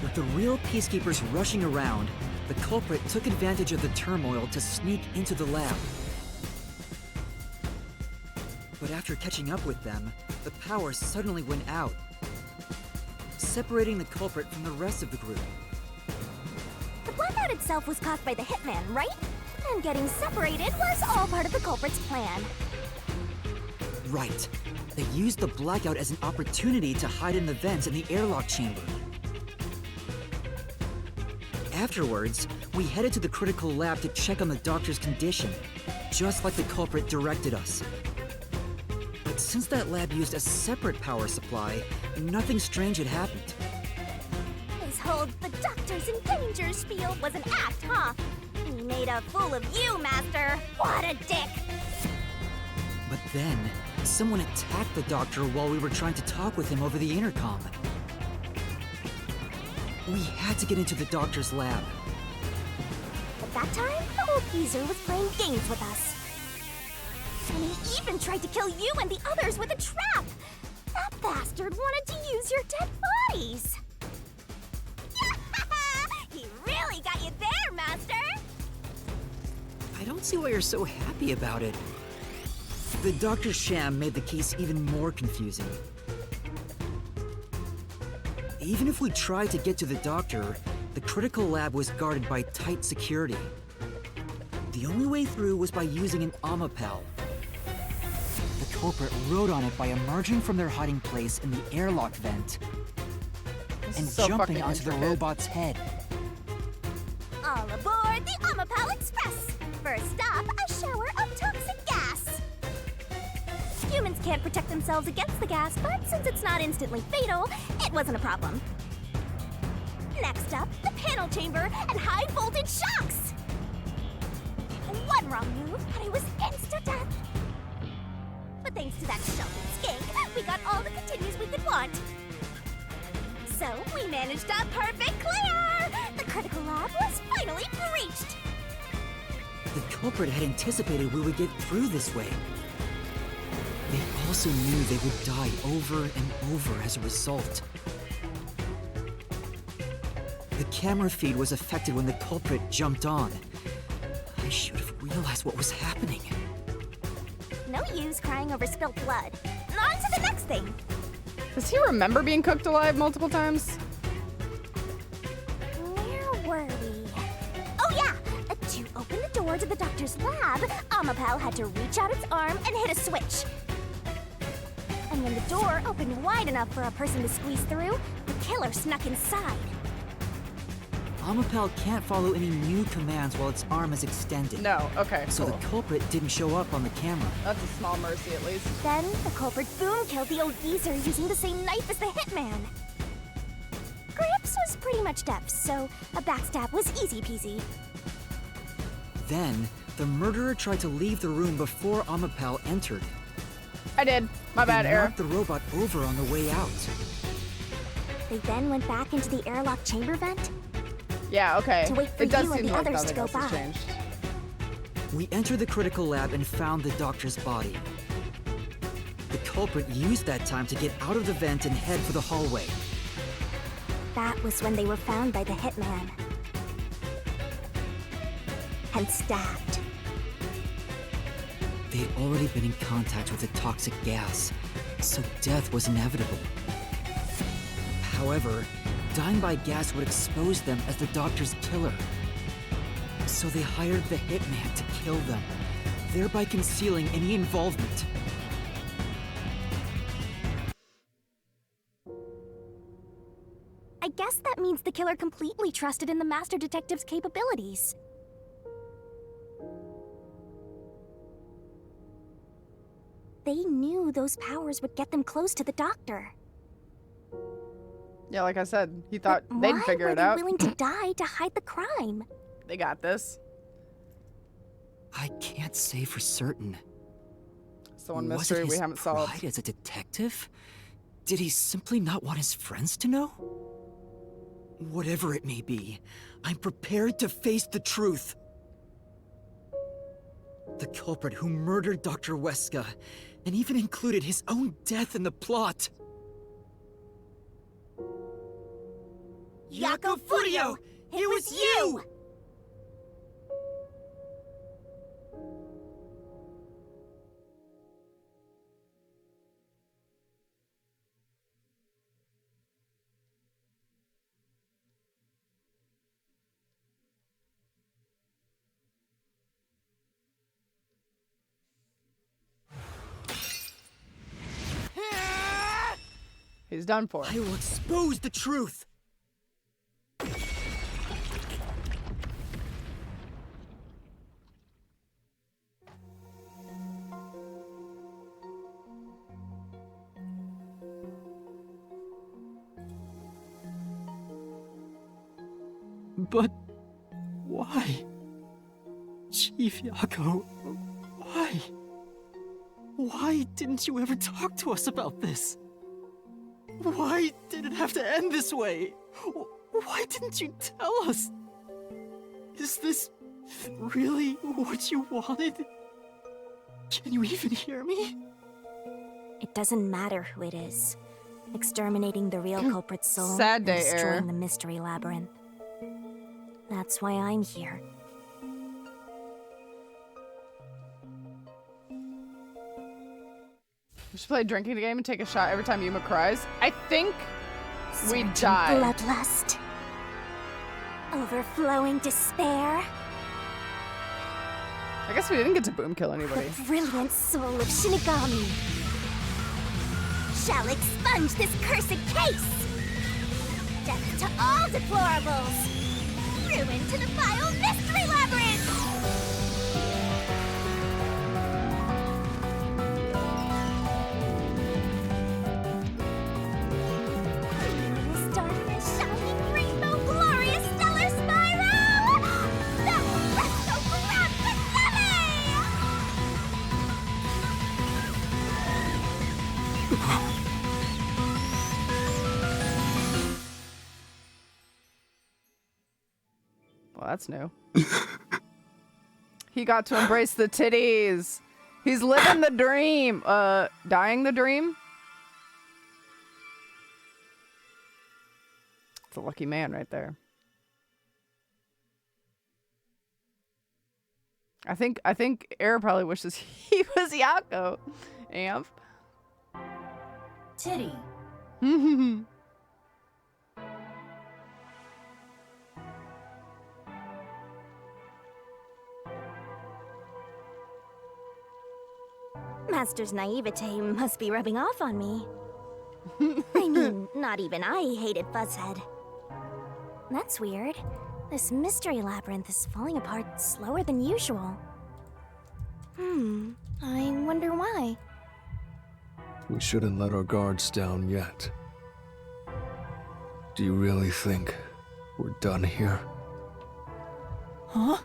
With the real peacekeepers rushing around, the culprit took advantage of the turmoil to sneak into the lab. But after catching up with them, the power suddenly went out, separating the culprit from the rest of the group. The blackout itself was caused by the hitman, right? And getting separated was all part of the culprit's plan. Right. They used the blackout as an opportunity to hide in the vents in the airlock chamber. Afterwards, we headed to the critical lab to check on the doctor's condition, just like the culprit directed us. But since that lab used a separate power supply, nothing strange had happened. His whole "the doctor's in danger" spiel was an act, huh? He made a fool of you, Master. What a dick! But then, someone attacked the doctor while we were trying to talk with him over the intercom. We had to get into the doctor's lab. At that time, the old geezer was playing games with us. And he even tried to kill you and the others with a trap! That bastard wanted to use your dead bodies! He really got you there, Master! I don't see why you're so happy about it. The doctor's sham made the case even more confusing. Even if we tried to get to the doctor, the critical lab was guarded by tight security. The only way through was by using an Amapal. The culprit rode on it by emerging from their hiding place in the airlock vent and so jumping fucking onto the intricate. robot's head. All aboard the Amapal Express! First stop, a shower of toxic gas! Humans can't protect themselves against the gas, but since it's not instantly fatal, it wasn't a problem. Next up, the panel chamber and high-voltage shocks! One wrong move, and it was insta-death! But thanks to that sheltered skank, we got all the continues we could want. So, we managed a perfect clear! The critical lab was finally breached! The culprit had anticipated we would get through this way. They also knew they would die over and over as a result. The camera feed was affected when the culprit jumped on. I should have realized what was happening. No use crying over spilt blood. On to the next thing! Does he remember being cooked alive multiple times? Where were we? Oh yeah! To open the door to the doctor's lab, Amapal had to reach out its arm and hit a switch. And when the door opened wide enough for a person to squeeze through, the killer snuck inside. Amapel can't follow any new commands while its arm is extended. No, okay, So cool. the culprit didn't show up on the camera. That's a small mercy, at least. Then the culprit boom killed the old geezer using the same knife as the hitman. Gramps was pretty much deaf, so a backstab was easy peasy. Then, the murderer tried to leave the room before Amapel entered. I did. My bad, They Era. knocked the robot over on the way out. They then went back into the airlock chamber vent. Yeah, okay. To wait for it does you and seem the like others to nothing go else has by. changed. We entered the critical lab and found the doctor's body. The culprit used that time to get out of the vent and head for the hallway. That was when they were found by the hitman. And stabbed. They had already been in contact with the toxic gas, so death was inevitable. However, dying by gas would expose them as the doctor's killer. So they hired the hitman to kill them, thereby concealing any involvement. I guess that means the killer completely trusted in the master detective's capabilities. They knew those powers would get them close to the doctor. Yeah, like I said, he thought they'd figure it Why were out. they willing to die to hide the crime? They got this. I can't say for certain. It's the one Was mystery it we his haven't solved. pride as a detective? Did he simply not want his friends to know? Whatever it may be, I'm prepared to face the truth. The culprit who murdered Dr. Weska, and even included his own death in the plot. Yako Furio! It was you! He's done for. I will expose the truth! But why? Chief Yako, why? Why didn't you ever talk to us about this? Why did it have to end this way? Why didn't you tell us? Is this really what you wanted? Can you even hear me? It doesn't matter who it is. Exterminating the real culprit's soul Sad and day, destroying Era. the mystery labyrinth. That's why I'm here. We should play a drinking game and take a shot every time Yuma cries. I think we Surging die. bloodlust. Overflowing despair. I guess we didn't get to boom kill anybody. The brilliant soul of Shinigami shall expunge this cursed case. Death to all deplorables. Ruin to the vile mystery labyrinth. Luminous darkness, shining rainbow, glorious stellar spiral. The resto grand finale. Well, that's new. He got to embrace the titties. He's living the dream. Dying the dream? It's a lucky man right there. I think Era probably wishes he was Yako. Amp. Titty. Master's naivete must be rubbing off on me. I mean, not even I hated Buzzhead. That's weird. This mystery labyrinth is falling apart slower than usual. I wonder why. We shouldn't let our guards down yet. Do you really think we're done here? Huh?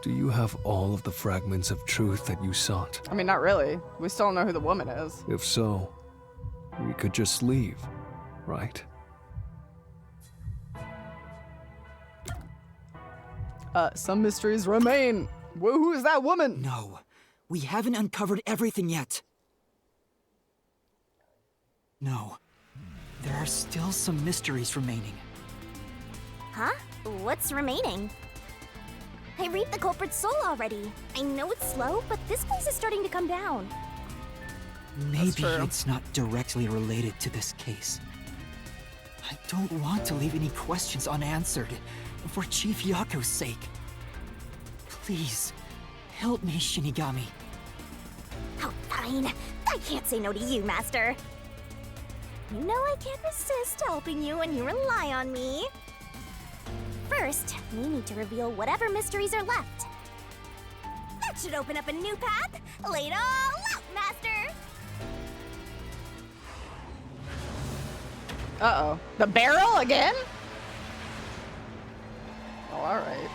Do you have all of the fragments of truth that you sought? I mean, not really. We still don't know who the woman is. If so, we could just leave, right? Some mysteries remain. Who is that woman? No, we haven't uncovered everything yet. No, there are still some mysteries remaining. Huh? What's remaining? I read the culprit's soul already. I know it's slow, but this place is starting to come down. Maybe it's not directly related to this case. I don't want to leave any questions unanswered, for Chief Yako's sake. Please, help me, Shinigami. Oh, fine. I can't say no to you, Master. You know I can't resist helping you when you rely on me. First, we need to reveal whatever mysteries are left. That should open up a new path. Lay it all out, Master! Uh-oh. The barrel again? Oh, alright.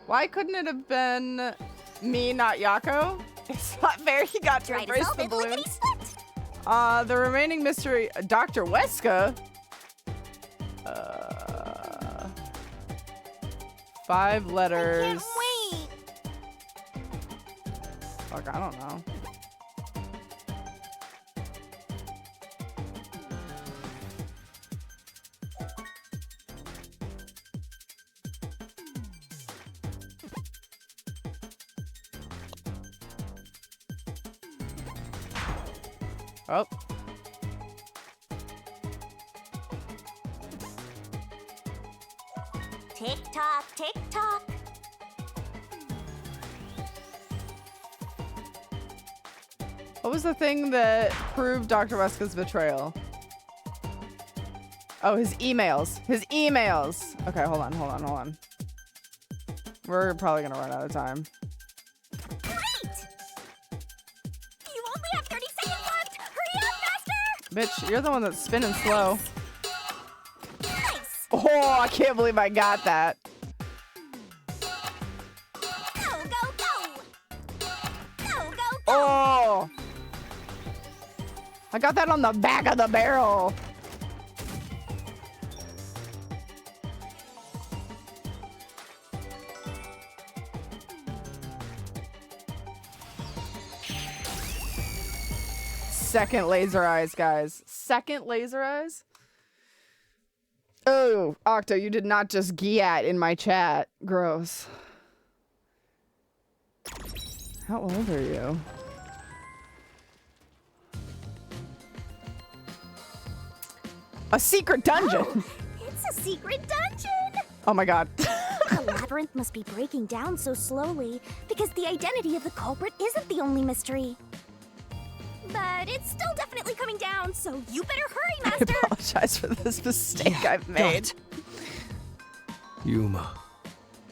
Why couldn't it have been me, not Yako? It's not fair he got to embrace the balloons. The remaining mystery, Dr. Weska? 5 letters. I can't wait! Fuck, I don't know. Oh. Tick tock, tick tock. What was the thing that proved Dr. Weska's betrayal? Oh, his emails. His emails. Okay, hold on. We're probably gonna run out of time. Wait! You only have 30 seconds left! Hurry up, Master! Bitch, you're the one that's spinning slow. Nice! Oh, I can't believe I got that. Go, go, go! Go, go, go! Oh! I got that on the back of the barrel. Second laser eyes, guys. Second laser eyes? Oh, Octo, you did not just giat in my chat. Gross. How old are you? A secret dungeon! Oh, it's a secret dungeon! Oh my god. The labyrinth must be breaking down so slowly because the identity of the culprit isn't the only mystery. But it's still definitely coming down, so you better hurry, Master! I apologize for this mistake I've made. Yuma,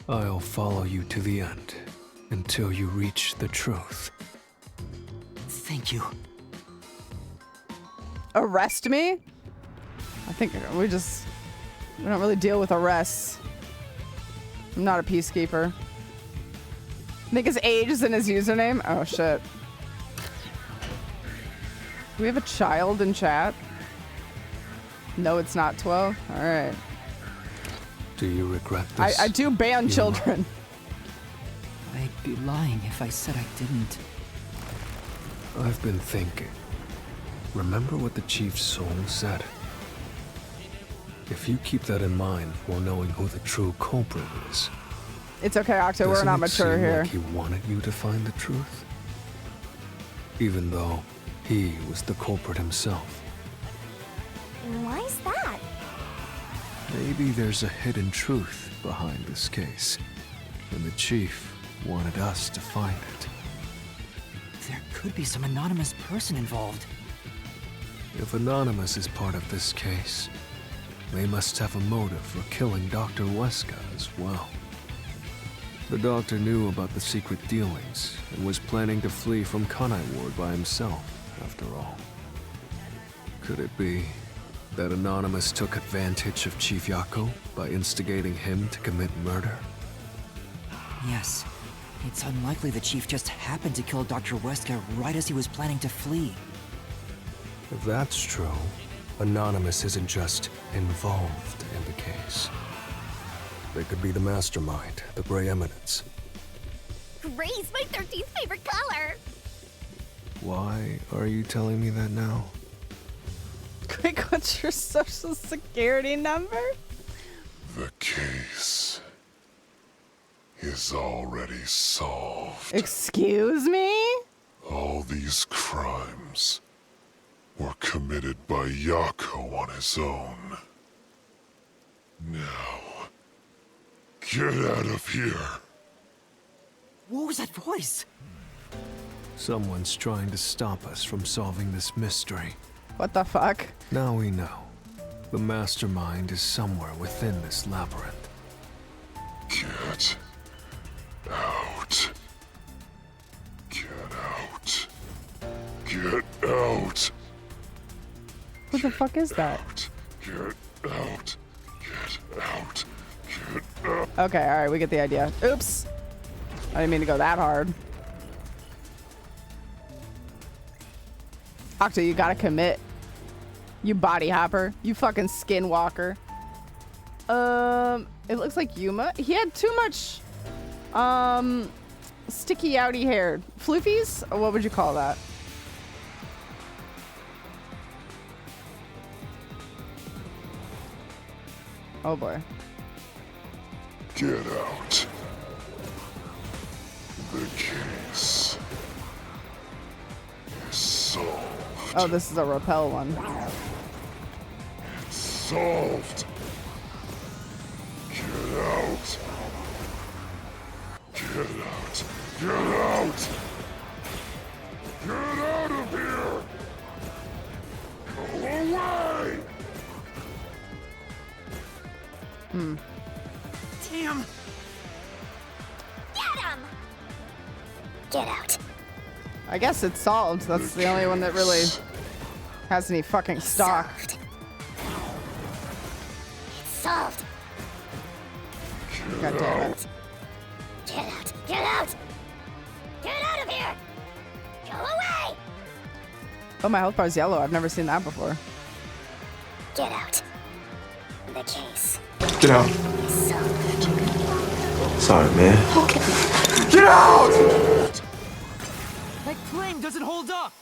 I'll follow you to the end until you reach the truth. Thank you. Arrest me? I think we don't really deal with arrests. I'm not a peacekeeper. I think his age is in his username. Oh shit. Do we have a child in chat? No, it's not 12. All right. Do you regret this? I do ban children. I'd be lying if I said I didn't. I've been thinking. Remember what the Chief's soul said? If you keep that in mind while knowing who the true culprit is. It's okay, Octo. We're not mature here. Like he wanted you to find the truth? Even though he was the culprit himself. Why is that? Maybe there's a hidden truth behind this case, and the Chief wanted us to find it. There could be some anonymous person involved. If Anonymous is part of this case, they must have a motive for killing Dr. Weska as well. The doctor knew about the secret dealings and was planning to flee from Kanai Ward by himself, after all. Could it be that Anonymous took advantage of Chief Yako by instigating him to commit murder? Yes. It's unlikely the Chief just happened to kill Dr. Weska right as he was planning to flee. If that's true, Anonymous isn't just involved in the case. They could be the mastermind, the Grey Eminence. Gray's my 13th favorite color. Why are you telling me that now? Quick, what's your social security number? The case is already solved. Excuse me? All these crimes were committed by Yako on his own. Now, get out of here. What was that voice? Someone's trying to stop us from solving this mystery. What the fuck? Now we know. The mastermind is somewhere within this labyrinth. Get out. Get out. Get out. What the fuck is that? Get out. Get out. Get out. Okay, alright, we get the idea. Oops. I didn't mean to go that hard. Octo, you gotta commit. You body hopper. You fucking skinwalker. It looks like Yuma. He had too much, sticky outy hair. Floofies? Or what would you call that? Oh boy. Get out. The case is solved. Oh, this is a rappel one. It's solved. Get out. Get out. Get out. Get out of here. Go away. Damn! Get him! Get out. I guess it's solved. That's the only one that really has any fucking stock. Solved. God damn it. Get out. Get out. Get out of here. Go away. Oh, my health bar's yellow. I've never seen that before. Get out. The case. Get out. Solved. Sorry, man. Get out! That claim doesn't hold up!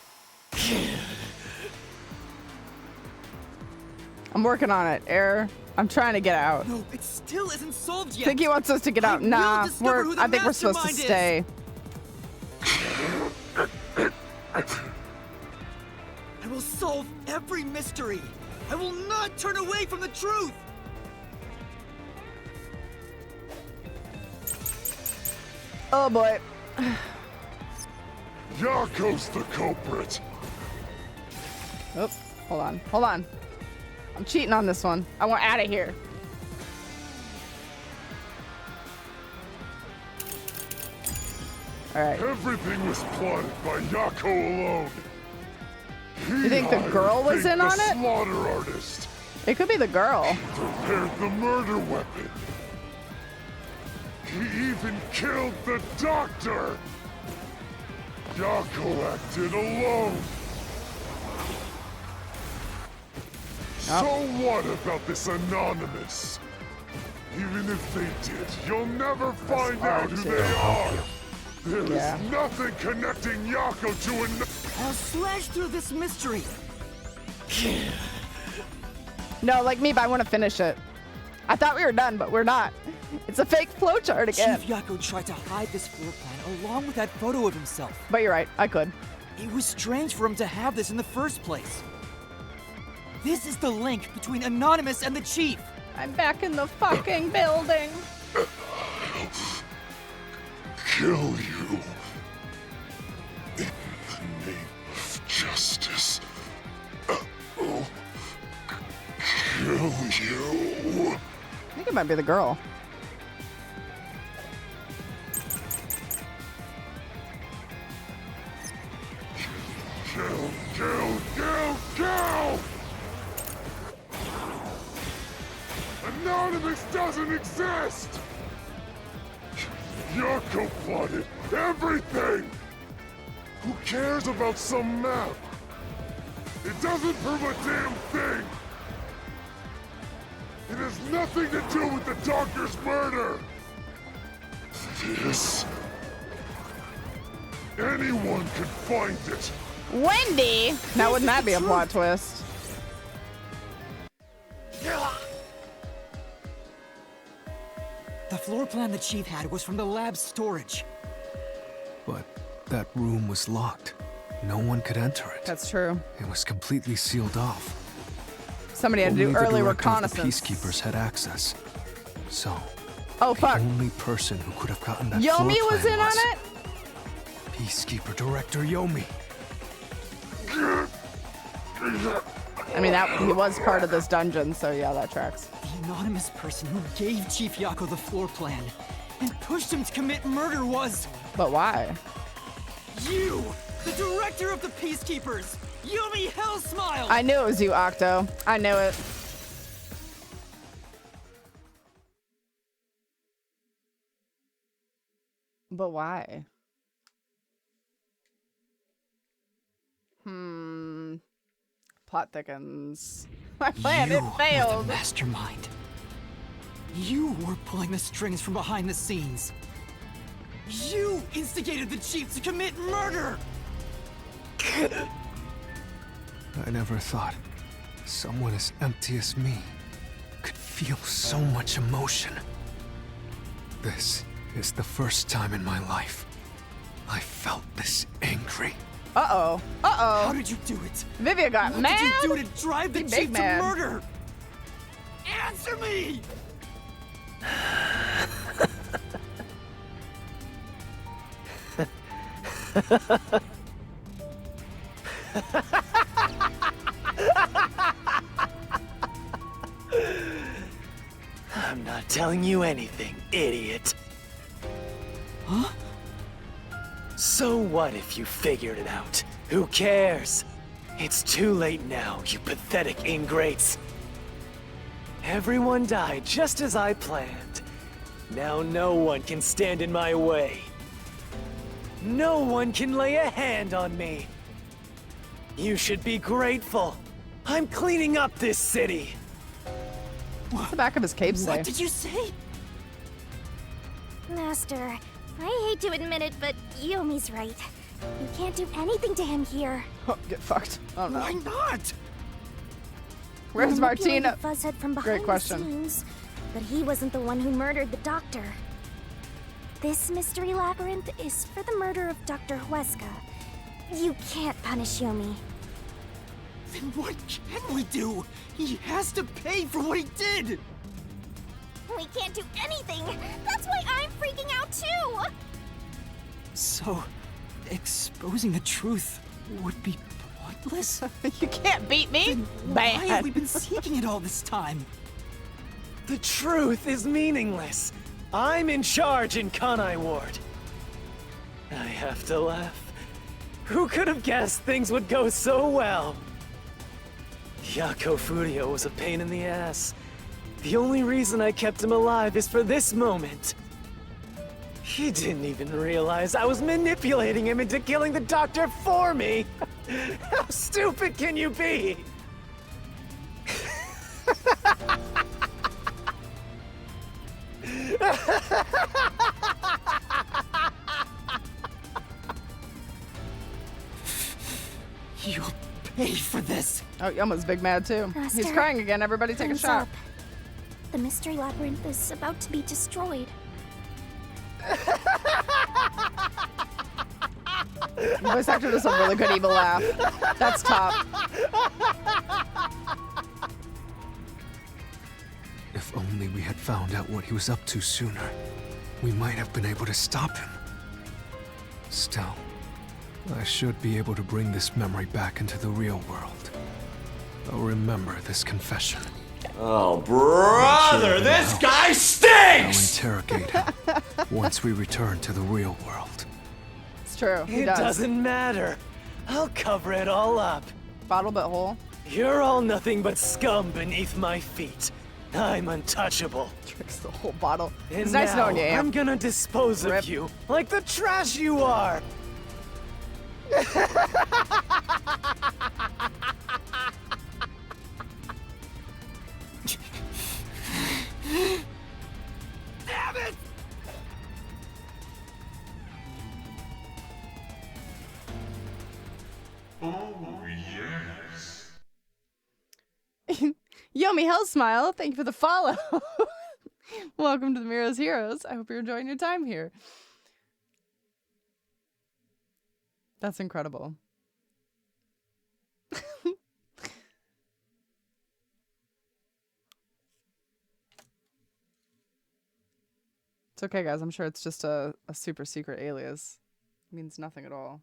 I'm working on it. Error. I'm trying to get out. No, it still isn't solved yet! Think he wants us to get out? Nah, I think we're supposed to stay. I will solve every mystery! I will not turn away from the truth! Oh boy. Yako's the culprit. Oh, hold on. Hold on. I'm cheating on this one. I want out of here. All right. Everything was plotted by Yako alone. You think the girl was in on it? Slaughter artist. It could be the girl. Prepared the murder weapon. He even killed the doctor. Yako acted alone. So what about this Anonymous? Even if they did, you'll never find out who they are. There is nothing connecting Yako to an. I'll slash through this mystery. No, like me, but I want to finish it. I thought we were done, but we're not. It's a fake flowchart again. Chief Yako tried to hide this floor plan along with that photo of himself. But you're right, I could. It was strange for him to have this in the first place. This is the link between Anonymous and the Chief. I'm back in the fucking building. Kill you. In the name of justice. think it might be the girl. Kill! Anonymous doesn't exist! You're cold-blooded. Everything! Who cares about some map? It doesn't prove a damn thing! It has nothing to do with the doctor's murder! This... anyone could find it! Wendy? Now wouldn't that be a plot twist? The floor plan the chief had was from the lab's storage. But that room was locked. No one could enter it. That's true. It was completely sealed off. Somebody had to do Only early the director of the reconnaissance. peacekeepers had access. So, oh fuck! The only person who could have gotten that Yomi floor was plan in on it. Peacekeeper Director Yomi. I mean, that he was part of this dungeon, so yeah, that tracks. The anonymous person who gave Chief Yako the floor plan and pushed him to commit murder was... But why? You! The director of the Peacekeepers! Yumi Hellsmile! I knew it was you, Octo. I knew it. But why? Plot thickens. My plan, it failed. The mastermind. You were pulling the strings from behind the scenes. You instigated the chief to commit murder! I never thought someone as empty as me could feel so much emotion. This is the first time in my life I felt this angry. Uh-oh. Uh-oh. How did you do it? Vivia got what mad. What did you do to drive the chief to murder? Answer me! I'm not telling you anything, idiot. Huh? So what if you figured it out? Who cares? It's too late now, you pathetic ingrates. Everyone died just as I planned. Now no one can stand in my way. No one can lay a hand on me. You should be grateful. I'm cleaning up this city. What's the back of his cape say? What did you say? Master, I hate to admit it, but Yomi's right. You can't do anything to him here. Oh, get fucked. Oh no. Why not? Where's Martina? Fuzzhead from behind Great question. The scenes, but he wasn't the one who murdered the doctor. This mystery labyrinth is for the murder of Dr. Huesca. You can't punish Yomi. Then what can we do? He has to pay for what he did! We can't do anything! That's why I'm freaking out too! So, exposing the truth would be pointless? You can't beat me! Why have we been seeking it all this time? The truth is meaningless. I'm in charge in Kanai Ward. I have to laugh. Who could have guessed things would go so well? Yako Furio was a pain in the ass. The only reason I kept him alive is for this moment. He didn't even realize I was manipulating him into killing the doctor for me. How stupid can you be? You'll pay for this. Oh, Yuma's big mad too. Master, He's crying again. Everybody take a hands shot. up. The mystery labyrinth is about to be destroyed. Voice actor does a really good evil laugh. That's top. If only we had found out what he was up to sooner, we might have been able to stop him. Still, I should be able to bring this memory back into the real world. I'll remember this confession. Oh, brother, this guy stinks! I'll interrogate him once we return to the real world. It's true. He It does. doesn't matter. I'll cover it all up. Bottle but hole. You're all nothing but scum beneath my feet. I'm untouchable. Tricks the whole bottle. And It's nice now knowing you, Am. I'm gonna dispose Rip. of you like the trash you are. Damn it! Oh, yes. Yomi Hell Smile, thank you for the follow. Welcome to the Miro's Heroes. I hope you're enjoying your time here. That's incredible. It's okay, guys. I'm sure it's just a super secret alias. It means nothing at all.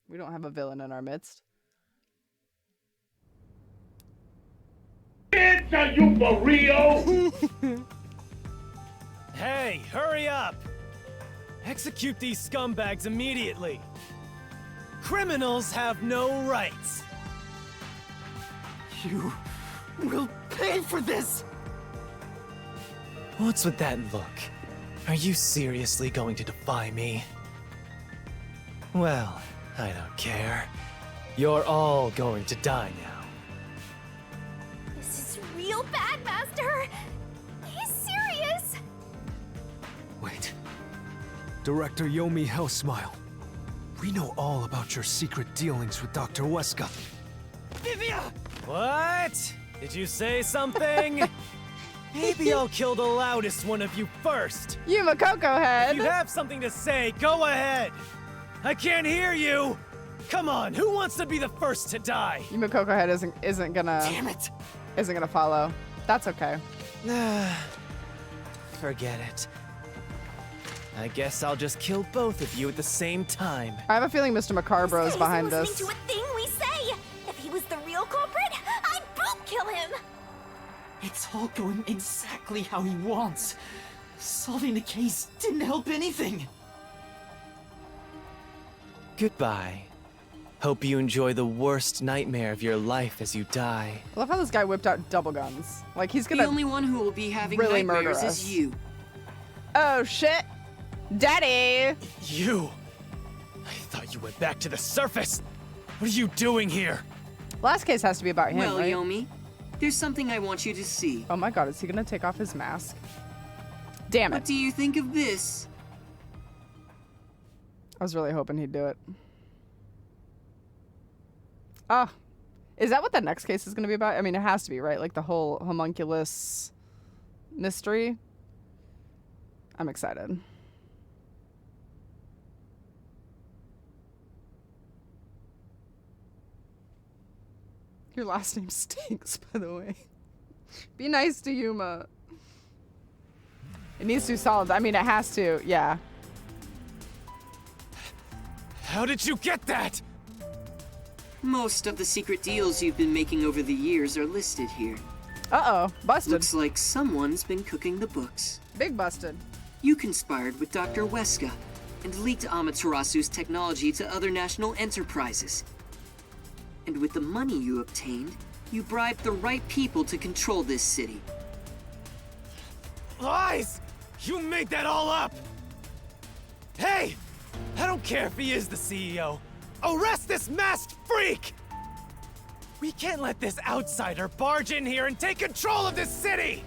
We don't have a villain in our midst. Are you for real? Hey, hurry up! Execute these scumbags immediately. Criminals have no rights. You will pay for this! What's with that look? Are you seriously going to defy me? Well, I don't care. You're all going to die now. This is real bad, Master. He's serious. Wait. Director Yomi Hellsmile. We know all about your secret dealings with Dr. Weska. Vivia! What? Did you say something? Maybe I'll kill the loudest one of you first. Yuma Coco Head. If you have something to say, go ahead. I can't hear you. Come on, who wants to be the first to die? Yuma Coco Head isn't gonna. Damn it! Isn't gonna follow. That's okay. Forget it. I guess I'll just kill both of you at the same time. I have a feeling Mr. Macarbro is behind He's this. listening to a thing we say. If he was the real culprit, I'd boot kill him. It's all going exactly how he wants. Solving the case didn't help anything. Goodbye. Hope you enjoy the worst nightmare of your life as you die. I love how this guy whipped out double guns. Like he's gonna. The only one who will be having really murder nightmares us. is you. Oh shit, Daddy! You! I thought you went back to the surface. What are you doing here? Last case has to be about him, Well, right? Yomi, there's something I want you to see. Oh my god, is he gonna take off his mask? Damn it. What do you think of this? I was really hoping he'd do it. Ah, is that what the next case is gonna be about? I mean, it has to be, right? Like the whole homunculus mystery. I'm excited. Your last name stinks, by the way. Be nice to Yuma. It needs to be solved. I mean, it has to, yeah. How did you get that? Most of the secret deals you've been making over the years are listed here. Uh-oh, busted. Looks like someone's been cooking the books. Big busted. You conspired with Dr. Weska and leaked Amaterasu's technology to other national enterprises. And with the money you obtained, you bribed the right people to control this city. Lies! You made that all up! Hey! I don't care if he is the CEO. Arrest this masked freak! We can't let this outsider barge in here and take control of this city!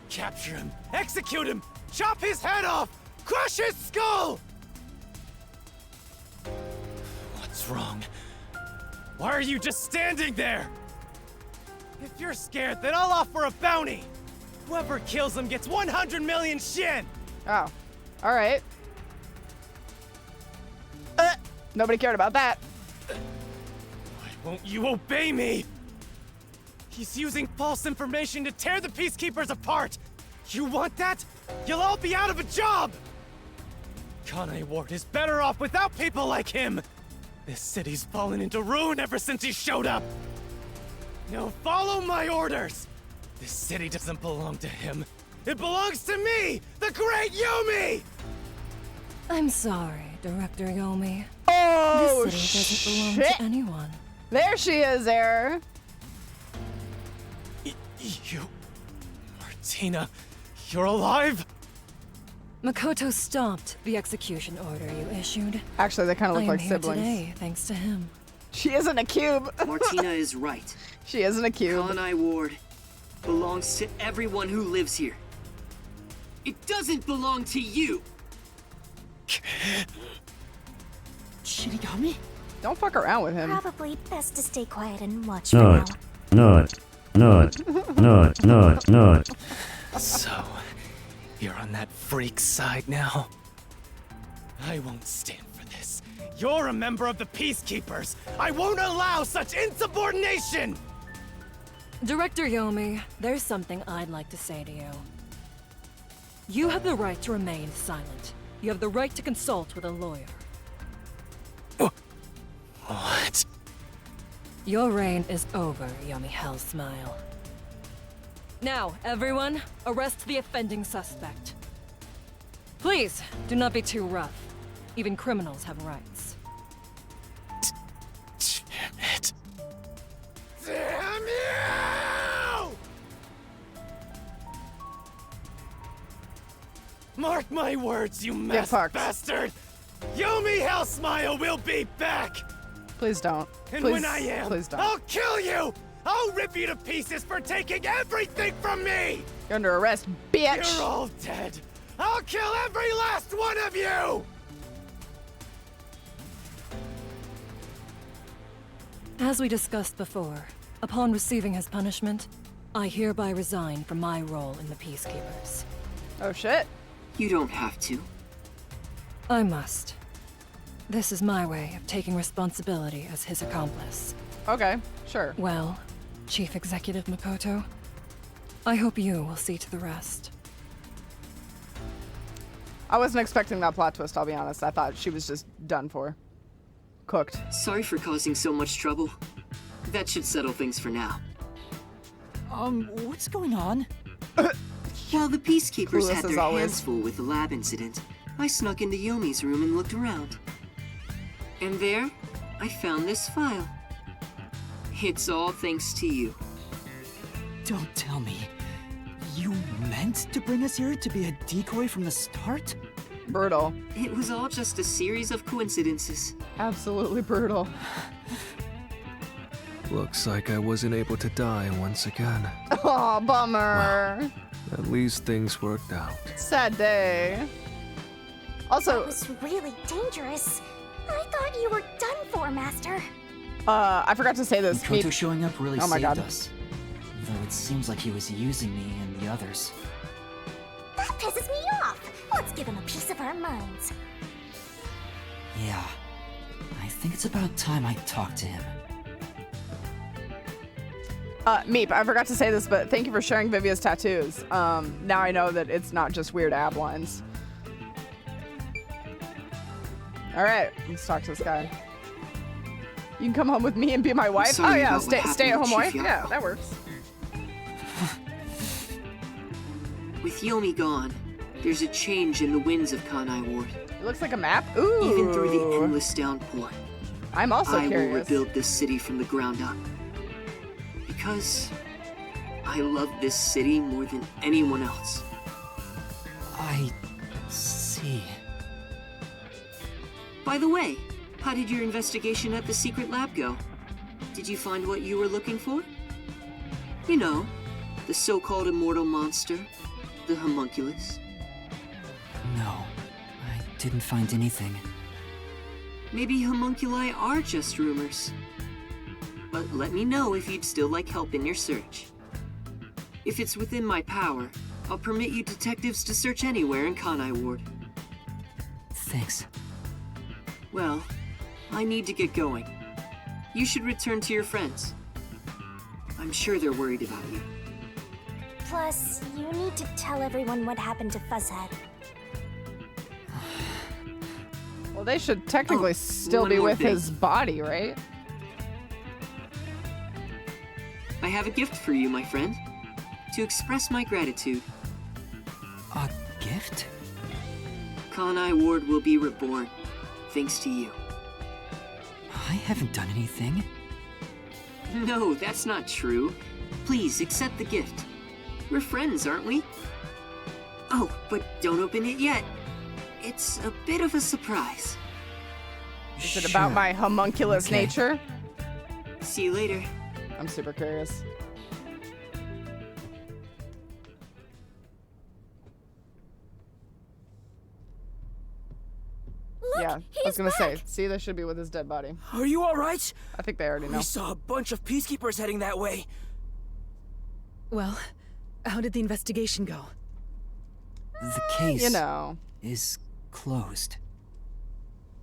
Capture him, execute him, chop his head off, crush his skull! What's wrong? Why are you just standing there? If you're scared, then I'll offer a bounty! Whoever kills him gets 100 million shin! Oh, all right. Nobody cared about that. Why won't you obey me? He's using false information to tear the Peacekeepers apart! You want that? You'll all be out of a job! Kanai Ward is better off without people like him! This city's fallen into ruin ever since he showed up! Now follow my orders! This city doesn't belong to him. It belongs to me, the great Yumi! I'm sorry, Director Yomi. Oh, this city doesn't belong to anyone. There she is, Air. You... Martina, you're alive? Makoto stopped the execution order you issued. Actually, they kind of look like siblings. Here today, thanks to him. She isn't a cube. Martina is right. She isn't a cube. Kanai Ward belongs to everyone who lives here. It doesn't belong to you. Shinigami? Don't fuck around with him. Probably best to stay quiet and watch Not. So, you're on that freak side now? I won't stand for this. You're a member of the Peacekeepers. I won't allow such insubordination! Director Yomi, there's something I'd like to say to you. You have the right to remain silent. You have the right to consult with a lawyer. What? Your reign is over, Yomi Hellsmile. Now, everyone, arrest the offending suspect. Please, do not be too rough. Even criminals have rights. Damn it. Damn you! Mark my words, you masked bastard! Yumi Hellsmile will be back! Please don't. And please, when I am, please don't. I'll kill you! I'll rip you to pieces for taking everything from me! You're under arrest, bitch! You're all dead! I'll kill every last one of you! As we discussed before, upon receiving his punishment, I hereby resign from my role in the Peacekeepers. Oh shit. You don't have to. I must. This is my way of taking responsibility as his accomplice. Okay, sure. Well, Chief Executive Makoto, I hope you will see to the rest. I wasn't expecting that plot twist, I'll be honest. I thought she was just done for. Cooked. Sorry for causing so much trouble. That should settle things for now. What's going on? While the Peacekeepers Clueless had as their always. hands full with the lab incident, I snuck into Yomi's room and looked around. And there, I found this file. It's all thanks to you. Don't tell me. You meant to bring us here to be a decoy from the start? Brutal. It was all just a series of coincidences. Absolutely brutal. Looks like I wasn't able to die once again. Aw, bummer. At least things worked out. Sad day. Also, that was really dangerous. I thought you were done for, Master. I forgot to say this. Makoto showing up really Oh my saved God. us. Though it seems like he was using me and the others. That pisses me off. Let's give him a piece of our minds. Yeah. I think it's about time I talk to him. Meep, I forgot to say this, but thank you for sharing Vivia's tattoos. Now I know that it's not just weird ab lines. Alright, let's talk to this guy. You can come home with me and be my wife? Sorry Oh yeah, about what stay at home happened, wife? Chief Yeah, Yako. that works. With Yomi gone, there's a change in the winds of Kanai Ward. It looks like a map. Ooh. Even through the endless downpour, I'm also I curious. will rebuild this city from the ground up. Because I love this city more than anyone else. I see. By the way, how did your investigation at the secret lab go? Did you find what you were looking for? You know, the so-called immortal monster, the homunculus. No, I didn't find anything. Maybe homunculi are just rumors. But let me know if you'd still like help in your search. If it's within my power, I'll permit you detectives to search anywhere in Kanai Ward. Thanks. Well, I need to get going. You should return to your friends. I'm sure they're worried about you. Plus, you need to tell everyone what happened to Fuzzhead. Well, they should technically still one be more with thing. his body, right? I have a gift for you, my friend. to express my gratitude. A gift? Kanai Ward will be reborn, thanks to you. I haven't done anything. No, that's not true. Please accept the gift. We're friends, aren't we? Oh, but don't open it yet. It's a bit of a surprise. Is it about my homunculus nature? See you later. I'm super curious. Look, Yeah, I was gonna say, see, they should be with his dead body. Are you alright? I think they already know. We saw a bunch of peacekeepers heading that way. Well, how did the investigation go? The case, you know, is closed.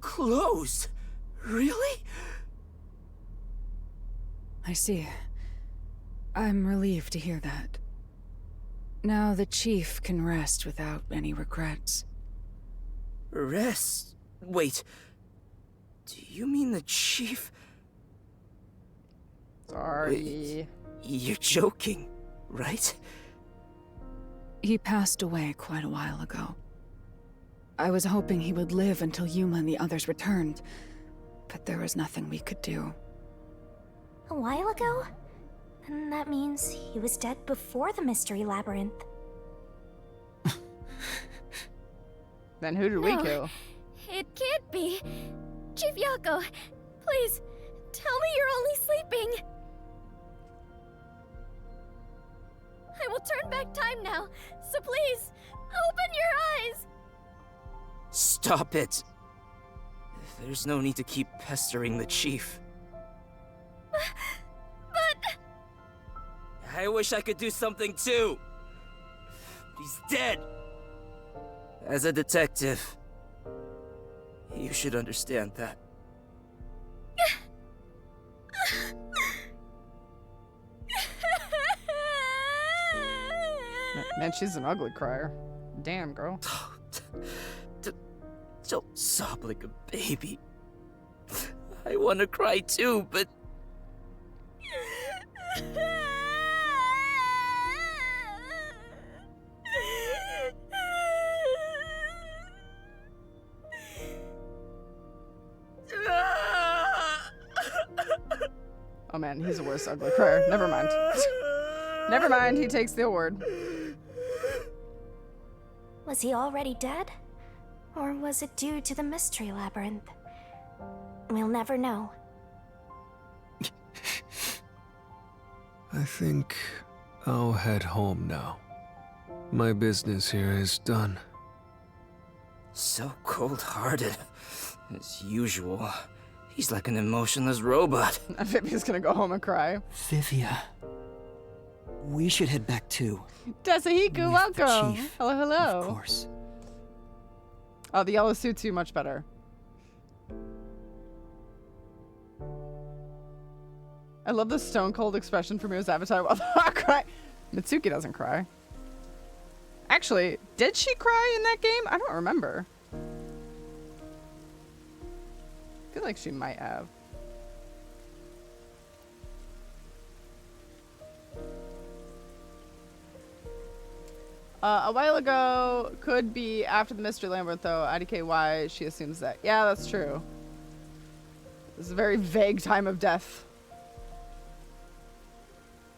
Closed? Really? I see. I'm relieved to hear that. Now the chief can rest without any regrets. Rest? Wait. Do you mean the chief? Sorry. You're joking, right? He passed away quite a while ago. I was hoping he would live until Yuma and the others returned, but there was nothing we could do. A while ago? And that means he was dead before the Mystery Labyrinth. Then who did we kill? It can't be. Chief Yako, please, tell me you're only sleeping. I will turn back time now, so please, open your eyes. Stop it. There's no need to keep pestering the chief. But... I wish I could do something too. He's dead. As a detective, you should understand that. Man, she's an ugly crier. Damn, girl. Don't sob like a baby. I want to cry too, but... Oh man, he's the worst ugly crier. Never mind. Never mind, he takes the award. Was he already dead? Or was it due to the Mystery Labyrinth? We'll never know. I think I'll head home now. My business here is done. So cold-hearted. As usual. He's like an emotionless robot. Vivia's gonna go home and cry. Vivia. We should head back too. Desahiku, welcome. Chief, Hello, hello. Of course. Oh, the yellow suits you much better. I love the stone cold expression from Mio's avatar while the hawk cry. Mitsuki doesn't cry. Actually, did she cry in that game? I don't remember. I feel like she might have. A while ago, could be after the Mystery Labyrinth, though. IDK, why she assumes that. Yeah, that's true. This is a very vague time of death.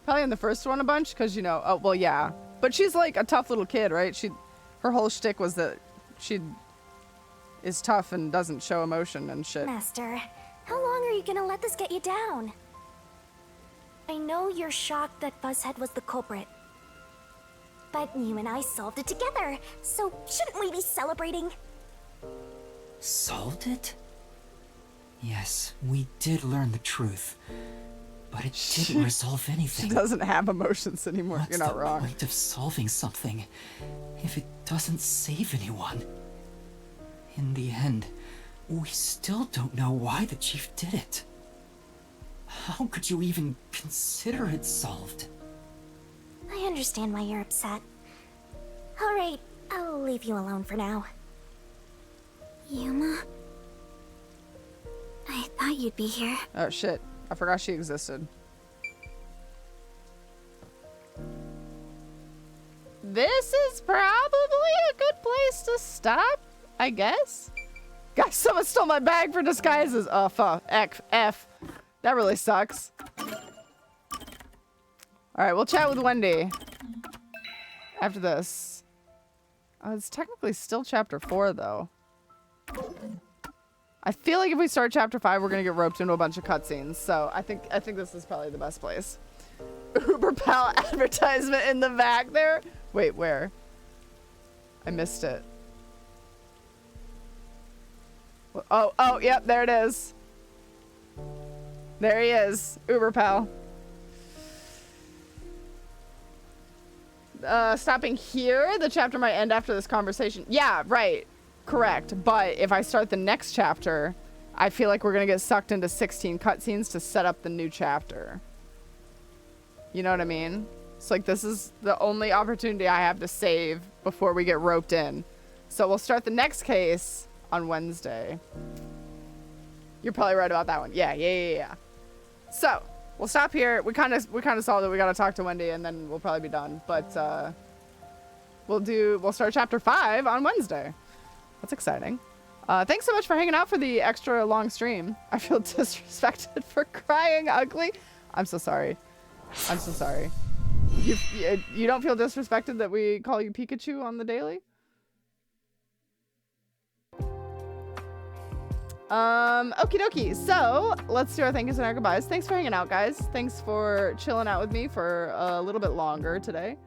Probably in the first one a bunch, because, you know, oh, well, yeah. But she's like a tough little kid, right? Her whole shtick was that she is tough and doesn't show emotion and shit. Master, how long are you gonna let this get you down? I know you're shocked that Fuzzhead was the culprit. But you and I solved it together, so shouldn't we be celebrating? Solved it? Yes, we did learn the truth. But it didn't resolve anything. She doesn't have emotions anymore. What's You're not the wrong. point of solving something if it doesn't save anyone? In the end, we still don't know why the chief did it. How could you even consider it solved? I understand why you're upset. Alright, I'll leave you alone for now. Yuma? I thought you'd be here. Oh shit. I forgot she existed. this is probably a good place to stop, I guess. Guys, someone stole my bag for disguises. Oh, fuck. F. That really sucks. Alright, we'll chat with Wendy after this. Oh, it's technically still chapter 4, though. I feel like if we start chapter 5, we're gonna get roped into a bunch of cutscenes. So I think this is probably the best place. Uber Pal advertisement in the back there. Wait, where? I missed it. Oh, yep, there it is. There he is, Uber Pal. Stopping here, the chapter might end after this conversation. Yeah, right. Correct. But if I start the next chapter, I feel like we're gonna get sucked into 16 cutscenes to set up the new chapter. You know what I mean? It's like this is the only opportunity I have to save before we get roped in. So we'll start the next case on Wednesday. You're probably right about that one. Yeah. So we'll stop here. We kind of saw that we gotta talk to Wendy, and then we'll probably be done. But we'll start chapter 5 on Wednesday. That's exciting. Thanks so much for hanging out for the extra long stream. I feel disrespected for crying ugly. I'm so sorry. I'm so sorry. You don't feel disrespected that we call you Pikachu on the daily? Okie dokie. So let's do our thank yous and our goodbyes. Thanks for hanging out, guys. Thanks for chilling out with me for a little bit longer today.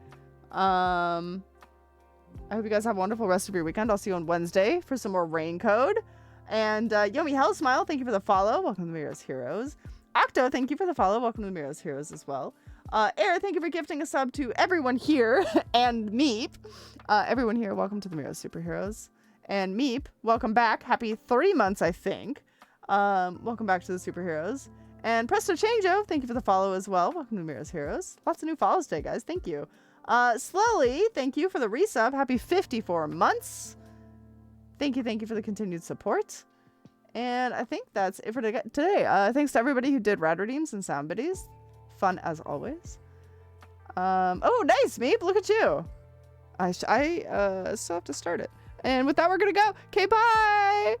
I hope you guys have a wonderful rest of your weekend. I'll see you on Wednesday for some more Rain Code. And Yomi Hellsmile, thank you for the follow. Welcome to Mira's Heroes. Octo, thank you for the follow. Welcome to Mira's Heroes as well. Air, thank you for gifting a sub to everyone here and Meep. Everyone here, welcome to the Mira's Superheroes. And Meep, welcome back. Happy 3 months, I think. Welcome back to the Superheroes. And Presto Changeo, thank you for the follow as well. Welcome to Mira's Heroes. Lots of new follows today, guys. Thank you. Slowly, thank you for the resub. Happy 54 months. Thank you for the continued support. And I think that's it for today. Thanks to everybody who did rad redeems and sound biddies. Fun as always. Oh, nice, Meep. Look at you. I still have to start it. And with that, we're gonna go. Okay, bye.